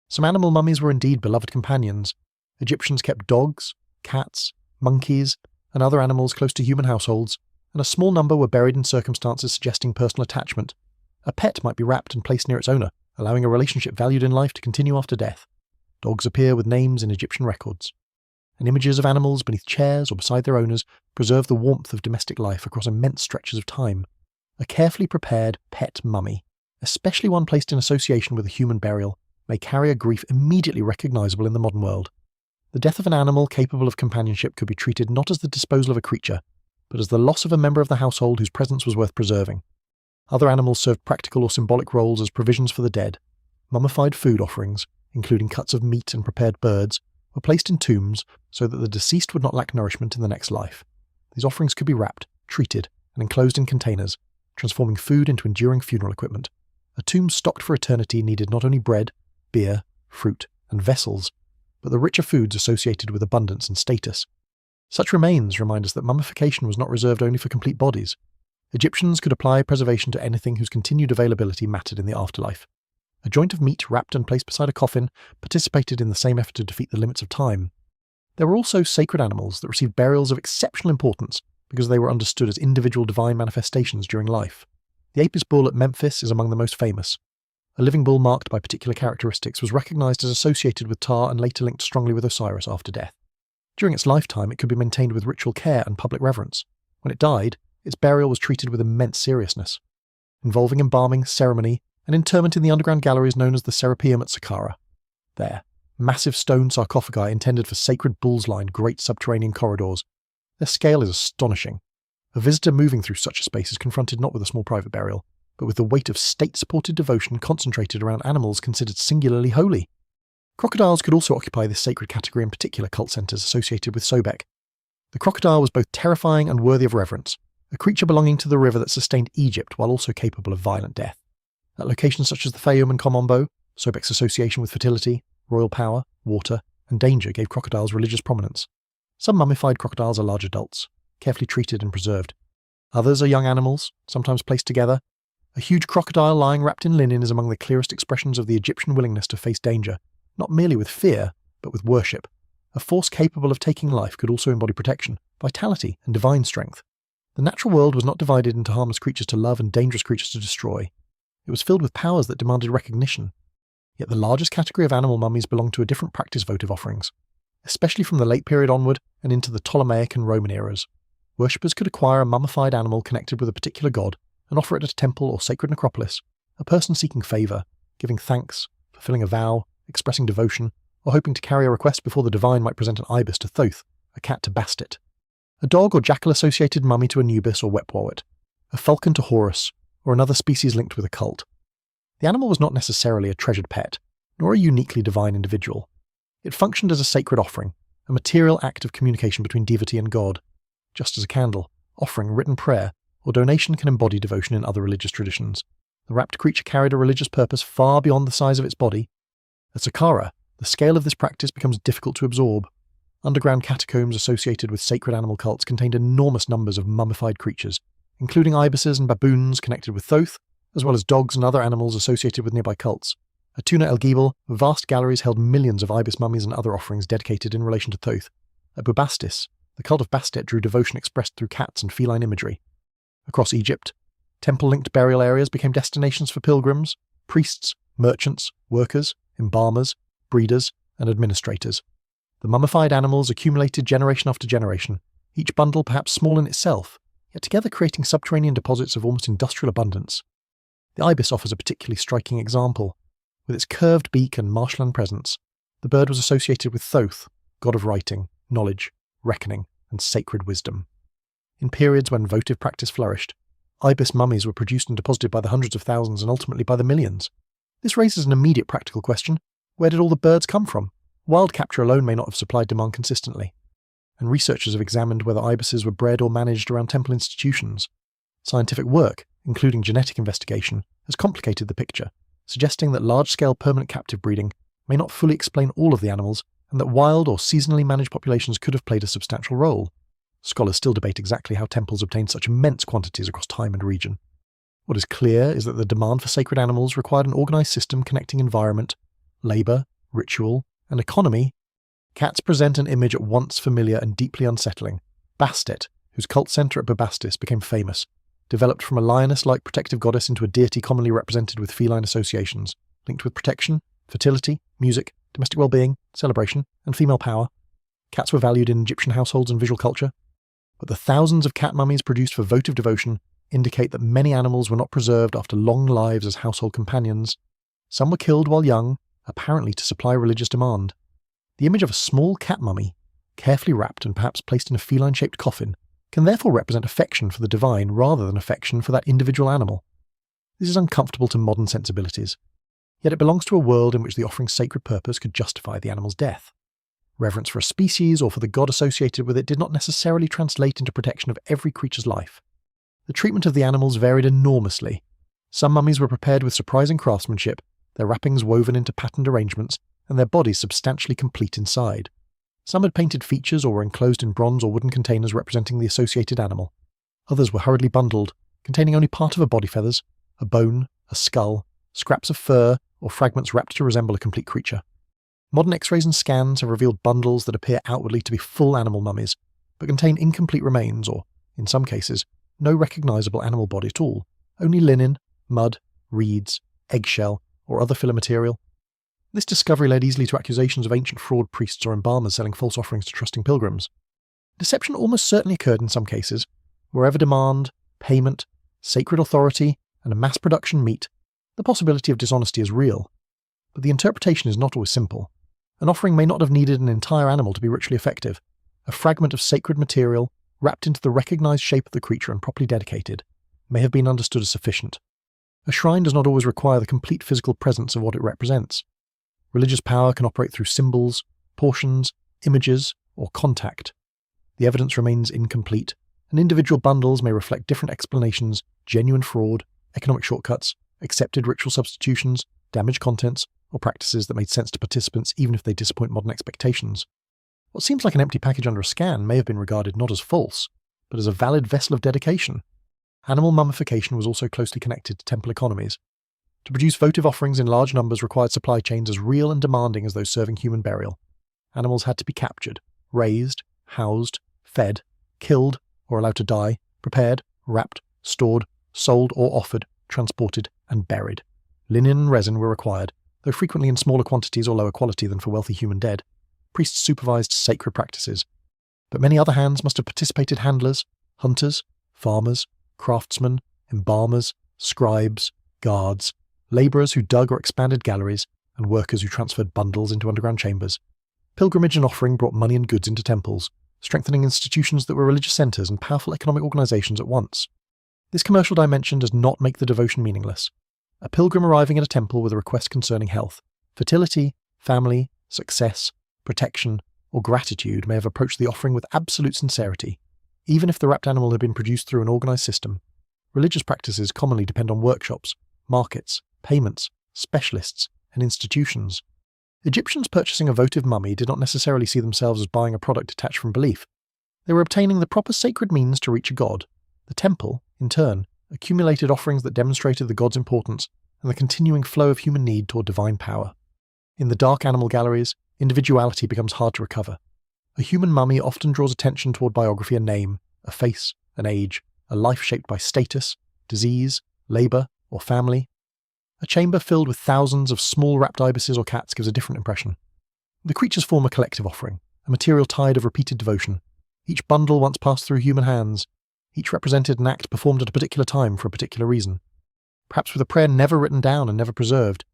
Some animal mummies were indeed beloved companions. Egyptians kept dogs, cats, monkeys, and other animals close to human households, and a small number were buried in circumstances suggesting personal attachment. A pet might be wrapped and placed near its owner, allowing a relationship valued in life to continue after death. Dogs appear with names in Egyptian records. And images of animals beneath chairs or beside their owners preserve the warmth of domestic life across immense stretches of time. A carefully prepared pet mummy, especially one placed in association with a human burial, may carry a grief immediately recognisable in the modern world. The death of an animal capable of companionship could be treated not as the disposal of a creature, but as the loss of a member of the household whose presence was worth preserving. Other animals served practical or symbolic roles as provisions for the dead. Mummified food offerings, including cuts of meat and prepared birds, were placed in tombs so that the deceased would not lack nourishment in the next life. These offerings could be wrapped, treated, and enclosed in containers, transforming food into enduring funeral equipment. A tomb stocked for eternity needed not only bread, beer, fruit, and vessels, but the richer foods associated with abundance and status. Such remains remind us that mummification was not reserved only for complete bodies. Egyptians could apply preservation to anything whose continued availability mattered in the afterlife. A joint of meat wrapped and placed beside a coffin participated in the same effort to defeat the limits of time. There were also sacred animals that received burials of exceptional importance because they were understood as individual divine manifestations during life. The Apis bull at Memphis is among the most famous. A living bull marked by particular characteristics was recognized as associated with Ptah and later linked strongly with Osiris after death. During its lifetime, it could be maintained with ritual care and public reverence. When it died, its burial was treated with immense seriousness, involving embalming, ceremony, and interment in the underground galleries known as the Serapeum at Saqqara. There, massive stone sarcophagi intended for sacred bulls lined great subterranean corridors. Their scale is astonishing. A visitor moving through such a space is confronted not with a small private burial, but with the weight of state-supported devotion concentrated around animals considered singularly holy. Crocodiles could also occupy this sacred category in particular cult centres associated with Sobek. The crocodile was both terrifying and worthy of reverence, a creature belonging to the river that sustained Egypt while also capable of violent death. At locations such as the Fayum and Komombo, Sobek's association with fertility, royal power, water, and danger gave crocodiles religious prominence. Some mummified crocodiles are large adults, carefully treated and preserved. Others are young animals, sometimes placed together. A huge crocodile lying wrapped in linen is among the clearest expressions of the Egyptian willingness to face danger, not merely with fear, but with worship. A force capable of taking life could also embody protection, vitality, and divine strength. The natural world was not divided into harmless creatures to love and dangerous creatures to destroy. It was filled with powers that demanded recognition. Yet the largest category of animal mummies belonged to a different practice votive offerings, especially from the late period onward and into the Ptolemaic and Roman eras. Worshippers could acquire a mummified animal connected with a particular god and offer it at a temple or sacred necropolis, a person seeking favour, giving thanks, fulfilling a vow, expressing devotion, or hoping to carry a request before the divine might present an ibis to Thoth, a cat to Bastet, a dog or jackal-associated mummy to Anubis or Wepwawet, a falcon to Horus, or another species linked with a cult. The animal was not necessarily a treasured pet, nor a uniquely divine individual. It functioned as a sacred offering, a material act of communication between deity and god. just as a candle, offering, written prayer, or donation can embody devotion in other religious traditions. The wrapped creature carried a religious purpose far beyond the size of its body. At Saqqara, the scale of this practice becomes difficult to absorb. Underground catacombs associated with sacred animal cults contained enormous numbers of mummified creatures, including ibises and baboons connected with Thoth, as well as dogs and other animals associated with nearby cults. At Tuna El Gibel, vast galleries held millions of ibis mummies and other offerings dedicated in relation to Thoth. At Bubastis, the cult of Bastet drew devotion expressed through cats and feline imagery. Across Egypt, temple-linked burial areas became destinations for pilgrims, priests, merchants, workers, embalmers, breeders, and administrators. The mummified animals accumulated generation after generation, each bundle perhaps small in itself, yet together creating subterranean deposits of almost industrial abundance. The ibis offers a particularly striking example. With its curved beak and marshland presence, the bird was associated with Thoth, god of writing, knowledge, reckoning, and sacred wisdom. In periods when votive practice flourished, ibis mummies were produced and deposited by the hundreds of thousands and ultimately by the millions. This raises an immediate practical question: where did all the birds come from? Wild capture alone may not have supplied demand consistently, and researchers have examined whether ibises were bred or managed around temple institutions. Scientific work, including genetic investigation, has complicated the picture, suggesting that large-scale permanent captive breeding may not fully explain all of the animals, and that wild or seasonally managed populations could have played a substantial role. Scholars still debate exactly how temples obtained such immense quantities across time and region. What is clear is that the demand for sacred animals required an organised system connecting environment, labour, ritual, and economy. Cats present an image at once familiar and deeply unsettling. Bastet, whose cult centre at Bubastis became famous, developed from a lioness-like protective goddess into a deity commonly represented with feline associations, linked with protection, fertility, music, domestic well-being, celebration, and female power. Cats were valued in Egyptian households and visual culture, but the thousands of cat mummies produced for votive devotion indicate that many animals were not preserved after long lives as household companions. Some were killed while young, apparently to supply religious demand. The image of a small cat mummy, carefully wrapped and perhaps placed in a feline-shaped coffin, can therefore represent affection for the divine rather than affection for that individual animal. This is uncomfortable to modern sensibilities, yet it belongs to a world in which the offering's sacred purpose could justify the animal's death. Reverence for a species or for the god associated with it did not necessarily translate into protection of every creature's life. The treatment of the animals varied enormously. Some mummies were prepared with surprising craftsmanship, their wrappings woven into patterned arrangements, and their bodies substantially complete inside. Some had painted features or were enclosed in bronze or wooden containers representing the associated animal. Others were hurriedly bundled, containing only part of a body feathers, a bone, a skull, scraps of fur, or fragments wrapped to resemble a complete creature. Modern X-rays and scans have revealed bundles that appear outwardly to be full animal mummies, but contain incomplete remains or, in some cases, no recognisable animal body at all, only linen, mud, reeds, eggshell, or other filler material. This discovery led easily to accusations of ancient fraud priests or embalmers selling false offerings to trusting pilgrims. Deception almost certainly occurred in some cases. Wherever demand, payment, sacred authority, and a mass production meet, the possibility of dishonesty is real. But the interpretation is not always simple. An offering may not have needed an entire animal to be ritually effective. A fragment of sacred material, wrapped into the recognised shape of the creature and properly dedicated, may have been understood as sufficient. A shrine does not always require the complete physical presence of what it represents. Religious power can operate through symbols, portions, images, or contact. The evidence remains incomplete, and individual bundles may reflect different explanations, genuine fraud, economic shortcuts, accepted ritual substitutions, damaged contents, or practices that made sense to participants even if they disappoint modern expectations. What seems like an empty package under a scan may have been regarded not as false, but as a valid vessel of dedication. Animal mummification was also closely connected to temple economies. To produce votive offerings in large numbers required supply chains as real and demanding as those serving human burial. Animals had to be captured, raised, housed, fed, killed, or allowed to die, prepared, wrapped, stored, sold or offered, transported, and buried. Linen and resin were required, though frequently in smaller quantities or lower quality than for wealthy human dead. Priests supervised sacred practices, but many other hands must have participated: handlers, hunters, farmers, craftsmen, embalmers, scribes, guards, labourers who dug or expanded galleries, and workers who transferred bundles into underground chambers. Pilgrimage and offering brought money and goods into temples, strengthening institutions that were religious centres and powerful economic organisations at once. This commercial dimension does not make the devotion meaningless. A pilgrim arriving at a temple with a request concerning health, fertility, family, success, protection, or gratitude may have approached the offering with absolute sincerity. Even if the wrapped animal had been produced through an organised system, religious practices commonly depend on workshops, markets, payments, specialists, and institutions. Egyptians purchasing a votive mummy did not necessarily see themselves as buying a product detached from belief. They were obtaining the proper sacred means to reach a god. The temple, in turn, accumulated offerings that demonstrated the god's importance and the continuing flow of human need toward divine power. In the dark animal galleries, individuality becomes hard to recover. A human mummy often draws attention toward biography and name, a face, an age, a life shaped by status, disease, labour, or family. A chamber filled with thousands of small wrapped ibises or cats gives a different impression. The creatures form a collective offering, a material tide of repeated devotion. Each bundle once passed through human hands, each represented an act performed at a particular time for a particular reason. Perhaps with a prayer never written down and never preserved,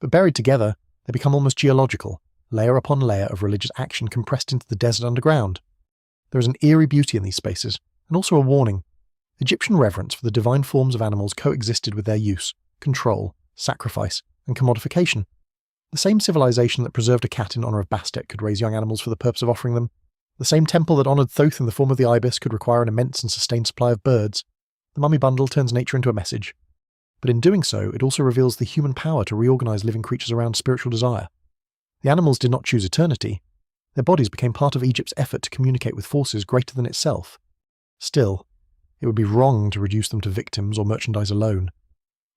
but buried together, they become almost geological, layer upon layer of religious action compressed into the desert underground. There is an eerie beauty in these spaces, and also a warning. Egyptian reverence for the divine forms of animals coexisted with their use, control, sacrifice, and commodification. The same civilization that preserved a cat in honour of Bastet could raise young animals for the purpose of offering them. The same temple that honoured Thoth in the form of the ibis could require an immense and sustained supply of birds. The mummy bundle turns nature into a message. But in doing so, it also reveals the human power to reorganise living creatures around spiritual desire. The animals did not choose eternity. Their bodies became part of Egypt's effort to communicate with forces greater than itself. Still, it would be wrong to reduce them to victims or merchandise alone.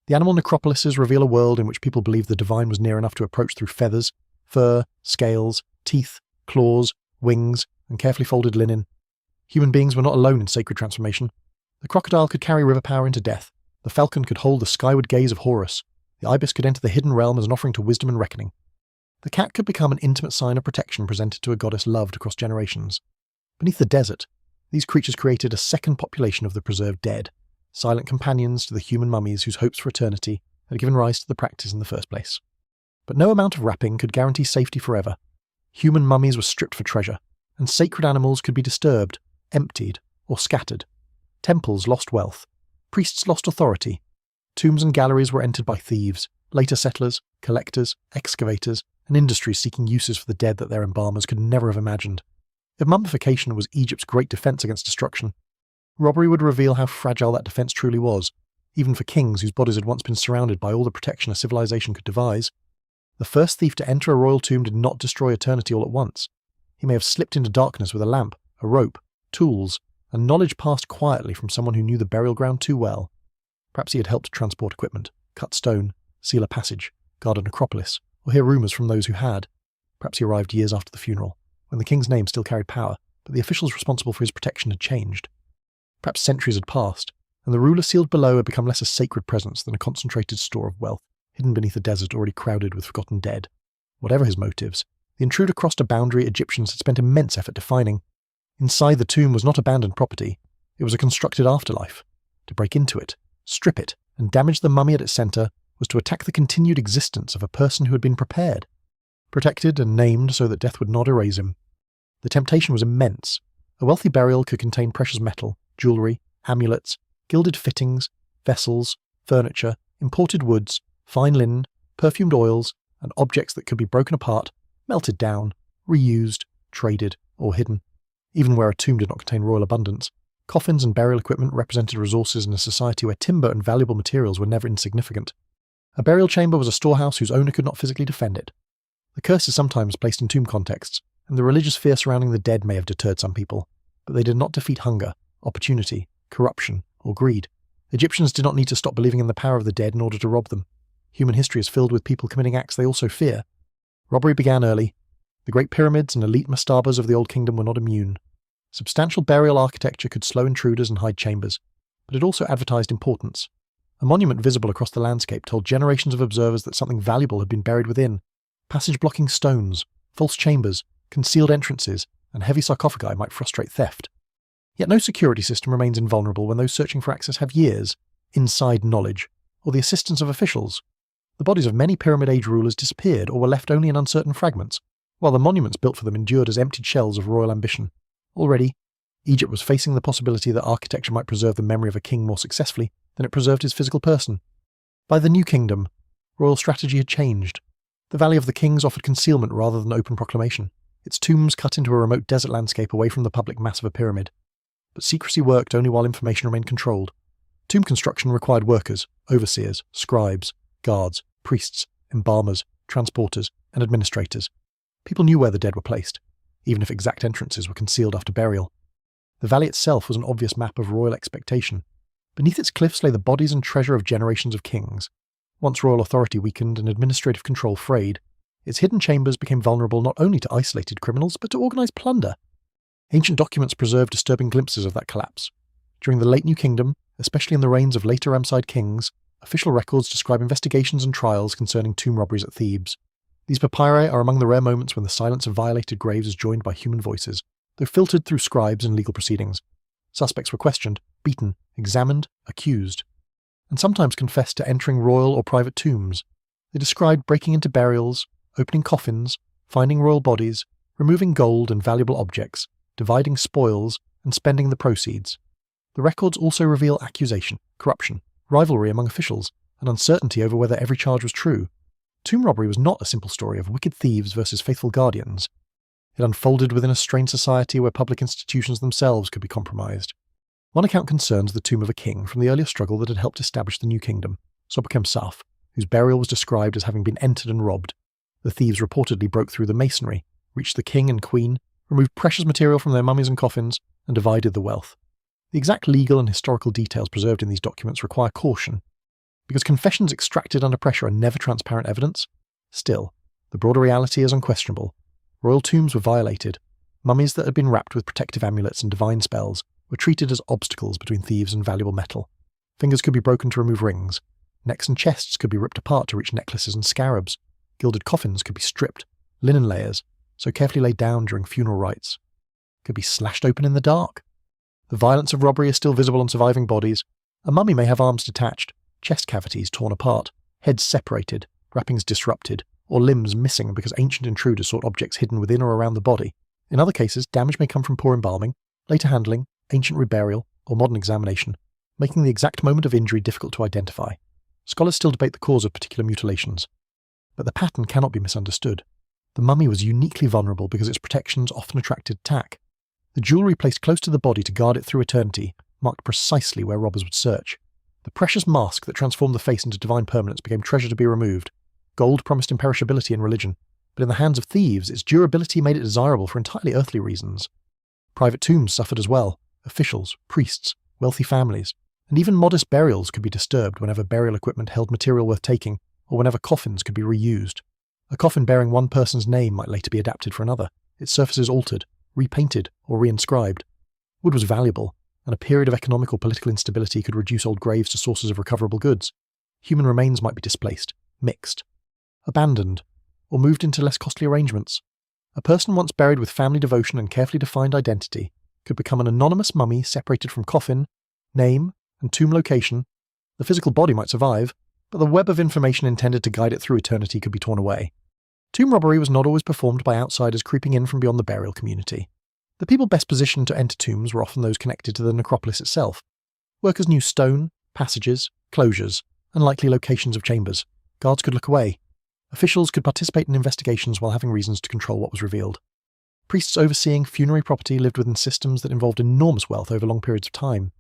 The animal necropolises reveal a world in which people believed the divine was near enough to approach through feathers, fur, scales, teeth, claws, wings, and carefully folded linen. Human beings were not alone in sacred transformation. The crocodile could carry river power into death. The falcon could hold the skyward gaze of Horus. The ibis could enter the hidden realm as an offering to wisdom and reckoning. The cat could become an intimate sign of protection presented to a goddess loved across generations. Beneath the desert, these creatures created a second population of the preserved dead, silent companions to the human mummies whose hopes for eternity had given rise to the practice in the first place. But no amount of wrapping could guarantee safety forever. Human mummies were stripped for treasure, and sacred animals could be disturbed, emptied, or scattered. Temples lost wealth. Priests lost authority. Tombs and galleries were entered by thieves, later settlers, collectors, excavators, and industries seeking uses for the dead that their embalmers could never have imagined. If mummification was Egypt's great defence against destruction, robbery would reveal how fragile that defence truly was, even for kings whose bodies had once been surrounded by all the protection a civilization could devise. The first thief to enter a royal tomb did not destroy eternity all at once. He may have slipped into darkness with a lamp, a rope, tools, and knowledge passed quietly from someone who knew the burial ground too well. Perhaps he had helped transport equipment, cut stone, seal a passage, guard a necropolis, or hear rumours from those who had. Perhaps he arrived years after the funeral, when the king's name still carried power, but the officials responsible for his protection had changed. Perhaps centuries had passed, and the ruler sealed below had become less a sacred presence than a concentrated store of wealth, hidden beneath a desert already crowded with forgotten dead. Whatever his motives, the intruder crossed a boundary Egyptians had spent immense effort defining. Inside the tomb was not abandoned property, it was a constructed afterlife. To break into it, strip it, and damage the mummy at its centre was to attack the continued existence of a person who had been prepared, protected and named so that death would not erase him. The temptation was immense. A wealthy burial could contain precious metal, jewellery, amulets, gilded fittings, vessels, furniture, imported woods, fine linen, perfumed oils, and objects that could be broken apart, melted down, reused, traded, or hidden. Even where a tomb did not contain royal abundance, coffins and burial equipment represented resources in a society where timber and valuable materials were never insignificant. A burial chamber was a storehouse whose owner could not physically defend it. The curse is sometimes placed in tomb contexts, and the religious fear surrounding the dead may have deterred some people, but they did not defeat hunger, opportunity, corruption, or greed. Egyptians did not need to stop believing in the power of the dead in order to rob them. Human history is filled with people committing acts they also fear. Robbery began early. The great pyramids and elite mastabas of the Old Kingdom were not immune. Substantial burial architecture could slow intruders and hide chambers, but it also advertised importance. A monument visible across the landscape told generations of observers that something valuable had been buried within. Passage-blocking stones, false chambers, concealed entrances, and heavy sarcophagi might frustrate theft. Yet no security system remains invulnerable when those searching for access have years, inside knowledge, or the assistance of officials. The bodies of many Pyramid-Age rulers disappeared or were left only in uncertain fragments, while the monuments built for them endured as emptied shells of royal ambition. Already, Egypt was facing the possibility that architecture might preserve the memory of a king more successfully than it preserved his physical person. By the New Kingdom, royal strategy had changed. The Valley of the Kings offered concealment rather than open proclamation, its tombs cut into a remote desert landscape away from the public mass of a pyramid. but secrecy worked only while information remained controlled. Tomb construction required workers, overseers, scribes, guards, priests, embalmers, transporters, and administrators. People knew where the dead were placed, even if exact entrances were concealed after burial. The valley itself was an obvious map of royal expectation. Beneath its cliffs lay the bodies and treasure of generations of kings. Once royal authority weakened and administrative control frayed, its hidden chambers became vulnerable not only to isolated criminals, but to organised plunder. Ancient documents preserve disturbing glimpses of that collapse. During the late New Kingdom, especially in the reigns of later Ramesside kings, official records describe investigations and trials concerning tomb robberies at Thebes. These papyri are among the rare moments when the silence of violated graves is joined by human voices, though filtered through scribes and legal proceedings. Suspects were questioned, beaten, examined, accused, and sometimes confessed to entering royal or private tombs. They described breaking into burials, opening coffins, finding royal bodies, removing gold and valuable objects, dividing spoils, and spending the proceeds. The records also reveal accusation, corruption, rivalry among officials, and uncertainty over whether every charge was true. Tomb robbery was not a simple story of wicked thieves versus faithful guardians. It unfolded within a strained society where public institutions themselves could be compromised. One account concerns the tomb of a king from the earlier struggle that had helped establish the New Kingdom, Sobekemsaf, whose burial was described as having been entered and robbed. The thieves reportedly broke through the masonry, reached the king and queen, removed precious material from their mummies and coffins, and divided the wealth. The exact legal and historical details preserved in these documents require caution. Because confessions extracted under pressure are never transparent evidence, still, the broader reality is unquestionable. Royal tombs were violated. Mummies that had been wrapped with protective amulets and divine spells were treated as obstacles between thieves and valuable metal. Fingers could be broken to remove rings. Necks and chests could be ripped apart to reach necklaces and scarabs. Gilded coffins could be stripped. Linen layers, so carefully laid down during funeral rites, could be slashed open in the dark. The violence of robbery is still visible on surviving bodies. A mummy may have arms detached, chest cavities torn apart, heads separated, wrappings disrupted, or limbs missing because ancient intruders sought objects hidden within or around the body. In other cases, damage may come from poor embalming, later handling, ancient reburial, or modern examination, making the exact moment of injury difficult to identify. Scholars still debate the cause of particular mutilations, but the pattern cannot be misunderstood. The mummy was uniquely vulnerable because its protections often attracted attack. The jewellery placed close to the body to guard it through eternity marked precisely where robbers would search. The precious mask that transformed the face into divine permanence became treasure to be removed. Gold promised imperishability in religion, but in the hands of thieves, its durability made it desirable for entirely earthly reasons. Private tombs suffered as well. Officials, priests, wealthy families, and even modest burials could be disturbed whenever burial equipment held material worth taking, or whenever coffins could be reused. A coffin bearing one person's name might later be adapted for another, its surfaces altered, repainted, or reinscribed. Wood was valuable, and a period of economic or political instability could reduce old graves to sources of recoverable goods. Human remains might be displaced, mixed, abandoned, or moved into less costly arrangements. A person once buried with family devotion and carefully defined identity could become an anonymous mummy separated from coffin, name, and tomb location. The physical body might survive, but the web of information intended to guide it through eternity could be torn away. Tomb robbery was not always performed by outsiders creeping in from beyond the burial community. The people best positioned to enter tombs were often those connected to the necropolis itself. Workers knew stone, passages, closures, and likely locations of chambers. Guards could look away. Officials could participate in investigations while having reasons to control what was revealed. Priests overseeing funerary property lived within systems that involved enormous wealth over long periods of time.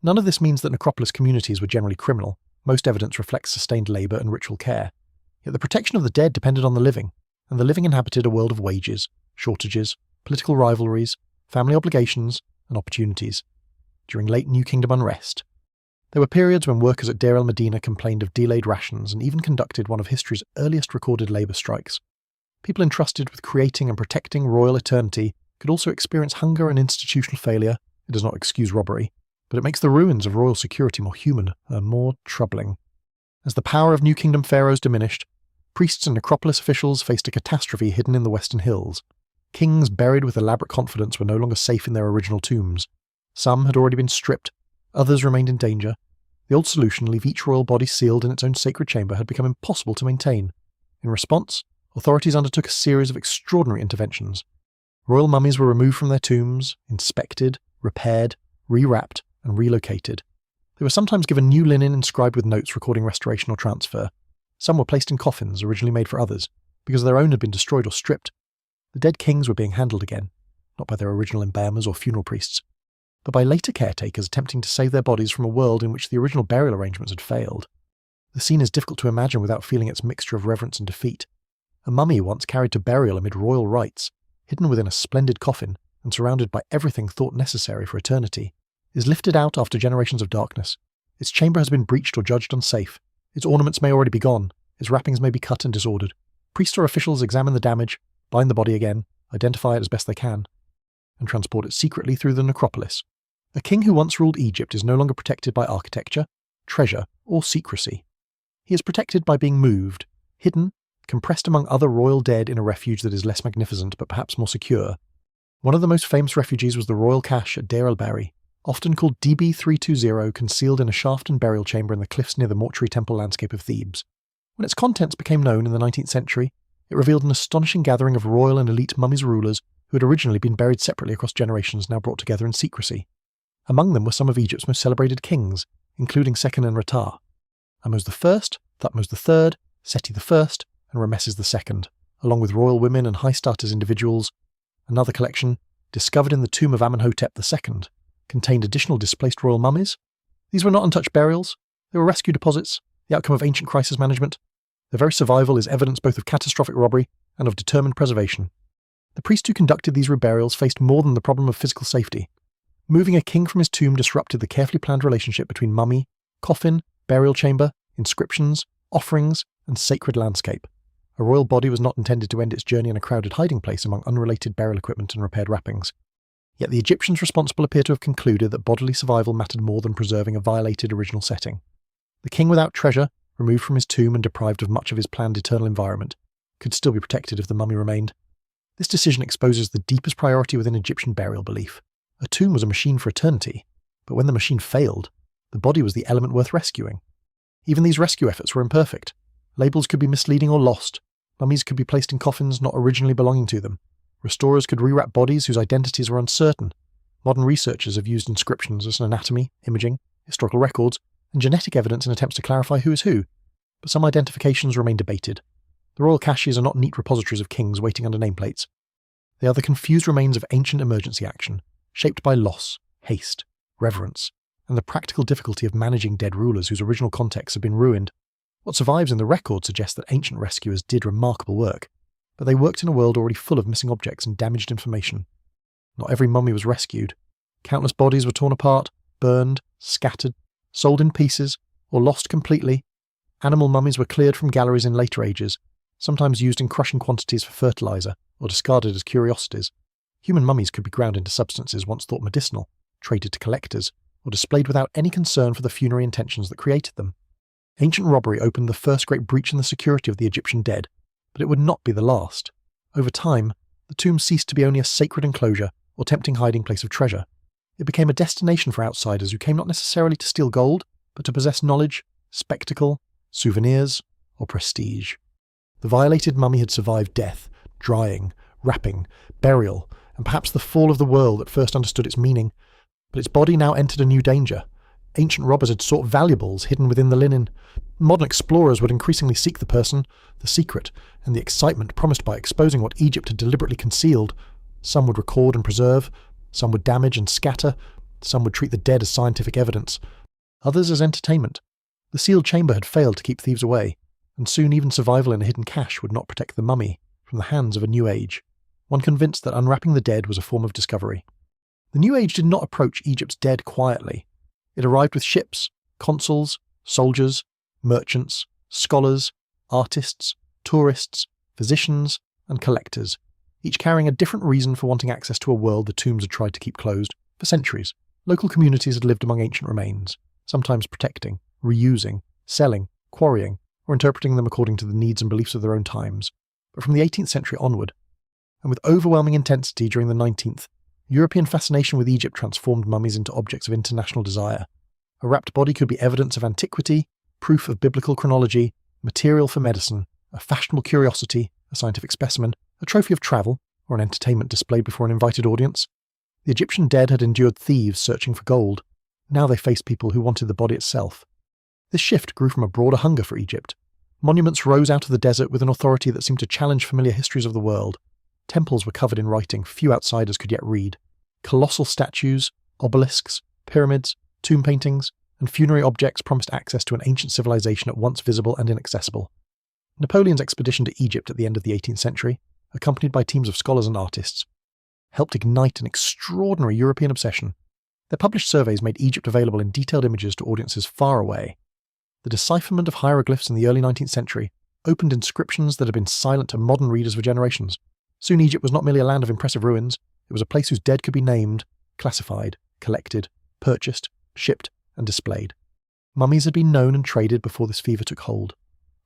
None of this means that necropolis communities were generally criminal. Most evidence reflects sustained labour and ritual care. Yet the protection of the dead depended on the living, and the living inhabited a world of wages, shortages, political rivalries, family obligations, and opportunities. During late New Kingdom unrest, there were periods when workers at Deir el-Medina complained of delayed rations and even conducted one of history's earliest recorded labour strikes. People entrusted with creating and protecting royal eternity could also experience hunger and institutional failure. It does not excuse robbery, but it makes the ruins of royal security more human and more troubling. As the power of New Kingdom pharaohs diminished, priests and necropolis officials faced a catastrophe hidden in the Western Hills. Kings buried with elaborate confidence were no longer safe in their original tombs. Some had already been stripped, others remained in danger. The old solution, leave each royal body sealed in its own sacred chamber, had become impossible to maintain. In response, authorities undertook a series of extraordinary interventions. Royal mummies were removed from their tombs, inspected, repaired, rewrapped, and relocated. They were sometimes given new linen inscribed with notes recording restoration or transfer. Some were placed in coffins originally made for others, because their own had been destroyed or stripped. The dead kings were being handled again, not by their original embalmers or funeral priests, but by later caretakers attempting to save their bodies from a world in which the original burial arrangements had failed. The scene is difficult to imagine without feeling its mixture of reverence and defeat. A mummy once carried to burial amid royal rites, hidden within a splendid coffin and surrounded by everything thought necessary for eternity, is lifted out after generations of darkness. Its chamber has been breached or judged unsafe. Its ornaments may already be gone. Its wrappings may be cut and disordered. Priests or officials examine the damage, bind the body again, identify it as best they can, and transport it secretly through the necropolis. A king who once ruled Egypt is no longer protected by architecture, treasure, or secrecy. He is protected by being moved, hidden, compressed among other royal dead in a refuge that is less magnificent but perhaps more secure. One of the most famous refugees was the royal cache at Deir el-Bahri, often called DB320, concealed in a shaft and burial chamber in the cliffs near the mortuary temple landscape of Thebes. When its contents became known in the 19th century, it revealed an astonishing gathering of royal and elite mummies rulers who had originally been buried separately across generations, now brought together in secrecy. Among them were some of Egypt's most celebrated kings, including Seqen-en-Retah, Ahmose I, Thutmose III, Seti I, and Rameses II, along with royal women and high-status individuals. Another collection, discovered in the tomb of Amenhotep II, contained additional displaced royal mummies. These were not untouched burials, they were rescue deposits, the outcome of ancient crisis management. Their very survival is evidence both of catastrophic robbery and of determined preservation. The priest who conducted these reburials faced more than the problem of physical safety. Moving a king from his tomb disrupted the carefully planned relationship between mummy, coffin, burial chamber, inscriptions, offerings, and sacred landscape. A royal body was not intended to end its journey in a crowded hiding place among unrelated burial equipment and repaired wrappings. Yet the Egyptians responsible appear to have concluded that bodily survival mattered more than preserving a violated original setting. The king without treasure, removed from his tomb and deprived of much of his planned eternal environment, could still be protected if the mummy remained. This decision exposes the deepest priority within Egyptian burial belief. A tomb was a machine for eternity, but when the machine failed, the body was the element worth rescuing. Even these rescue efforts were imperfect. Labels could be misleading or lost. Mummies could be placed in coffins not originally belonging to them. Restorers could rewrap bodies whose identities were uncertain. Modern researchers have used inscriptions as anatomy, imaging, historical records, and genetic evidence in attempts to clarify who is who, but some identifications remain debated. The royal caches are not neat repositories of kings waiting under nameplates. They are the confused remains of ancient emergency action, shaped by loss, haste, reverence, and the practical difficulty of managing dead rulers whose original contexts have been ruined. What survives in the record suggests that ancient rescuers did remarkable work, but they worked in a world already full of missing objects and damaged information. Not every mummy was rescued. Countless bodies were torn apart, burned, scattered, sold in pieces, or lost completely. Animal mummies were cleared from galleries in later ages, sometimes used in crushing quantities for fertilizer, or discarded as curiosities. Human mummies could be ground into substances once thought medicinal, traded to collectors, or displayed without any concern for the funerary intentions that created them. Ancient robbery opened the first great breach in the security of the Egyptian dead, but it would not be the last. Over time, the tomb ceased to be only a sacred enclosure or tempting hiding place of treasure. It became a destination for outsiders who came not necessarily to steal gold, but to possess knowledge, spectacle, souvenirs, or prestige. The violated mummy had survived death, drying, wrapping, burial, and perhaps the fall of the world that first understood its meaning, but its body now entered a new danger. Ancient robbers had sought valuables hidden within the linen. Modern explorers would increasingly seek the person, the secret, and the excitement promised by exposing what Egypt had deliberately concealed. Some would record and preserve, some would damage and scatter, some would treat the dead as scientific evidence, others as entertainment. The sealed chamber had failed to keep thieves away, and soon even survival in a hidden cache would not protect the mummy from the hands of a new age, one convinced that unwrapping the dead was a form of discovery. The new age did not approach Egypt's dead quietly. It arrived with ships, consuls, soldiers, merchants, scholars, artists, tourists, physicians, and collectors, each carrying a different reason for wanting access to a world the tombs had tried to keep closed. For centuries, local communities had lived among ancient remains, sometimes protecting, reusing, selling, quarrying, or interpreting them according to the needs and beliefs of their own times. But from the 18th century onward, and with overwhelming intensity during the 19th, European fascination with Egypt transformed mummies into objects of international desire. A wrapped body could be evidence of antiquity, proof of biblical chronology, material for medicine, a fashionable curiosity, a scientific specimen, a trophy of travel, or an entertainment displayed before an invited audience. The Egyptian dead had endured thieves searching for gold. Now they faced people who wanted the body itself. This shift grew from a broader hunger for Egypt. Monuments rose out of the desert with an authority that seemed to challenge familiar histories of the world. Temples were covered in writing few outsiders could yet read. Colossal statues, Obelisks, pyramids, tomb paintings, and funerary objects promised access to an ancient civilization at once visible and inaccessible. Napoleon's expedition to Egypt at the end of the 18th century, accompanied by teams of scholars and artists, helped ignite an extraordinary European obsession. Their published surveys made Egypt available in detailed images to audiences far away. The decipherment of hieroglyphs in the early 19th century opened inscriptions that had been silent to modern readers for generations. Soon Egypt was not merely a land of impressive ruins, it was a place whose dead could be named, classified, collected, purchased, shipped, and displayed. Mummies had been known and traded before this fever took hold.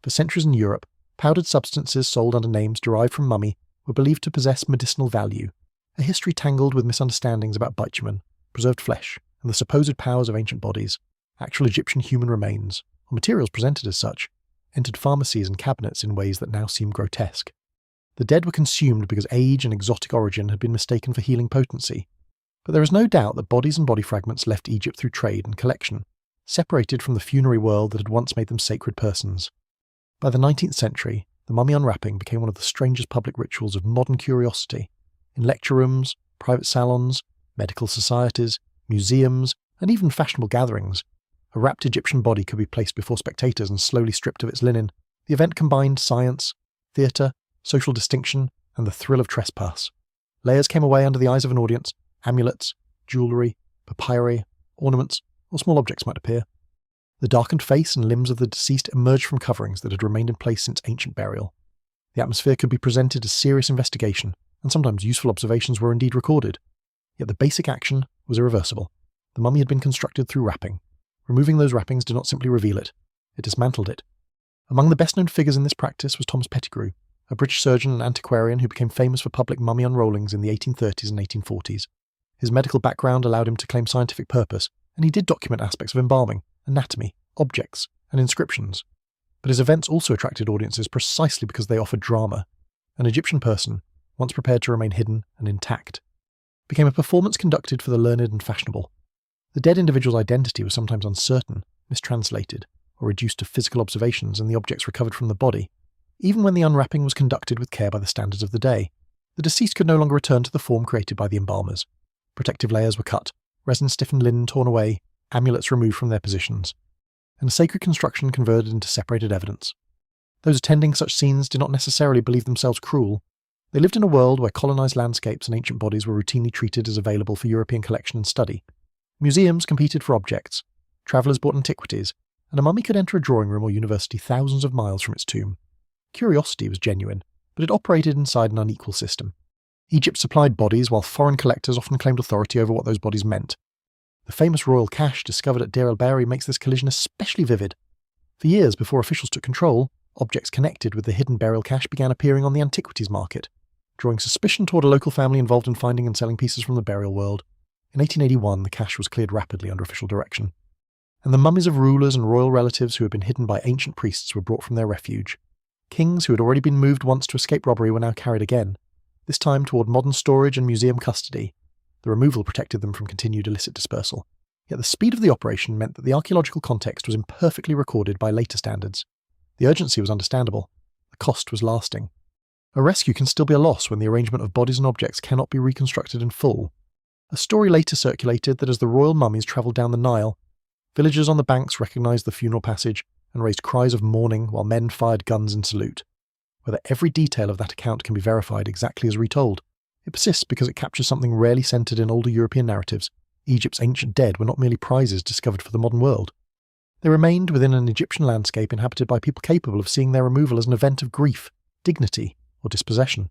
For centuries in Europe, powdered substances sold under names derived from mummy were believed to possess medicinal value, a history tangled with misunderstandings about bitumen, preserved flesh, and the supposed powers of ancient bodies. Actual Egyptian human remains, or materials presented as such, entered pharmacies and cabinets in ways that now seem grotesque. The dead were consumed because age and exotic origin had been mistaken for healing potency. But there is no doubt that bodies and body fragments left Egypt through trade and collection, separated from the funerary world that had once made them sacred persons. By the 19th century, the mummy unwrapping became one of the strangest public rituals of modern curiosity. In lecture rooms, private salons, medical societies, museums, and even fashionable gatherings, a wrapped Egyptian body could be placed before spectators and slowly stripped of its linen. The event combined science, theatre, social distinction, and the thrill of trespass. Layers came away under the eyes of an audience. Amulets, jewellery, papyri, ornaments, or small objects might appear. The darkened face and limbs of the deceased emerged from coverings that had remained in place since ancient burial. The atmosphere could be presented as serious investigation, and sometimes useful observations were indeed recorded. Yet the basic action was irreversible. The mummy had been constructed through wrapping. Removing those wrappings did not simply reveal it, it dismantled it. Among the best-known figures in this practice was Thomas Pettigrew, a British surgeon and antiquarian who became famous for public mummy unrollings in the 1830s and 1840s. His medical background allowed him to claim scientific purpose, and he did document aspects of embalming, anatomy, objects, and inscriptions. But his events also attracted audiences precisely because they offered drama. An Egyptian person, once prepared to remain hidden and intact, became a performance conducted for the learned and fashionable. The dead individual's identity was sometimes uncertain, mistranslated, or reduced to physical observations and the objects recovered from the body. Even when the unwrapping was conducted with care by the standards of the day, the deceased could no longer return to the form created by the embalmers. Protective layers were cut, resin-stiffened linen torn away, amulets removed from their positions, and a sacred construction converted into separated evidence. Those attending such scenes did not necessarily believe themselves cruel. They lived in a world where colonised landscapes and ancient bodies were routinely treated as available for European collection and study. Museums competed for objects, travellers bought antiquities, and a mummy could enter a drawing room or university thousands of miles from its tomb. Curiosity was genuine, but it operated inside an unequal system. Egypt supplied bodies while foreign collectors often claimed authority over what those bodies meant. The famous royal cache discovered at Deir el-Bahari makes this collision especially vivid. For years before officials took control, objects connected with the hidden burial cache began appearing on the antiquities market, drawing suspicion toward a local family involved in finding and selling pieces from the burial world. In 1881, the cache was cleared rapidly under official direction, and the mummies of rulers and royal relatives who had been hidden by ancient priests were brought from their refuge. Kings who had already been moved once to escape robbery were now carried again, this time toward modern storage and museum custody. The removal protected them from continued illicit dispersal. Yet the speed of the operation meant that the archaeological context was imperfectly recorded by later standards. The urgency was understandable. The cost was lasting. A rescue can still be a loss when the arrangement of bodies and objects cannot be reconstructed in full. A story later circulated that as the royal mummies travelled down the Nile, villagers on the banks recognised the funeral passage and raised cries of mourning while men fired guns in salute. Whether every detail of that account can be verified exactly as retold, it persists because it captures something rarely centred in older European narratives. Egypt's ancient dead were not merely prizes discovered for the modern world. They remained within an Egyptian landscape inhabited by people capable of seeing their removal as an event of grief, dignity, or dispossession.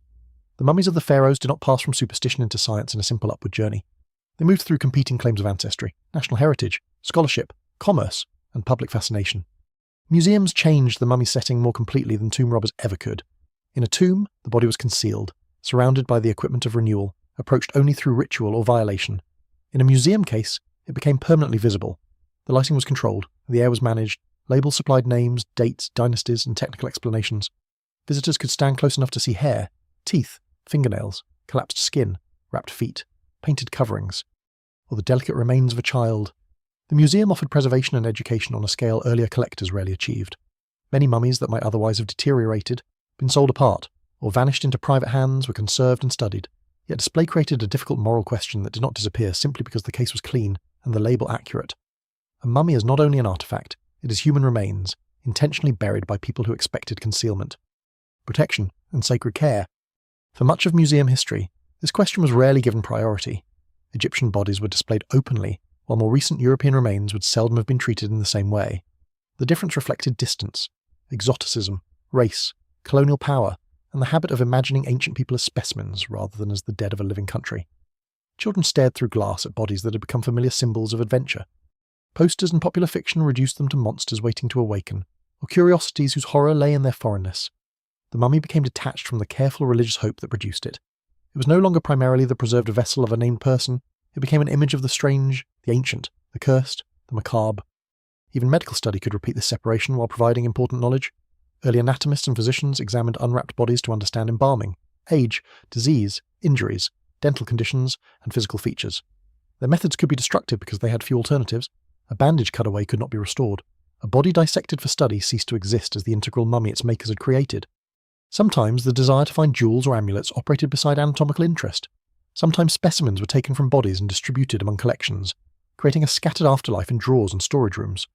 The mummies of the pharaohs did not pass from superstition into science in a simple upward journey. They moved through competing claims of ancestry, national heritage, scholarship, commerce, and public fascination. Museums changed the mummy setting more completely than tomb robbers ever could. In a tomb, the body was concealed, surrounded by the equipment of renewal, approached only through ritual or violation. In a museum case, it became permanently visible. The lighting was controlled, the air was managed, labels supplied names, dates, dynasties, and technical explanations. Visitors could stand close enough to see hair, teeth, fingernails, collapsed skin, wrapped feet, painted coverings, or the delicate remains of a child. The museum offered preservation and education on a scale earlier collectors rarely achieved. Many mummies that might otherwise have deteriorated, been sold apart, or vanished into private hands were conserved and studied. Yet display created a difficult moral question that did not disappear simply because the case was clean and the label accurate. A mummy is not only an artifact, it is human remains, intentionally buried by people who expected concealment, protection, and sacred care. For much of museum history, this question was rarely given priority. Egyptian bodies were displayed openly, while more recent European remains would seldom have been treated in the same way. The difference reflected distance, exoticism, race, colonial power, and the habit of imagining ancient people as specimens rather than as the dead of a living country. Children stared through glass at bodies that had become familiar symbols of adventure. Posters and popular fiction reduced them to monsters waiting to awaken, or curiosities whose horror lay in their foreignness. The mummy became detached from the careful religious hope that produced it. It was no longer primarily the preserved vessel of a named person, it became an image of the strange, the ancient, the cursed, the macabre. Even medical study could repeat this separation while providing important knowledge. Early anatomists and physicians examined unwrapped bodies to understand embalming, age, disease, injuries, dental conditions, and physical features. Their methods could be destructive because they had few alternatives. A bandage cut away could not be restored. A body dissected for study ceased to exist as the integral mummy its makers had created. Sometimes the desire to find jewels or amulets operated beside anatomical interest. Sometimes specimens were taken from bodies and distributed among collections, creating a scattered afterlife in drawers and storage rooms.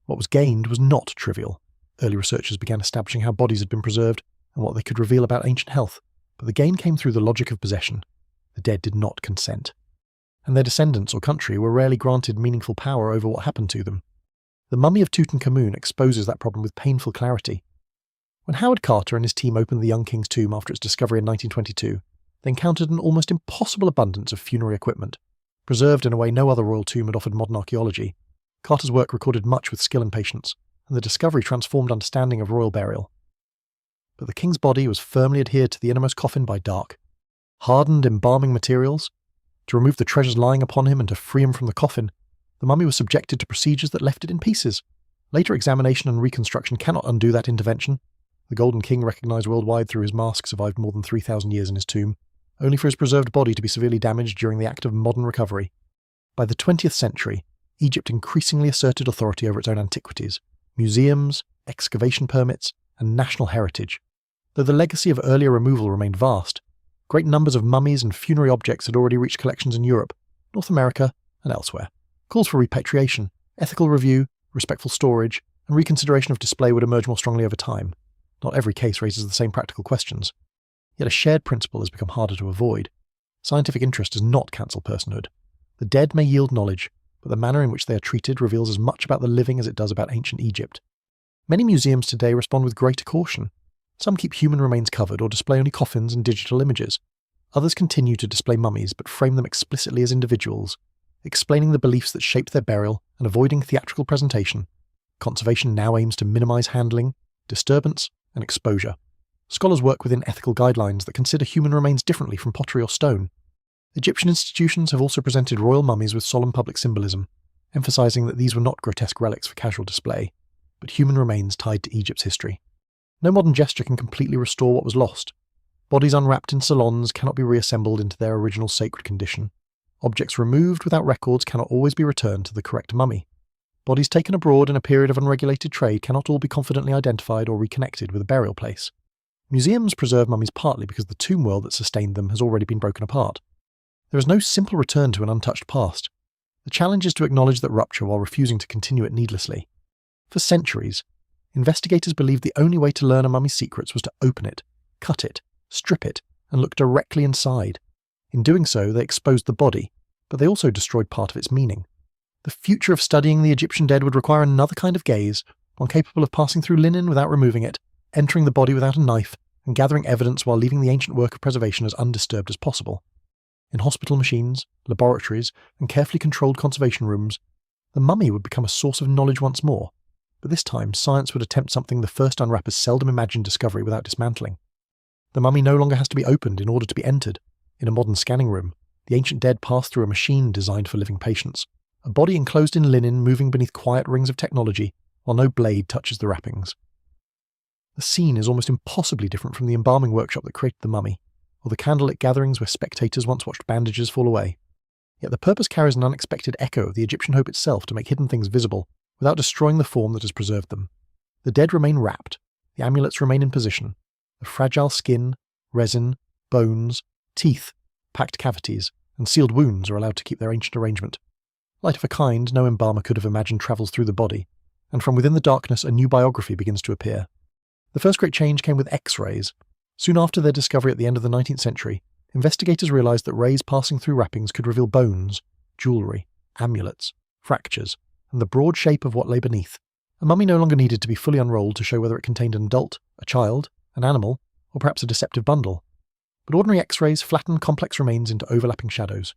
What was gained was not trivial. Early researchers began establishing how bodies had been preserved and what they could reveal about ancient health, but the gain came through the logic of possession. The dead did not consent, and their descendants or country were rarely granted meaningful power over what happened to them. The mummy of Tutankhamun exposes that problem with painful clarity. When Howard Carter and his team opened the young king's tomb after its discovery in 1922, they encountered an almost impossible abundance of funerary equipment, preserved in a way no other royal tomb had offered modern archaeology. Carter's work recorded much with skill and patience, and the discovery transformed understanding of royal burial. But the king's body was firmly adhered to the innermost coffin by dark, hardened embalming materials. To remove the treasures lying upon him and to free him from the coffin, the mummy was subjected to procedures that left it in pieces. Later examination and reconstruction cannot undo that intervention. The Golden King, recognised worldwide through his mask, survived more than 3,000 years in his tomb, only for his preserved body to be severely damaged during the act of modern recovery. By the 20th century, Egypt increasingly asserted authority over its own antiquities, museums, excavation permits, and national heritage. Though the legacy of earlier removal remained vast, great numbers of mummies and funerary objects had already reached collections in Europe, North America, and elsewhere. Calls for repatriation, ethical review, respectful storage, and reconsideration of display would emerge more strongly over time. Not every case raises the same practical questions. Yet a shared principle has become harder to avoid. Scientific interest does not cancel personhood. The dead may yield knowledge, but the manner in which they are treated reveals as much about the living as it does about ancient Egypt. Many museums today respond with greater caution. Some keep human remains covered or display only coffins and digital images. Others continue to display mummies but frame them explicitly as individuals, explaining the beliefs that shaped their burial and avoiding theatrical presentation. Conservation now aims to minimize handling, disturbance, and exposure. Scholars work within ethical guidelines that consider human remains differently from pottery or stone. Egyptian institutions have also presented royal mummies with solemn public symbolism, emphasizing that these were not grotesque relics for casual display, but human remains tied to Egypt's history. No modern gesture can completely restore what was lost. Bodies unwrapped in salons cannot be reassembled into their original sacred condition. Objects removed without records cannot always be returned to the correct mummy. Bodies taken abroad in a period of unregulated trade cannot all be confidently identified or reconnected with a burial place. Museums preserve mummies partly because the tomb world that sustained them has already been broken apart. There is no simple return to an untouched past. The challenge is to acknowledge that rupture while refusing to continue it needlessly. For centuries, investigators believed the only way to learn a mummy's secrets was to open it, cut it, strip it, and look directly inside. In doing so, they exposed the body, but they also destroyed part of its meaning. The future of studying the Egyptian dead would require another kind of gaze, one capable of passing through linen without removing it, entering the body without a knife, and gathering evidence while leaving the ancient work of preservation as undisturbed as possible. In hospital machines, laboratories, and carefully controlled conservation rooms, the mummy would become a source of knowledge once more, but this time science would attempt something the first unwrappers seldom imagined discovery without dismantling. The mummy no longer has to be opened in order to be entered. In a modern scanning room, the ancient dead pass through a machine designed for living patients, a body enclosed in linen moving beneath quiet rings of technology, while no blade touches the wrappings. The scene is almost impossibly different from the embalming workshop that created the mummy, or the candlelit gatherings where spectators once watched bandages fall away. Yet the purpose carries an unexpected echo of the Egyptian hope itself to make hidden things visible, without destroying the form that has preserved them. The dead remain wrapped, the amulets remain in position, the fragile skin, resin, bones, teeth, packed cavities, and sealed wounds are allowed to keep their ancient arrangement. Light of a kind no embalmer could have imagined travels through the body, and from within the darkness a new biography begins to appear. The first great change came with X-rays. Soon after their discovery at the end of the 19th century, investigators realised that rays passing through wrappings could reveal bones, jewellery, amulets, fractures, and the broad shape of what lay beneath. A mummy no longer needed to be fully unrolled to show whether it contained an adult, a child, an animal, or perhaps a deceptive bundle. But ordinary X-rays flatten complex remains into overlapping shadows.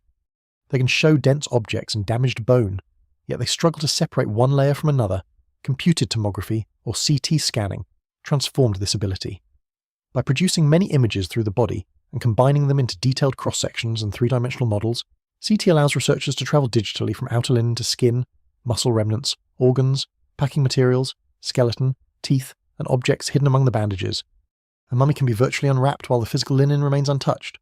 They can show dense objects and damaged bone, yet they struggle to separate one layer from another. Computed tomography, or CT scanning, transformed this ability. By producing many images through the body and combining them into detailed cross-sections and three-dimensional models, CT allows researchers to travel digitally from outer linen to skin, muscle remnants, organs, packing materials, skeleton, teeth, and objects hidden among the bandages. A mummy can be virtually unwrapped while the physical linen remains untouched.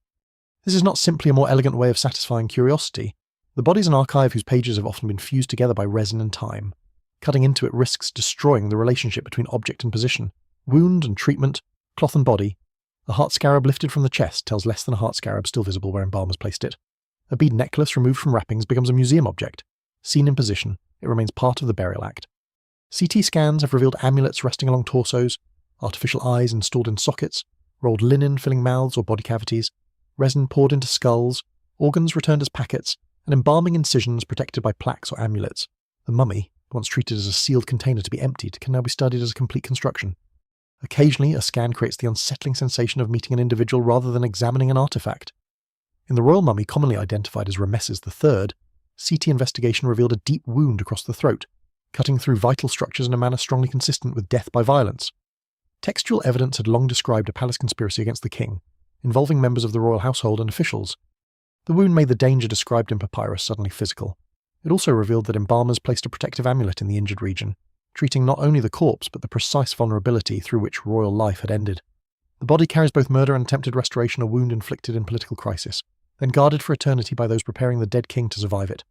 This is not simply a more elegant way of satisfying curiosity. The body is an archive whose pages have often been fused together by resin and time. Cutting into it risks destroying the relationship between object and position, wound and treatment, cloth and body. A heart scarab lifted from the chest tells less than a heart scarab still visible where embalmers placed it. A bead necklace removed from wrappings becomes a museum object. Seen in position, it remains part of the burial act. CT scans have revealed amulets resting along torsos, artificial eyes installed in sockets, rolled linen filling mouths or body cavities, resin poured into skulls, organs returned as packets, and embalming incisions protected by plaques or amulets. The mummy, once treated as a sealed container to be emptied, can now be studied as a complete construction. Occasionally, a scan creates the unsettling sensation of meeting an individual rather than examining an artifact. In the royal mummy commonly identified as Rameses III, CT investigation revealed a deep wound across the throat, cutting through vital structures in a manner strongly consistent with death by violence. Textual evidence had long described a palace conspiracy against the king, involving members of the royal household and officials. The wound made the danger described in papyrus suddenly physical. It also revealed that embalmers placed a protective amulet in the injured region, treating not only the corpse but the precise vulnerability through which royal life had ended. The body carries both murder and attempted restoration, a wound inflicted in political crisis, then guarded for eternity by those preparing the dead king to survive it.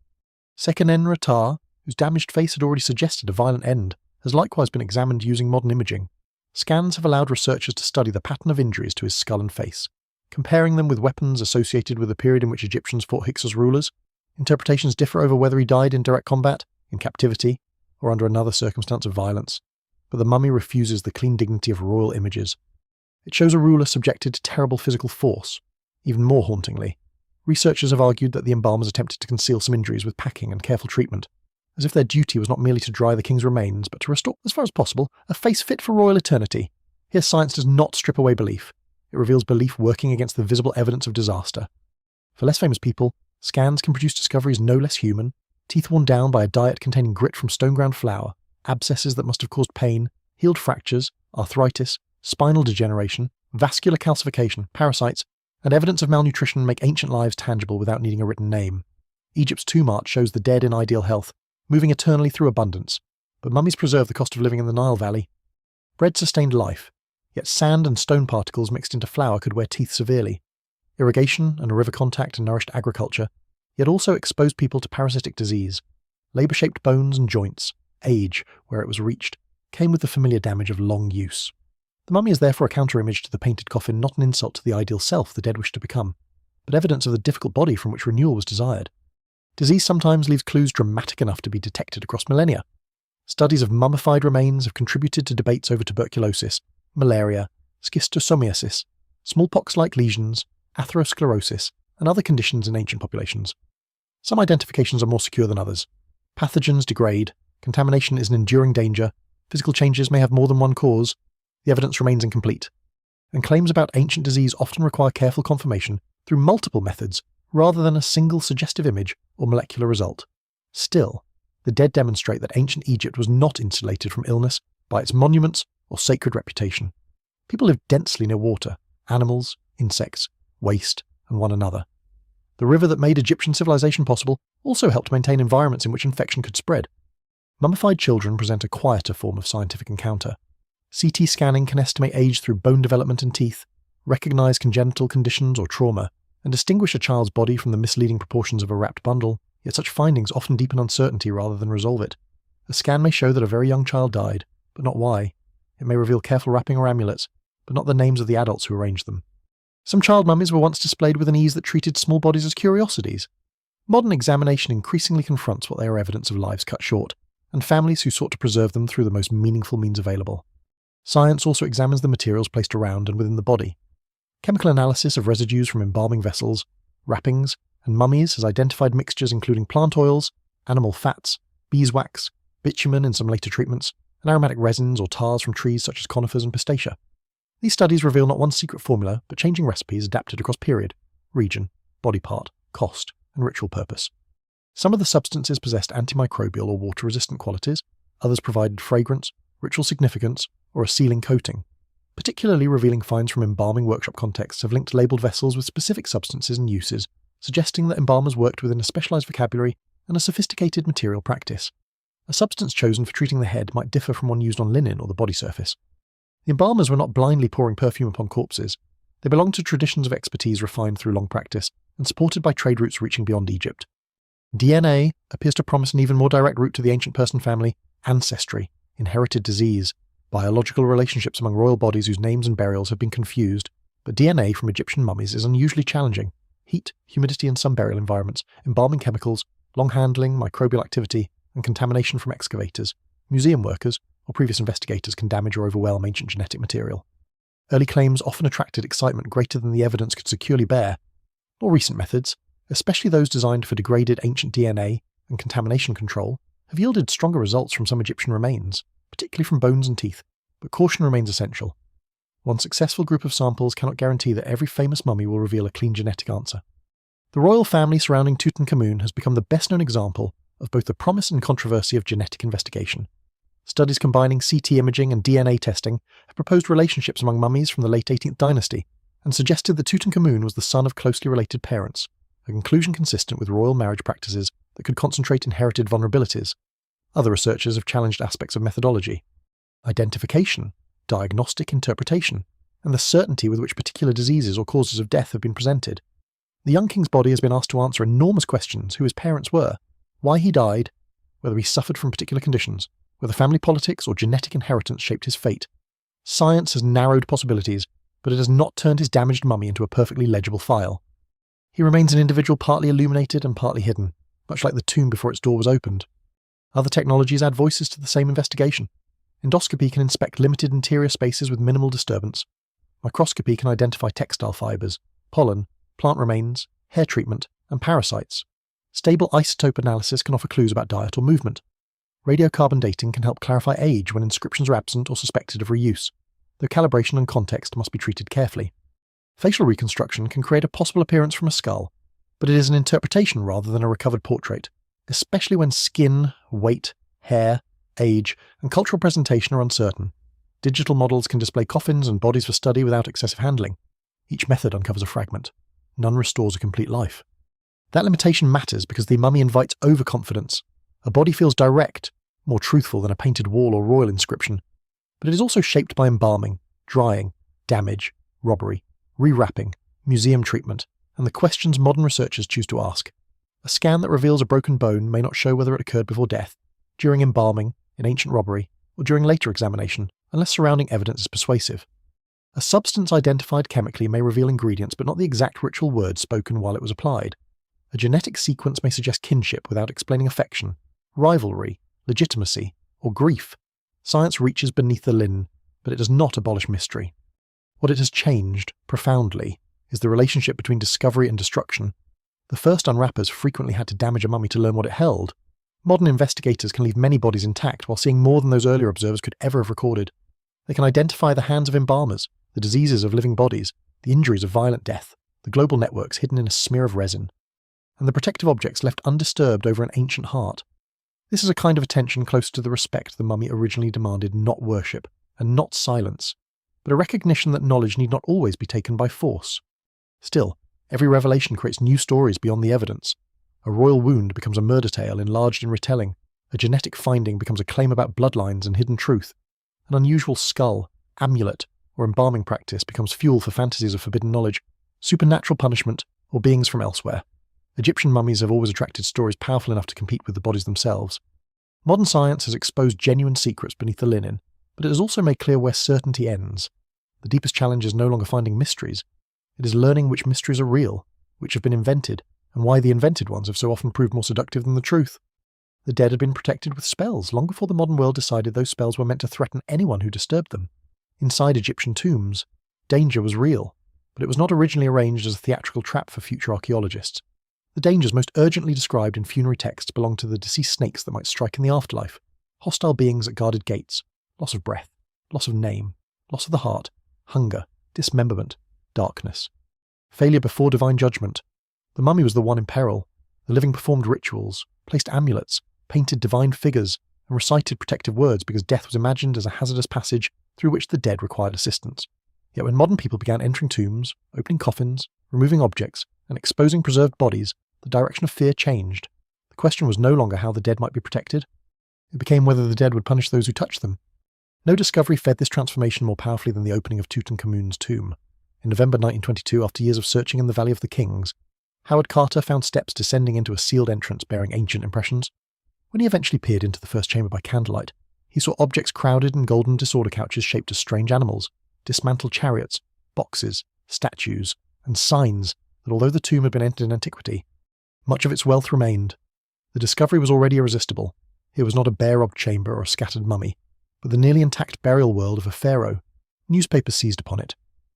Seqenen-Retard, whose damaged face had already suggested a violent end, has likewise been examined using modern imaging. Scans have allowed researchers to study the pattern of injuries to his skull and face, comparing them with weapons associated with the period in which Egyptians fought Hyksos rulers. Interpretations differ over whether he died in direct combat, in captivity, or under another circumstance of violence, but the mummy refuses the clean dignity of royal images. It shows a ruler subjected to terrible physical force. Even more hauntingly, researchers have argued that the embalmers attempted to conceal some injuries with packing and careful treatment, as if their duty was not merely to dry the king's remains, but to restore, as far as possible, a face fit for royal eternity. Here science does not strip away belief. It reveals belief working against the visible evidence of disaster. For less famous people, scans can produce discoveries no less human: teeth worn down by a diet containing grit from stone-ground flour, abscesses that must have caused pain, healed fractures, arthritis, spinal degeneration, vascular calcification, parasites, and evidence of malnutrition make ancient lives tangible without needing a written name. Egypt's tomb art shows the dead in ideal health, moving eternally through abundance, but mummies preserve the cost of living in the Nile Valley. Bread sustained life, yet sand and stone particles mixed into flour could wear teeth severely. Irrigation and river contact nourished agriculture, yet also exposed people to parasitic disease. Labour-shaped bones and joints, age, where it was reached, came with the familiar damage of long use. The mummy is therefore a counter-image to the painted coffin, not an insult to the ideal self the dead wished to become, but evidence of the difficult body from which renewal was desired. Disease sometimes leaves clues dramatic enough to be detected across millennia. Studies of mummified remains have contributed to debates over tuberculosis, malaria, schistosomiasis, smallpox-like lesions, atherosclerosis, and other conditions in ancient populations. Some identifications are more secure than others. Pathogens degrade, contamination is an enduring danger, physical changes may have more than one cause, the evidence remains incomplete, and claims about ancient disease often require careful confirmation through multiple methods rather than a single suggestive image or molecular result. Still, the dead demonstrate that ancient Egypt was not insulated from illness by its monuments or sacred reputation. People lived densely near water, animals, insects, waste, and one another. The river that made Egyptian civilization possible also helped maintain environments in which infection could spread. Mummified children present a quieter form of scientific encounter. CT scanning can estimate age through bone development and teeth, recognize congenital conditions or trauma, and distinguish a child's body from the misleading proportions of a wrapped bundle, yet such findings often deepen uncertainty rather than resolve it. A scan may show that a very young child died, but not why. It may reveal careful wrapping or amulets, but not the names of the adults who arranged them. Some child mummies were once displayed with an ease that treated small bodies as curiosities. Modern examination increasingly confronts what they are evidence of lives cut short, and families who sought to preserve them through the most meaningful means available. Science also examines the materials placed around and within the body. Chemical analysis of residues from embalming vessels, wrappings, and mummies has identified mixtures including plant oils, animal fats, beeswax, bitumen in some later treatments, and aromatic resins or tars from trees such as conifers and pistacia. These studies reveal not one secret formula, but changing recipes adapted across period, region, body part, cost, and ritual purpose. Some of the substances possessed antimicrobial or water-resistant qualities, others provided fragrance, ritual significance, or a sealing coating. Particularly revealing finds from embalming workshop contexts have linked labelled vessels with specific substances and uses, suggesting that embalmers worked within a specialised vocabulary and a sophisticated material practice. A substance chosen for treating the head might differ from one used on linen or the body surface. The embalmers were not blindly pouring perfume upon corpses. They belonged to traditions of expertise refined through long practice and supported by trade routes reaching beyond Egypt. DNA appears to promise an even more direct route to the ancient person family, ancestry, inherited disease, biological relationships among royal bodies whose names and burials have been confused, but DNA from Egyptian mummies is unusually challenging. Heat, humidity in some burial environments, embalming chemicals, long handling, microbial activity, and contamination from excavators, museum workers, or previous investigators can damage or overwhelm ancient genetic material. Early claims often attracted excitement greater than the evidence could securely bear. More recent methods, especially those designed for degraded ancient DNA and contamination control, have yielded stronger results from some Egyptian remains, particularly from bones and teeth, but caution remains essential. One successful group of samples cannot guarantee that every famous mummy will reveal a clean genetic answer. The royal family surrounding Tutankhamun has become the best-known example of both the promise and controversy of genetic investigation. Studies combining CT imaging and DNA testing have proposed relationships among mummies from the late 18th dynasty and suggested that Tutankhamun was the son of closely related parents, a conclusion consistent with royal marriage practices that could concentrate inherited vulnerabilities. Other researchers have challenged aspects of methodology, identification, diagnostic interpretation, and the certainty with which particular diseases or causes of death have been presented. The young king's body has been asked to answer enormous questions: who his parents were, why he died, whether he suffered from particular conditions, whether family politics or genetic inheritance shaped his fate. Science has narrowed possibilities, but it has not turned his damaged mummy into a perfectly legible file. He remains an individual partly illuminated and partly hidden, much like the tomb before its door was opened. Other technologies add voices to the same investigation. Endoscopy can inspect limited interior spaces with minimal disturbance. Microscopy can identify textile fibres, pollen, plant remains, hair treatment, and parasites. Stable isotope analysis can offer clues about diet or movement. Radiocarbon dating can help clarify age when inscriptions are absent or suspected of reuse, though calibration and context must be treated carefully. Facial reconstruction can create a possible appearance from a skull, but it is an interpretation rather than a recovered portrait, especially when skin, weight, hair, age, and cultural presentation are uncertain. Digital models can display coffins and bodies for study without excessive handling. Each method uncovers a fragment. None restores a complete life. That limitation matters because the mummy invites overconfidence. A body feels direct, more truthful than a painted wall or royal inscription, but it is also shaped by embalming, drying, damage, robbery, rewrapping, museum treatment, and the questions modern researchers choose to ask. A scan that reveals a broken bone may not show whether it occurred before death, during embalming, in ancient robbery, or during later examination, unless surrounding evidence is persuasive. A substance identified chemically may reveal ingredients but not the exact ritual words spoken while it was applied. A genetic sequence may suggest kinship without explaining affection, rivalry, legitimacy, or grief. Science reaches beneath the linen, but it does not abolish mystery. What it has changed, profoundly, is the relationship between discovery and destruction. The first unwrappers frequently had to damage a mummy to learn what it held. Modern investigators can leave many bodies intact while seeing more than those earlier observers could ever have recorded. They can identify the hands of embalmers, the diseases of living bodies, the injuries of violent death, the global networks hidden in a smear of resin, and the protective objects left undisturbed over an ancient heart. This is a kind of attention close to the respect the mummy originally demanded, not worship, and not silence, but a recognition that knowledge need not always be taken by force. Still, every revelation creates new stories beyond the evidence. A royal wound becomes a murder tale enlarged in retelling. A genetic finding becomes a claim about bloodlines and hidden truth. An unusual skull, amulet, or embalming practice becomes fuel for fantasies of forbidden knowledge, supernatural punishment, or beings from elsewhere. Egyptian mummies have always attracted stories powerful enough to compete with the bodies themselves. Modern science has exposed genuine secrets beneath the linen, but it has also made clear where certainty ends. The deepest challenge is no longer finding mysteries. It is learning which mysteries are real, which have been invented, and why the invented ones have so often proved more seductive than the truth. The dead had been protected with spells long before the modern world decided those spells were meant to threaten anyone who disturbed them. Inside Egyptian tombs, danger was real, but it was not originally arranged as a theatrical trap for future archaeologists. The dangers most urgently described in funerary texts belonged to the deceased snakes that might strike in the afterlife, hostile beings at guarded gates, loss of breath, loss of name, loss of the heart, hunger, dismemberment, darkness. Failure before divine judgment. The mummy was the one in peril. The living performed rituals, placed amulets, painted divine figures, and recited protective words because death was imagined as a hazardous passage through which the dead required assistance. Yet when modern people began entering tombs, opening coffins, removing objects, and exposing preserved bodies, the direction of fear changed. The question was no longer how the dead might be protected. It became whether the dead would punish those who touched them. No discovery fed this transformation more powerfully than the opening of Tutankhamun's tomb. In November 1922, after years of searching in the Valley of the Kings, Howard Carter found steps descending into a sealed entrance bearing ancient impressions. When he eventually peered into the first chamber by candlelight, he saw objects crowded in golden disorder couches shaped as strange animals, dismantled chariots, boxes, statues, and signs that although the tomb had been entered in antiquity, much of its wealth remained. The discovery was already irresistible. It was not a bare-robbed chamber or a scattered mummy, but the nearly intact burial world of a pharaoh. Newspapers seized upon it.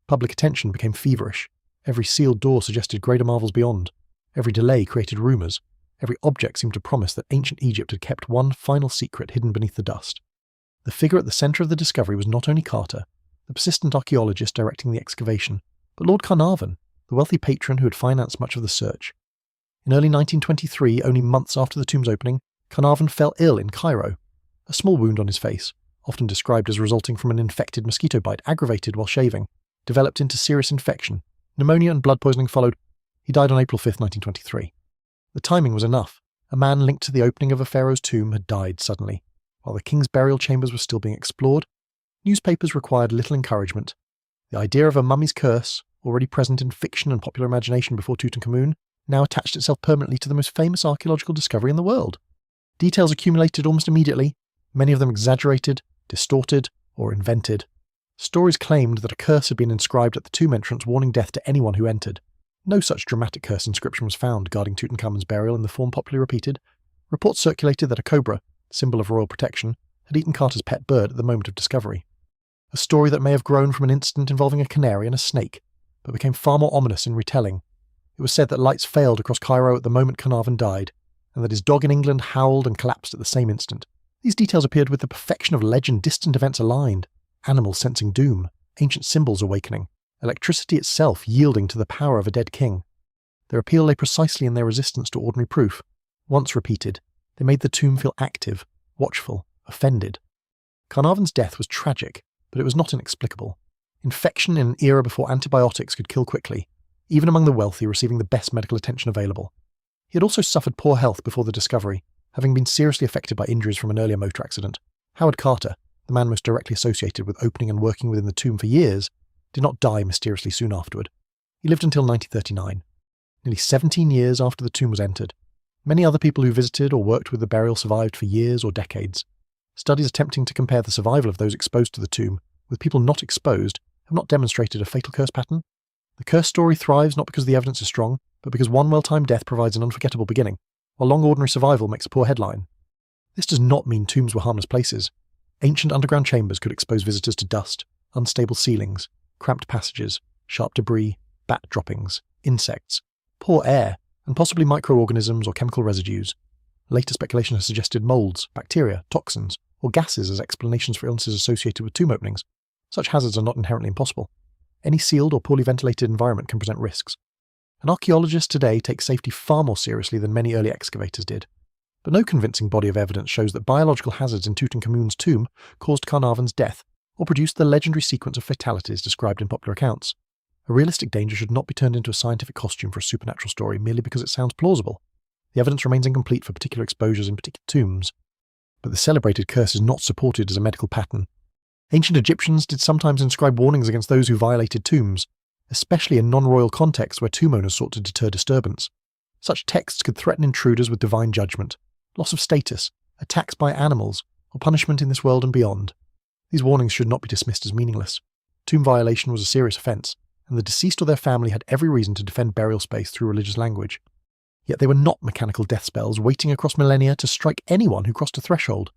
Public attention became feverish. Every sealed door suggested greater marvels beyond. Every delay created rumours. Every object seemed to promise that ancient Egypt had kept one final secret hidden beneath the dust. The figure at the centre of the discovery was not only Carter, the persistent archaeologist directing the excavation, but Lord Carnarvon, the wealthy patron who had financed much of the search. In early 1923, only months after the tomb's opening, Carnarvon fell ill in Cairo. A small wound on his face, often described as resulting from an infected mosquito bite aggravated while shaving, developed into serious infection. Pneumonia and blood poisoning followed. He died on April 5, 1923. The timing was enough. A man linked to the opening of a pharaoh's tomb had died suddenly. While the king's burial chambers were still being explored, newspapers required little encouragement. The idea of a mummy's curse, already present in fiction and popular imagination before Tutankhamun, now attached itself permanently to the most famous archaeological discovery in the world. Details accumulated almost immediately, many of them exaggerated, distorted, or invented. Stories claimed that a curse had been inscribed at the tomb entrance warning death to anyone who entered. No such dramatic curse inscription was found guarding Tutankhamun's burial in the form popularly repeated. Reports circulated that a cobra, symbol of royal protection, had eaten Carter's pet bird at the moment of discovery. A story that may have grown from an incident involving a canary and a snake, but became far more ominous in retelling. It was said that lights failed across Cairo at the moment Carnarvon died, and that his dog in England howled and collapsed at the same instant. These details appeared with the perfection of legend, distant events aligned, animals sensing doom, ancient symbols awakening, electricity itself yielding to the power of a dead king. Their appeal lay precisely in their resistance to ordinary proof. Once repeated, they made the tomb feel active, watchful, offended. Carnarvon's death was tragic, but it was not inexplicable. Infection in an era before antibiotics could kill quickly, even among the wealthy receiving the best medical attention available. He had also suffered poor health before the discovery, having been seriously affected by injuries from an earlier motor accident. Howard Carter, the man most directly associated with opening and working within the tomb for years, did not die mysteriously soon afterward. He lived until 1939, nearly 17 years after the tomb was entered. Many other people who visited or worked with the burial survived for years or decades. Studies attempting to compare the survival of those exposed to the tomb with people not exposed have not demonstrated a fatal curse pattern. The curse story thrives not because the evidence is strong, but because one well-timed death provides an unforgettable beginning, while long ordinary survival makes a poor headline. This does not mean tombs were harmless places. Ancient underground chambers could expose visitors to dust, unstable ceilings, cramped passages, sharp debris, bat droppings, insects, poor air, and possibly microorganisms or chemical residues. Later speculation has suggested molds, bacteria, toxins, or gases as explanations for illnesses associated with tomb openings. Such hazards are not inherently impossible. Any sealed or poorly ventilated environment can present risks. And archaeologists today take safety far more seriously than many early excavators did. But no convincing body of evidence shows that biological hazards in Tutankhamun's tomb caused Carnarvon's death, or produced the legendary sequence of fatalities described in popular accounts. A realistic danger should not be turned into a scientific costume for a supernatural story merely because it sounds plausible. The evidence remains incomplete for particular exposures in particular tombs. But the celebrated curse is not supported as a medical pattern. Ancient Egyptians did sometimes inscribe warnings against those who violated tombs, especially in non-royal contexts where tomb owners sought to deter disturbance. Such texts could threaten intruders with divine judgment, loss of status, attacks by animals, or punishment in this world and beyond. These warnings should not be dismissed as meaningless. Tomb violation was a serious offence, and the deceased or their family had every reason to defend burial space through religious language. Yet they were not mechanical death spells waiting across millennia to strike anyone who crossed a threshold.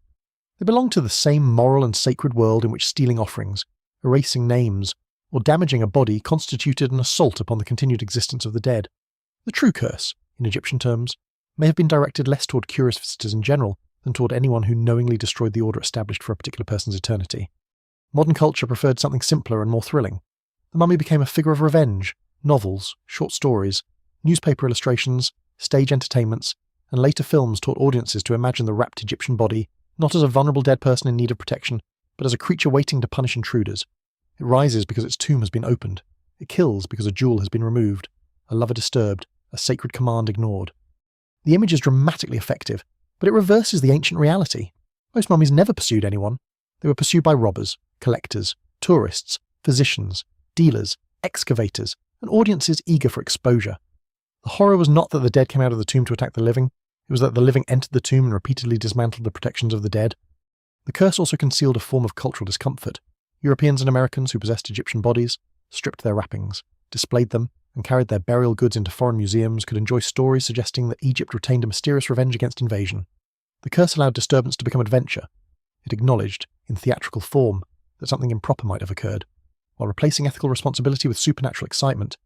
They belonged to the same moral and sacred world in which stealing offerings, erasing names, or damaging a body constituted an assault upon the continued existence of the dead. The true curse, in Egyptian terms, may have been directed less toward curious visitors in general than toward anyone who knowingly destroyed the order established for a particular person's eternity. Modern culture preferred something simpler and more thrilling. The mummy became a figure of revenge. Novels, short stories, newspaper illustrations, stage entertainments, and later films taught audiences to imagine the wrapped Egyptian body not as a vulnerable dead person in need of protection, but as a creature waiting to punish intruders. It rises because its tomb has been opened. It kills because a jewel has been removed, a lover disturbed, a sacred command ignored. The image is dramatically effective, but it reverses the ancient reality. Most mummies never pursued anyone. They were pursued by robbers, collectors, tourists, physicians, dealers, excavators, and audiences eager for exposure. The horror was not that the dead came out of the tomb to attack the living, it was that the living entered the tomb and repeatedly dismantled the protections of the dead. The curse also concealed a form of cultural discomfort. Europeans and Americans who possessed Egyptian bodies stripped their wrappings, displayed them, and carried their burial goods into foreign museums could enjoy stories suggesting that Egypt retained a mysterious revenge against invasion. The curse allowed disturbance to become adventure. It acknowledged, in theatrical form, that something improper might have occurred, while replacing ethical responsibility with supernatural excitement.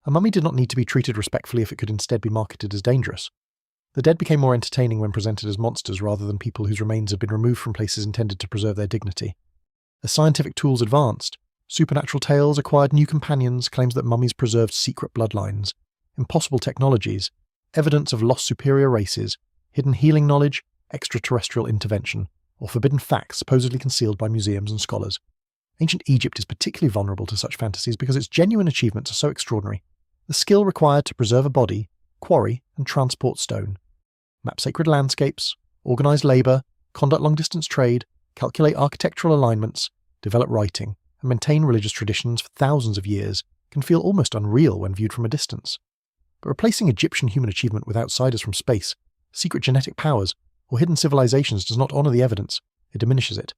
A mummy did not need to be treated respectfully if it could instead be marketed as dangerous. The dead became more entertaining when presented as monsters rather than people whose remains had been removed from places intended to preserve their dignity. As scientific tools advanced, supernatural tales acquired new companions, claims that mummies preserved secret bloodlines, impossible technologies, evidence of lost superior races, hidden healing knowledge, extraterrestrial intervention, or forbidden facts supposedly concealed by museums and scholars. Ancient Egypt is particularly vulnerable to such fantasies because its genuine achievements are so extraordinary. The skill required to preserve a body, quarry, and transport stone, map sacred landscapes, organize labour, conduct long-distance trade, calculate architectural alignments, develop writing, and maintain religious traditions for thousands of years can feel almost unreal when viewed from a distance. But replacing Egyptian human achievement with outsiders from space, secret genetic powers, or hidden civilizations does not honour the evidence, it diminishes it.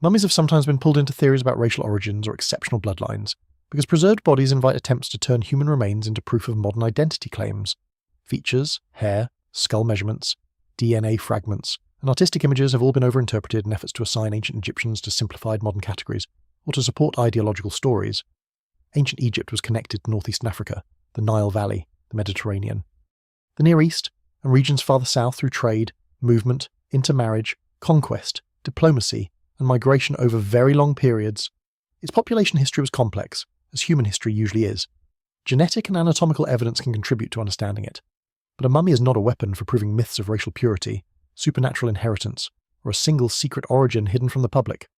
Mummies have sometimes been pulled into theories about racial origins or exceptional bloodlines, because preserved bodies invite attempts to turn human remains into proof of modern identity claims. Features, hair, skull measurements, DNA fragments, and artistic images have all been overinterpreted in efforts to assign ancient Egyptians to simplified modern categories, or to support ideological stories. Ancient Egypt was connected to northeastern Africa, the Nile Valley, the Mediterranean, the Near East, and regions farther south through trade, movement, intermarriage, conquest, diplomacy, and migration over very long periods. Its population history was complex, as human history usually is. Genetic and anatomical evidence can contribute to understanding it. But a mummy is not a weapon for proving myths of racial purity, supernatural inheritance, or a single secret origin hidden from the public.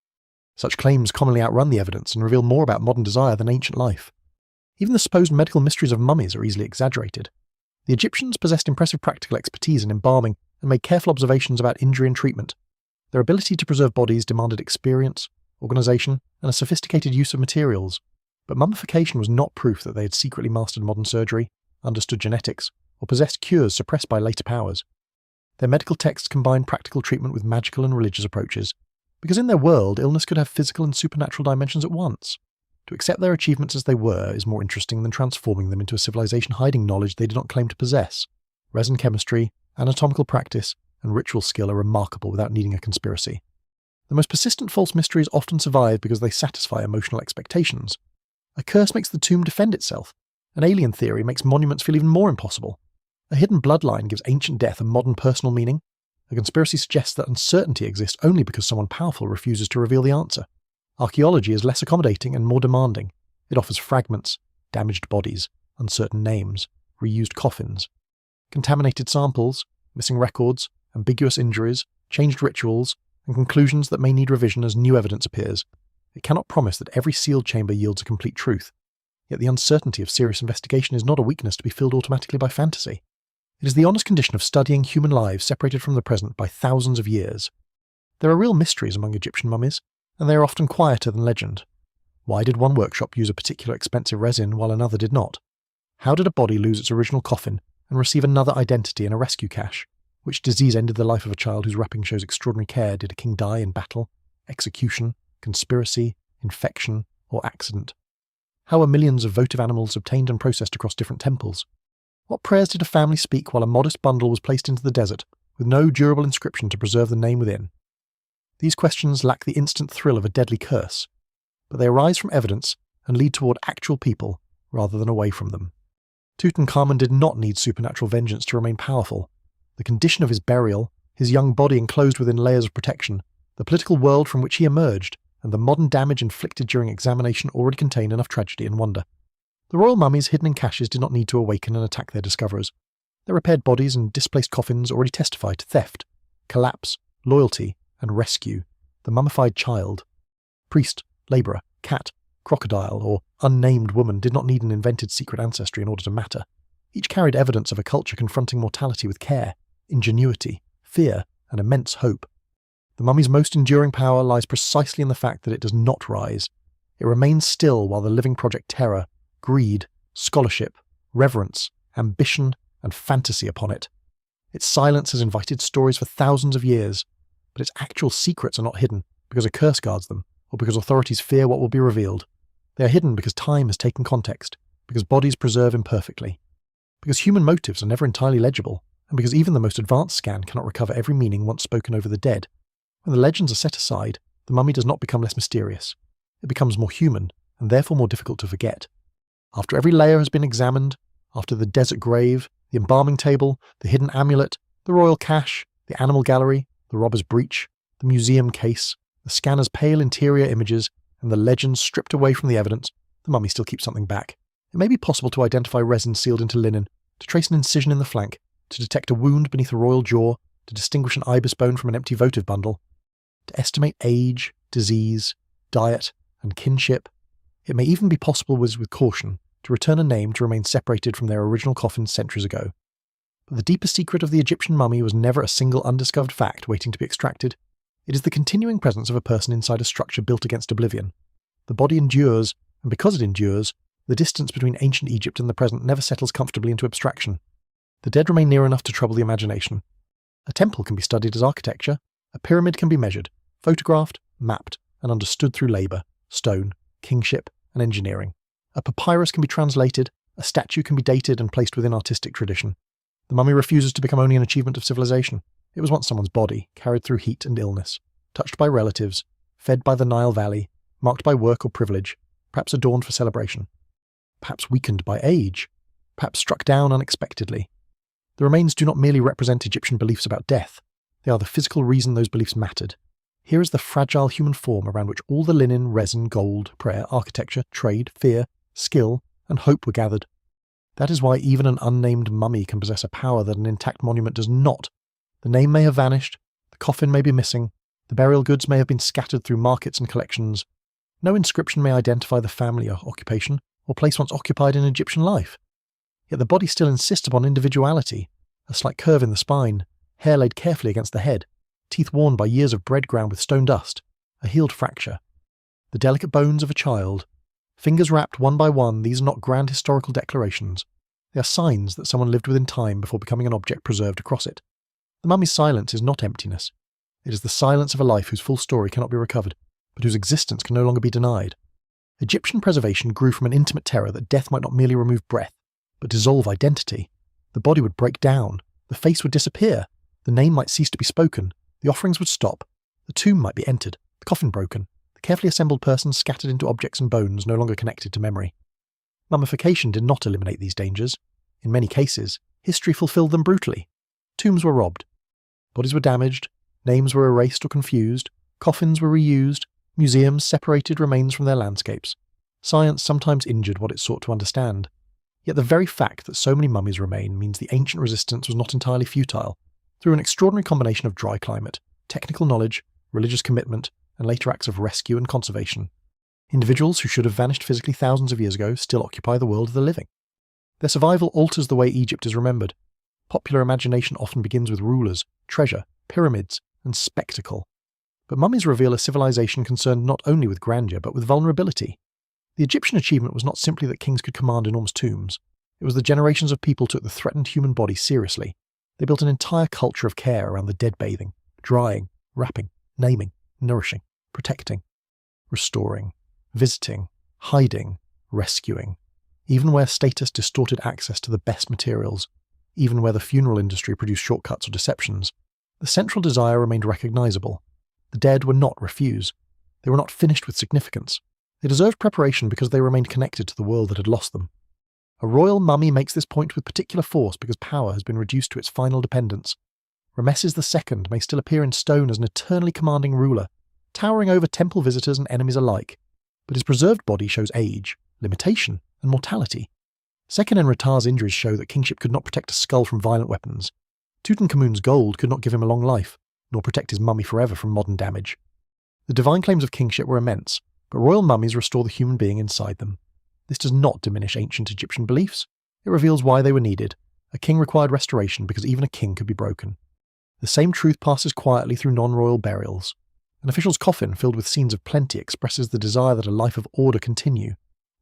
Such claims commonly outrun the evidence and reveal more about modern desire than ancient life. Even the supposed medical mysteries of mummies are easily exaggerated. The Egyptians possessed impressive practical expertise in embalming and made careful observations about injury and treatment. Their ability to preserve bodies demanded experience, organisation, and a sophisticated use of materials. But mummification was not proof that they had secretly mastered modern surgery, understood genetics, or possessed cures suppressed by later powers. Their medical texts combined practical treatment with magical and religious approaches, because in their world, illness could have physical and supernatural dimensions at once. To accept their achievements as they were is more interesting than transforming them into a civilization hiding knowledge they did not claim to possess. Resin chemistry, anatomical practice, and ritual skill are remarkable without needing a conspiracy. The most persistent false mysteries often survive because they satisfy emotional expectations. A curse makes the tomb defend itself. An alien theory makes monuments feel even more impossible. A hidden bloodline gives ancient death a modern personal meaning. A conspiracy suggests that uncertainty exists only because someone powerful refuses to reveal the answer. Archaeology is less accommodating and more demanding. It offers fragments, damaged bodies, uncertain names, reused coffins, contaminated samples, missing records, ambiguous injuries, changed rituals, and conclusions that may need revision as new evidence appears. It cannot promise that every sealed chamber yields a complete truth. Yet the uncertainty of serious investigation is not a weakness to be filled automatically by fantasy. It is the honest condition of studying human lives separated from the present by thousands of years. There are real mysteries among Egyptian mummies, and they are often quieter than legend. Why did one workshop use a particular expensive resin while another did not? How did a body lose its original coffin and receive another identity in a rescue cache? Which disease ended the life of a child whose wrapping shows extraordinary care? Did a king die in battle, execution, conspiracy, infection, or accident? How were millions of votive animals obtained and processed across different temples? What prayers did a family speak while a modest bundle was placed into the desert, with no durable inscription to preserve the name within? These questions lack the instant thrill of a deadly curse, but they arise from evidence and lead toward actual people rather than away from them. Tutankhamun did not need supernatural vengeance to remain powerful. The condition of his burial, his young body enclosed within layers of protection, the political world from which he emerged, and the modern damage inflicted during examination already contained enough tragedy and wonder. The royal mummies hidden in caches did not need to awaken and attack their discoverers. Their repaired bodies and displaced coffins already testify to theft, collapse, loyalty, and rescue. The mummified child, priest, labourer, cat, crocodile, or unnamed woman did not need an invented secret ancestry in order to matter. Each carried evidence of a culture confronting mortality with care, ingenuity, fear, and immense hope. The mummy's most enduring power lies precisely in the fact that it does not rise. It remains still while the living project terror, greed, scholarship, reverence, ambition, and fantasy upon it. Its silence has invited stories for thousands of years, but its actual secrets are not hidden because a curse guards them, or because authorities fear what will be revealed. They are hidden because time has taken context, because bodies preserve imperfectly, because human motives are never entirely legible, and because even the most advanced scan cannot recover every meaning once spoken over the dead. When the legends are set aside, the mummy does not become less mysterious. It becomes more human, and therefore more difficult to forget. After every layer has been examined, after the desert grave, the embalming table, the hidden amulet, the royal cache, the animal gallery, the robber's breach, the museum case, the scanner's pale interior images, and the legends stripped away from the evidence, the mummy still keeps something back. It may be possible to identify resin sealed into linen, to trace an incision in the flank, to detect a wound beneath a royal jaw, to distinguish an ibis bone from an empty votive bundle, to estimate age, disease, diet, and kinship. It may even be possible with caution to return a name to remain separated from their original coffins centuries ago. But the deepest secret of the Egyptian mummy was never a single undiscovered fact waiting to be extracted. It is the continuing presence of a person inside a structure built against oblivion. The body endures, and because it endures, the distance between ancient Egypt and the present never settles comfortably into abstraction. The dead remain near enough to trouble the imagination. A temple can be studied as architecture, a pyramid can be measured, photographed, mapped, and understood through labour, stone, kingship, and engineering. A papyrus can be translated, a statue can be dated and placed within artistic tradition. The mummy refuses to become only an achievement of civilization. It was once someone's body, carried through heat and illness, touched by relatives, fed by the Nile Valley, marked by work or privilege, perhaps adorned for celebration, perhaps weakened by age, perhaps struck down unexpectedly. The remains do not merely represent Egyptian beliefs about death, they are the physical reason those beliefs mattered. Here is the fragile human form around which all the linen, resin, gold, prayer, architecture, trade, fear, skill, and hope were gathered. That is why even an unnamed mummy can possess a power that an intact monument does not. The name may have vanished, the coffin may be missing, the burial goods may have been scattered through markets and collections. No inscription may identify the family or occupation, or place once occupied in Egyptian life. Yet the body still insists upon individuality, a slight curve in the spine, hair laid carefully against the head, teeth worn by years of bread ground with stone dust, a healed fracture. The delicate bones of a child. Fingers wrapped one by one, these are not grand historical declarations. They are signs that someone lived within time before becoming an object preserved across it. The mummy's silence is not emptiness. It is the silence of a life whose full story cannot be recovered, but whose existence can no longer be denied. Egyptian preservation grew from an intimate terror that death might not merely remove breath, but dissolve identity. The body would break down, the face would disappear, the name might cease to be spoken, the offerings would stop, the tomb might be entered, the coffin broken, the carefully assembled person scattered into objects and bones no longer connected to memory. Mummification did not eliminate these dangers. In many cases, history fulfilled them brutally. Tombs were robbed. Bodies were damaged, names were erased or confused, coffins were reused, museums separated remains from their landscapes. Science sometimes injured what it sought to understand. Yet the very fact that so many mummies remain means the ancient resistance was not entirely futile. Through an extraordinary combination of dry climate, technical knowledge, religious commitment, and later acts of rescue and conservation, individuals who should have vanished physically thousands of years ago still occupy the world of the living. Their survival alters the way Egypt is remembered. Popular imagination often begins with rulers, treasure, pyramids, and spectacle. But mummies reveal a civilization concerned not only with grandeur but with vulnerability. The Egyptian achievement was not simply that kings could command enormous tombs. It was that generations of people took the threatened human body seriously. They built an entire culture of care around the dead bathing, drying, wrapping, naming, nourishing, protecting, restoring, visiting, hiding, rescuing. Even where status distorted access to the best materials, even where the funeral industry produced shortcuts or deceptions, the central desire remained recognizable. The dead were not refuse. They were not finished with significance. They deserved preparation because they remained connected to the world that had lost them. A royal mummy makes this point with particular force because power has been reduced to its final dependence. Rameses II may still appear in stone as an eternally commanding ruler, towering over temple visitors and enemies alike, but his preserved body shows age, limitation, and mortality. Seqenenretar's injuries show that kingship could not protect a skull from violent weapons. Tutankhamun's gold could not give him a long life, nor protect his mummy forever from modern damage. The divine claims of kingship were immense, but royal mummies restore the human being inside them. This does not diminish ancient Egyptian beliefs. It reveals why they were needed. A king required restoration because even a king could be broken. The same truth passes quietly through non-royal burials. An official's coffin filled with scenes of plenty expresses the desire that a life of order continue.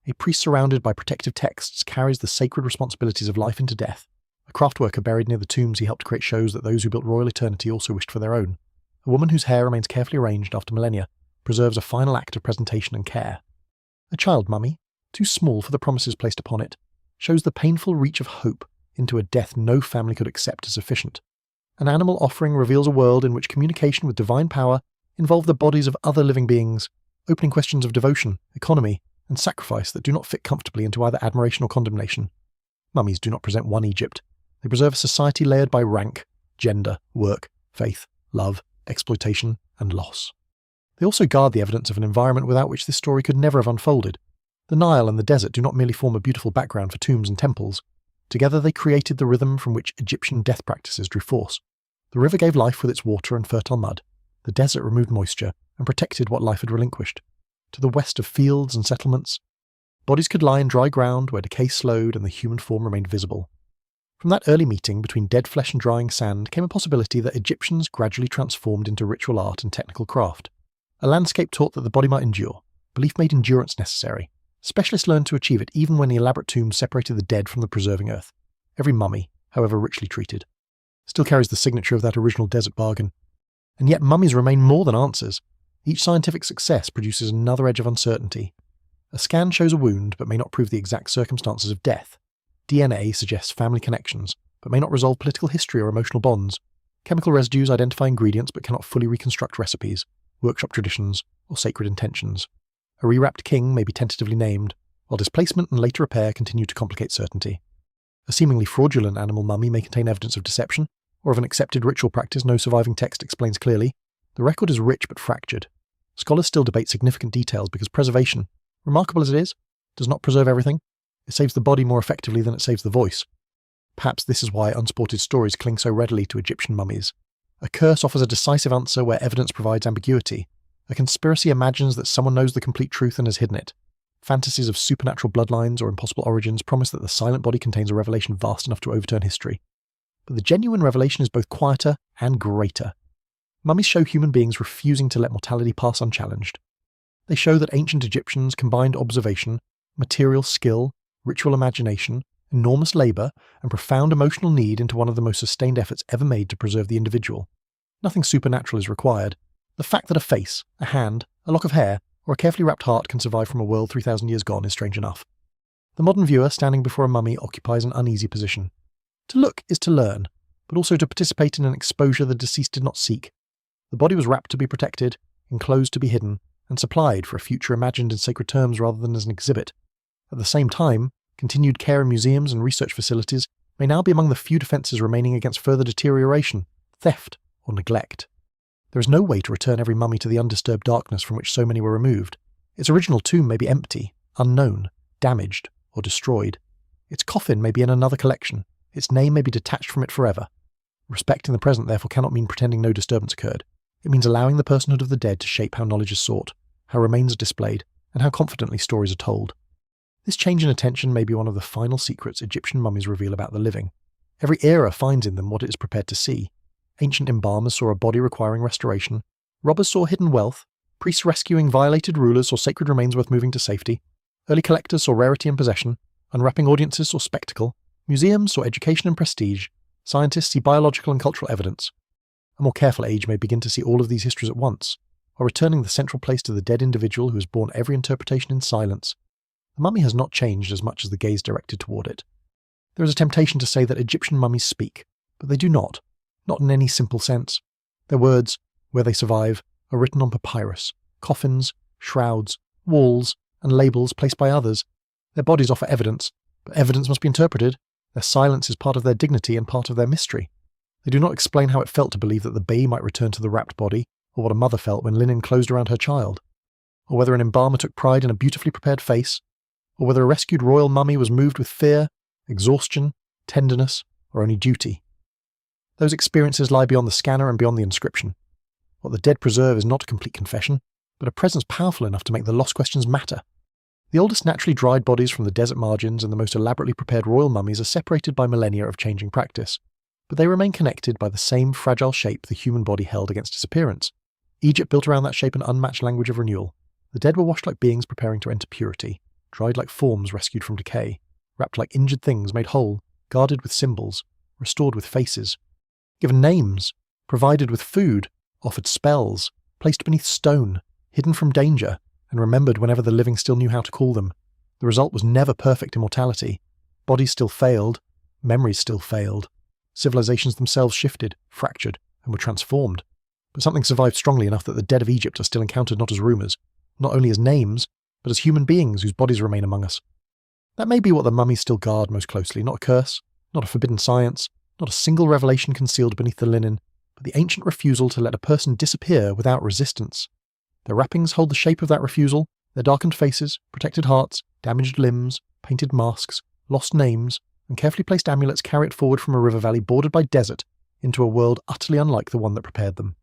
A priest surrounded by protective texts carries the sacred responsibilities of life into death. A craft worker buried near the tombs he helped create shows that those who built royal eternity also wished for their own. A woman whose hair remains carefully arranged after millennia preserves a final act of presentation and care. A child mummy, too small for the promises placed upon it, shows the painful reach of hope into a death no family could accept as sufficient. An animal offering reveals a world in which communication with divine power involved the bodies of other living beings, opening questions of devotion, economy, and sacrifice that do not fit comfortably into either admiration or condemnation. Mummies do not present one Egypt. They preserve a society layered by rank, gender, work, faith, love, exploitation, and loss. They also guard the evidence of an environment without which this story could never have unfolded. The Nile and the desert do not merely form a beautiful background for tombs and temples. Together they created the rhythm from which Egyptian death practices drew force. The river gave life with its water and fertile mud. The desert removed moisture and protected what life had relinquished. To the west of fields and settlements, bodies could lie in dry ground where decay slowed and the human form remained visible. From that early meeting between dead flesh and drying sand came a possibility that Egyptians gradually transformed into ritual art and technical craft. A landscape taught that the body might endure. Belief made endurance necessary. Specialists learned to achieve it even when the elaborate tombs separated the dead from the preserving earth. Every mummy, however richly treated, still carries the signature of that original desert bargain. And yet mummies remain more than answers. Each scientific success produces another edge of uncertainty. A scan shows a wound but may not prove the exact circumstances of death. DNA suggests family connections but may not resolve political history or emotional bonds. Chemical residues identify ingredients but cannot fully reconstruct recipes, workshop traditions, or sacred intentions. A rewrapped king may be tentatively named, while displacement and later repair continue to complicate certainty. A seemingly fraudulent animal mummy may contain evidence of deception, or of an accepted ritual practice no surviving text explains clearly. The record is rich but fractured. Scholars still debate significant details because preservation, remarkable as it is, does not preserve everything. It saves the body more effectively than it saves the voice. Perhaps this is why unsported stories cling so readily to Egyptian mummies. A curse offers a decisive answer where evidence provides ambiguity. A conspiracy imagines that someone knows the complete truth and has hidden it. Fantasies of supernatural bloodlines or impossible origins promise that the silent body contains a revelation vast enough to overturn history. But the genuine revelation is both quieter and greater. Mummies show human beings refusing to let mortality pass unchallenged. They show that ancient Egyptians combined observation, material skill, ritual imagination, enormous labour, and profound emotional need into one of the most sustained efforts ever made to preserve the individual. Nothing supernatural is required. The fact that a face, a hand, a lock of hair, or a carefully wrapped heart can survive from a world 3,000 years gone is strange enough. The modern viewer standing before a mummy occupies an uneasy position. To look is to learn, but also to participate in an exposure the deceased did not seek. The body was wrapped to be protected, enclosed to be hidden, and supplied for a future imagined in sacred terms rather than as an exhibit. At the same time, continued care in museums and research facilities may now be among the few defences remaining against further deterioration, theft, or neglect. There is no way to return every mummy to the undisturbed darkness from which so many were removed. Its original tomb may be empty, unknown, damaged, or destroyed. Its coffin may be in another collection. Its name may be detached from it forever. Respecting the present therefore cannot mean pretending no disturbance occurred. It means allowing the personhood of the dead to shape how knowledge is sought, how remains are displayed, and how confidently stories are told. This change in attention may be one of the final secrets Egyptian mummies reveal about the living. Every era finds in them what it is prepared to see. Ancient embalmers saw a body requiring restoration. Robbers saw hidden wealth. Priests rescuing violated rulers or sacred remains worth moving to safety. Early collectors saw rarity and possession. Unwrapping audiences saw spectacle. Museums saw education and prestige. Scientists see biological and cultural evidence. A more careful age may begin to see all of these histories at once, while returning the central place to the dead individual who has borne every interpretation in silence. the mummy has not changed as much as the gaze directed toward it. There is a temptation to say that Egyptian mummies speak, but they do not in any simple sense. Their words, where they survive, are written on papyrus, coffins, shrouds, walls, and labels placed by others. Their bodies offer evidence, but evidence must be interpreted. Their silence is part of their dignity and part of their mystery. They do not explain how it felt to believe that the baby might return to the wrapped body, or what a mother felt when linen closed around her child, or whether an embalmer took pride in a beautifully prepared face, or whether a rescued royal mummy was moved with fear, exhaustion, tenderness, or only duty. Those experiences lie beyond the scanner and beyond the inscription. What the dead preserve is not a complete confession, but a presence powerful enough to make the lost questions matter. The oldest naturally dried bodies from the desert margins and the most elaborately prepared royal mummies are separated by millennia of changing practice, but they remain connected by the same fragile shape the human body held against disappearance. Egypt built around that shape an unmatched language of renewal. The dead were washed like beings preparing to enter purity, dried like forms rescued from decay, wrapped like injured things made whole, guarded with symbols, restored with faces, given names, provided with food, offered spells, placed beneath stone, hidden from danger, and remembered whenever the living still knew how to call them. The result was never perfect immortality. Bodies still failed, memories still failed. Civilizations themselves shifted, fractured, and were transformed. But something survived strongly enough that the dead of Egypt are still encountered not as rumours, not only as names, but as human beings whose bodies remain among us. That may be what the mummies still guard most closely, not a curse, not a forbidden science, not a single revelation concealed beneath the linen, but the ancient refusal to let a person disappear without resistance. Their wrappings hold the shape of that refusal, their darkened faces, protected hearts, damaged limbs, painted masks, lost names, and carefully placed amulets carry it forward from a river valley bordered by desert into a world utterly unlike the one that prepared them.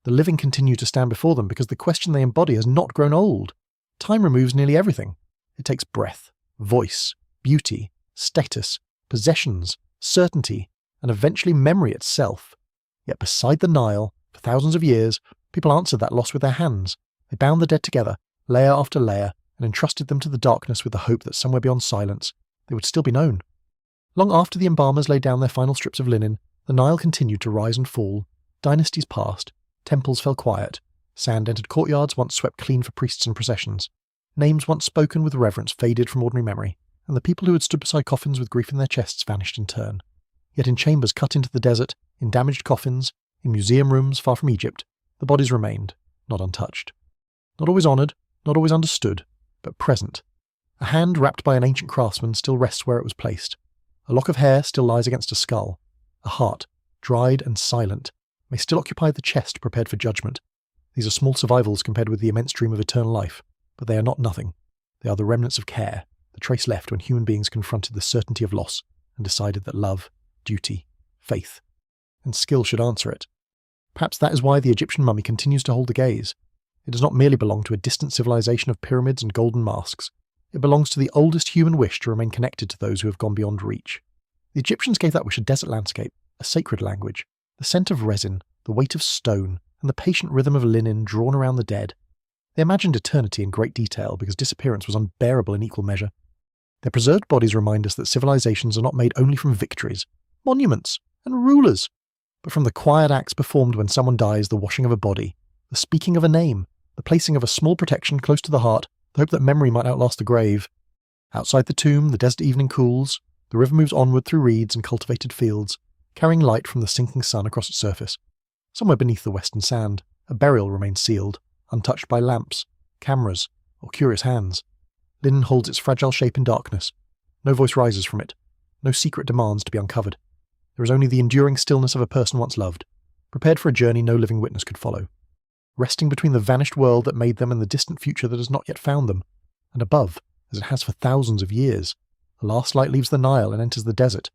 The living continue to stand before them because the question they embody has not grown old. Time removes nearly everything. It takes breath, voice, beauty, status, possessions, certainty, and eventually memory itself. Yet beside the Nile, for thousands of years, people answered that loss with their hands. They bound the dead together, layer after layer, and entrusted them to the darkness with the hope that somewhere beyond silence, they would still be known. Long after the embalmers laid down their final strips of linen, the Nile continued to rise and fall. Dynasties passed, temples fell quiet, sand entered courtyards once swept clean for priests and processions. Names once spoken with reverence faded from ordinary memory, and the people who had stood beside coffins with grief in their chests vanished in turn. Yet in chambers cut into the desert, in damaged coffins, in museum rooms far from Egypt, the bodies remained, not untouched. Not always honoured, not always understood, but present. A hand wrapped by an ancient craftsman still rests where it was placed. A lock of hair still lies against a skull. A heart, dried and silent, may still occupy the chest prepared for judgment. These are small survivals compared with the immense dream of eternal life, but they are not nothing. They are the remnants of care, the trace left when human beings confronted the certainty of loss and decided that love, duty, faith, and skill should answer it. Perhaps that is why the Egyptian mummy continues to hold the gaze. It does not merely belong to a distant civilization of pyramids and golden masks. It belongs to the oldest human wish to remain connected to those who have gone beyond reach. The Egyptians gave that wish a desert landscape, a sacred language, the scent of resin, the weight of stone, and the patient rhythm of linen drawn around the dead. They imagined eternity in great detail because disappearance was unbearable in equal measure. Their preserved bodies remind us that civilizations are not made only from victories, monuments, and rulers, but from the quiet acts performed when someone dies, the washing of a body, the speaking of a name, the placing of a small protection close to the heart, the hope that memory might outlast the grave. Outside the tomb, the desert evening cools, the river moves onward through reeds and cultivated fields, carrying light from the sinking sun across its surface. Somewhere beneath the western sand, a burial remains sealed, untouched by lamps, cameras, or curious hands. Linen holds its fragile shape in darkness. No voice rises from it. No secret demands to be uncovered. There is only the enduring stillness of a person once loved, prepared for a journey no living witness could follow. Resting between the vanished world that made them and the distant future that has not yet found them, and above, as it has for thousands of years, the last light leaves the Nile and enters the desert,